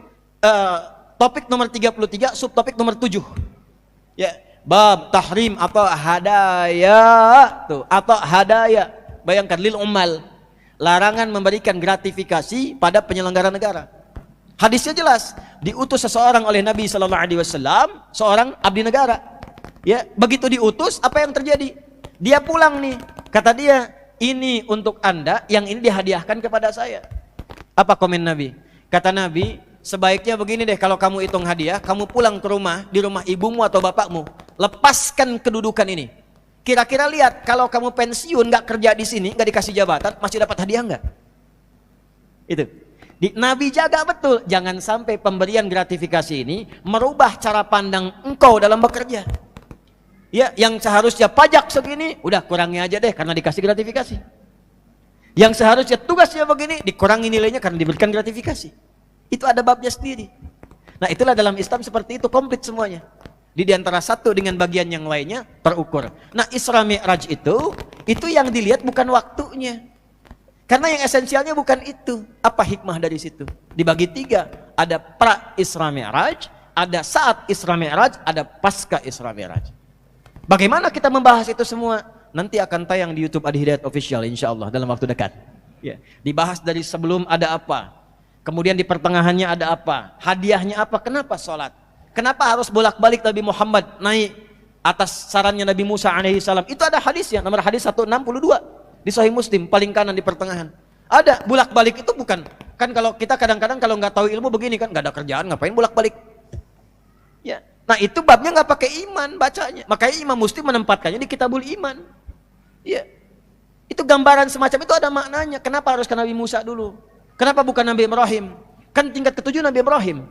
topik nomor 33, subtopik nomor 7. Ya, bab tahrim atau hadaya tuh, atau hadaya. Bayangkan lil ummal, larangan memberikan gratifikasi pada penyelenggara negara. Hadisnya jelas, diutus seseorang oleh Nabi sallallahu alaihi wasallam, seorang abdi negara. Ya, begitu diutus, apa yang terjadi? Dia pulang nih. Kata dia, "Ini untuk Anda, yang ini dihadiahkan kepada saya." Apa komen Nabi? Kata Nabi, "Sebaiknya begini deh, kalau kamu hitung hadiah, kamu pulang ke rumah, di rumah ibumu atau bapakmu, lepaskan kedudukan ini. Kira-kira lihat, kalau kamu pensiun, nggak kerja di sini, nggak dikasih jabatan, masih dapat hadiah nggak?" Itu. Nabi jaga betul, jangan sampai pemberian gratifikasi ini merubah cara pandang engkau dalam bekerja. Ya, yang seharusnya pajak segini, udah kurangi aja deh karena dikasih gratifikasi. Yang seharusnya tugasnya begini, dikurangi nilainya karena diberikan gratifikasi. Itu ada babnya sendiri. Nah, itulah dalam Islam seperti itu, komplit semuanya. Di antara satu dengan bagian yang lainnya terukur. Nah, Isra Mi'raj itu yang dilihat bukan waktunya. Karena yang esensialnya bukan itu. Apa hikmah dari situ? Dibagi 3. Ada pra Isra Mi'raj, ada saat Isra Mi'raj, ada pasca Isra Mi'raj. Bagaimana kita membahas itu semua? Nanti akan tayang di YouTube Adi Hidayat Official insyaallah dalam waktu dekat. Ya, dibahas dari sebelum ada apa, kemudian di pertengahannya ada apa, hadiahnya apa, kenapa sholat, kenapa harus bolak-balik Nabi Muhammad naik atas sarannya Nabi Musa alaihissalam. Itu ada hadisnya, nomor hadis 162. Di Sahih Muslim paling kanan di pertengahan. Ada bolak-balik itu bukan. Kan kalau kita kadang-kadang kalau nggak tahu ilmu begini kan nggak ada kerjaan ngapain bolak-balik. Ya. Nah itu babnya nggak pakai iman bacanya. Makanya Imam Muslim menempatkannya di Kitabul Iman. Ya. Itu gambaran semacam itu ada maknanya. Kenapa harus ke Nabi Musa dulu? Kenapa bukan Nabi Ibrahim? Kan tingkat ketujuh Nabi Ibrahim.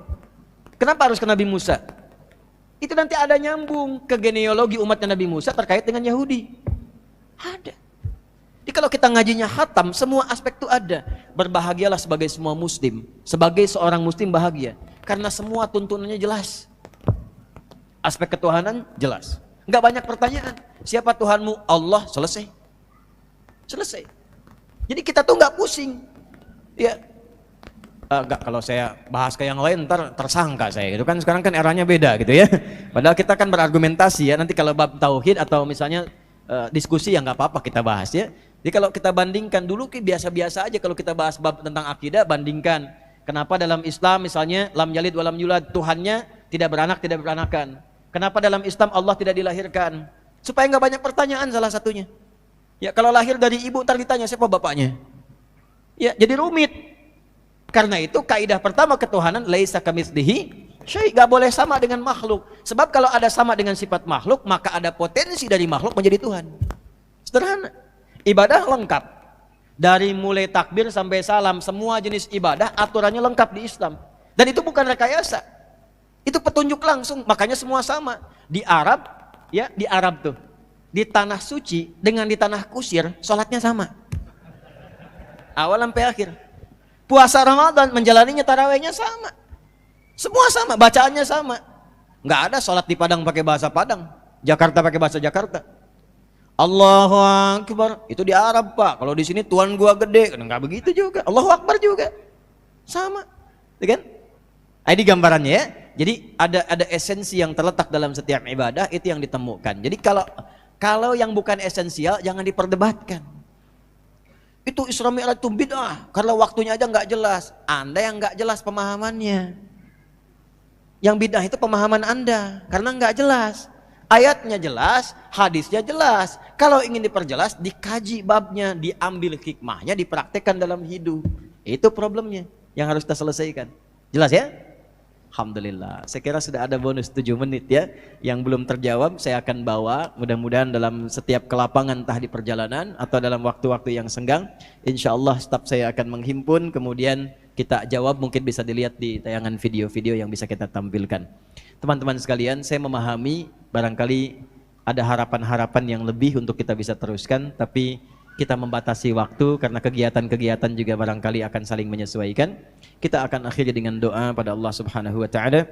Kenapa harus ke Nabi Musa? Itu nanti ada nyambung ke genealogi umatnya Nabi Musa terkait dengan Yahudi. Ada. Jadi kalau kita ngajinya khatam, semua aspek itu ada. Berbahagialah sebagai semua muslim. Sebagai seorang muslim bahagia. Karena semua tuntunannya jelas. Aspek ketuhanan jelas. Enggak banyak pertanyaan. Siapa Tuhanmu? Allah, selesai. Selesai. Jadi kita tuh enggak pusing. Ya. Enggak, kalau saya bahas ke yang lain ntar tersangka saya gitu kan. Sekarang kan eranya beda gitu ya. Padahal kita kan berargumentasi ya. Nanti kalau bab tauhid atau misalnya diskusi ya nggak apa-apa kita bahas ya. Jadi kalau kita bandingkan dulu biasa-biasa aja kalau kita bahas bab tentang akidah, bandingkan kenapa dalam Islam misalnya lam yalid walam yulad, Tuhannya tidak beranak tidak beranakan. Kenapa dalam Islam Allah tidak dilahirkan? Supaya nggak banyak pertanyaan salah satunya. Ya kalau lahir dari ibu ntar ditanya siapa bapaknya. Ya jadi rumit. Karena itu kaidah pertama ketuhanan laisa kamitslihi syai', nggak boleh sama dengan makhluk. Sebab kalau ada sama dengan sifat makhluk maka ada potensi dari makhluk menjadi Tuhan. Sederhana. Ibadah lengkap. Dari mulai takbir sampai salam, semua jenis ibadah aturannya lengkap di Islam. Dan itu bukan rekayasa. Itu petunjuk langsung, makanya semua sama. Di Arab, ya di Arab tuh. Di tanah suci dengan di tanah kusir, sholatnya sama. Awal sampai akhir. Puasa Ramadan menjalaninya tarawihnya sama. Semua sama, bacaannya sama. Nggak ada sholat di Padang pakai bahasa Padang, Jakarta pakai bahasa Jakarta. Allahu Akbar, itu di Arab Pak. Kalau di sini Tuhan gua gede, enggak begitu juga. Allahu Akbar juga, sama, ya kan? Ini gambarannya ya. Jadi ada esensi yang terletak dalam setiap ibadah itu yang ditemukan. Jadi kalau yang bukan esensial jangan diperdebatkan. Itu Isra Mi'raj itu bid'ah karena waktunya aja nggak jelas. Anda yang nggak jelas pemahamannya. Yang bid'ah itu pemahaman Anda karena nggak jelas. Ayatnya jelas, hadisnya jelas. Kalau ingin diperjelas, dikaji babnya, diambil hikmahnya, dipraktekkan dalam hidup. Itu problemnya yang harus kita selesaikan. Jelas ya? Alhamdulillah. Saya kira sudah ada bonus 7 menit ya. Yang belum terjawab saya akan bawa. Mudah-mudahan dalam setiap kelapangan entah di perjalanan atau dalam waktu-waktu yang senggang. Insya Allah staf saya akan menghimpun. Kemudian kita jawab, mungkin bisa dilihat di tayangan video-video yang bisa kita tampilkan. Teman-teman sekalian, saya memahami barangkali ada harapan-harapan yang lebih untuk kita bisa teruskan, tapi kita membatasi waktu karena kegiatan-kegiatan juga barangkali akan saling menyesuaikan. Kita akan akhiri dengan doa pada Allah Subhanahu wa taala.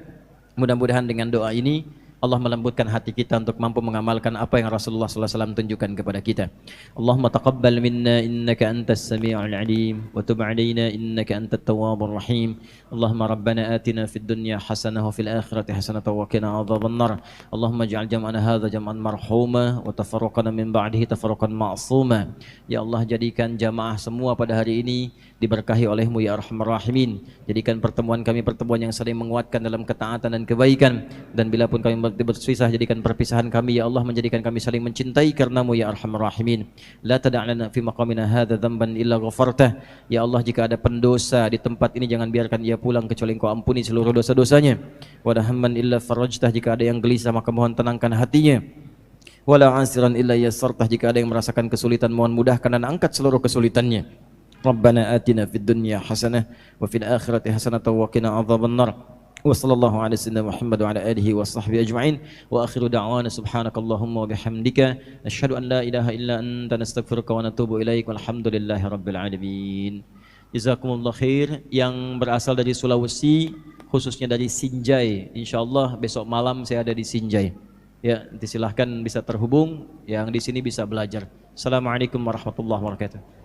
Mudah-mudahan dengan doa ini Allah melembutkan hati kita untuk mampu mengamalkan apa yang Rasulullah SAW tunjukkan kepada kita. Allahumma taqabbal minna innaka antas sami'ul alim wa tub alaina innaka antat tawwabur rahim. Allahumma rabbana atina fid dunya hasanah wa fil akhirati hasanah wa qina adzabannar. Allahumma ij'al jam'ana hadza jam'an marhuma wa tafarraqana min ba'dihi tafarraqan ma'suma. Ya Allah, jadikan jamaah semua pada hari ini diberkahi oleh-Mu ya Arhamar Rahimin. Jadikan pertemuan kami pertemuan yang saling menguatkan dalam ketaatan dan kebaikan, dan bila pun kami berpisah, jadikan perpisahan kami ya Allah menjadikan kami saling mencintai karena-Mu ya Arhamar Rahimin. La tada' lana fi maqamina hadza dhanban illa ghafartah. Ya Allah, jika ada pendosa di tempat ini jangan biarkan ia pulang kecuali Engkau ampuni seluruh dosa-dosanya. Wa la hamman illa farajtah, jika ada yang gelisah maka mohon tenangkan hatinya. Wala asiran illa yassartah, jika ada yang merasakan kesulitan mohon mudahkan dan angkat seluruh kesulitannya. Rabbana atina fid dunya hasanah wa fil akhirati hasanah wa qina adzabannar. Wa sallallahu ala sayyidina Muhammad wa ala alihi wa sahbihi ajma'in. Wa akhiru da'wana subhanakallahumma wa bihamdika asyhadu an la ilaha illa anta nastaghfiruka wa natubu ilaik. Walhamdulillahi rabbil alamin. Jazakumullah khair. Yang berasal dari Sulawesi, khususnya dari Sinjai, insyaallah besok malam saya ada di Sinjai. Ya, disilahkan bisa terhubung, yang di sini bisa belajar. Assalamualaikum warahmatullahi wabarakatuh.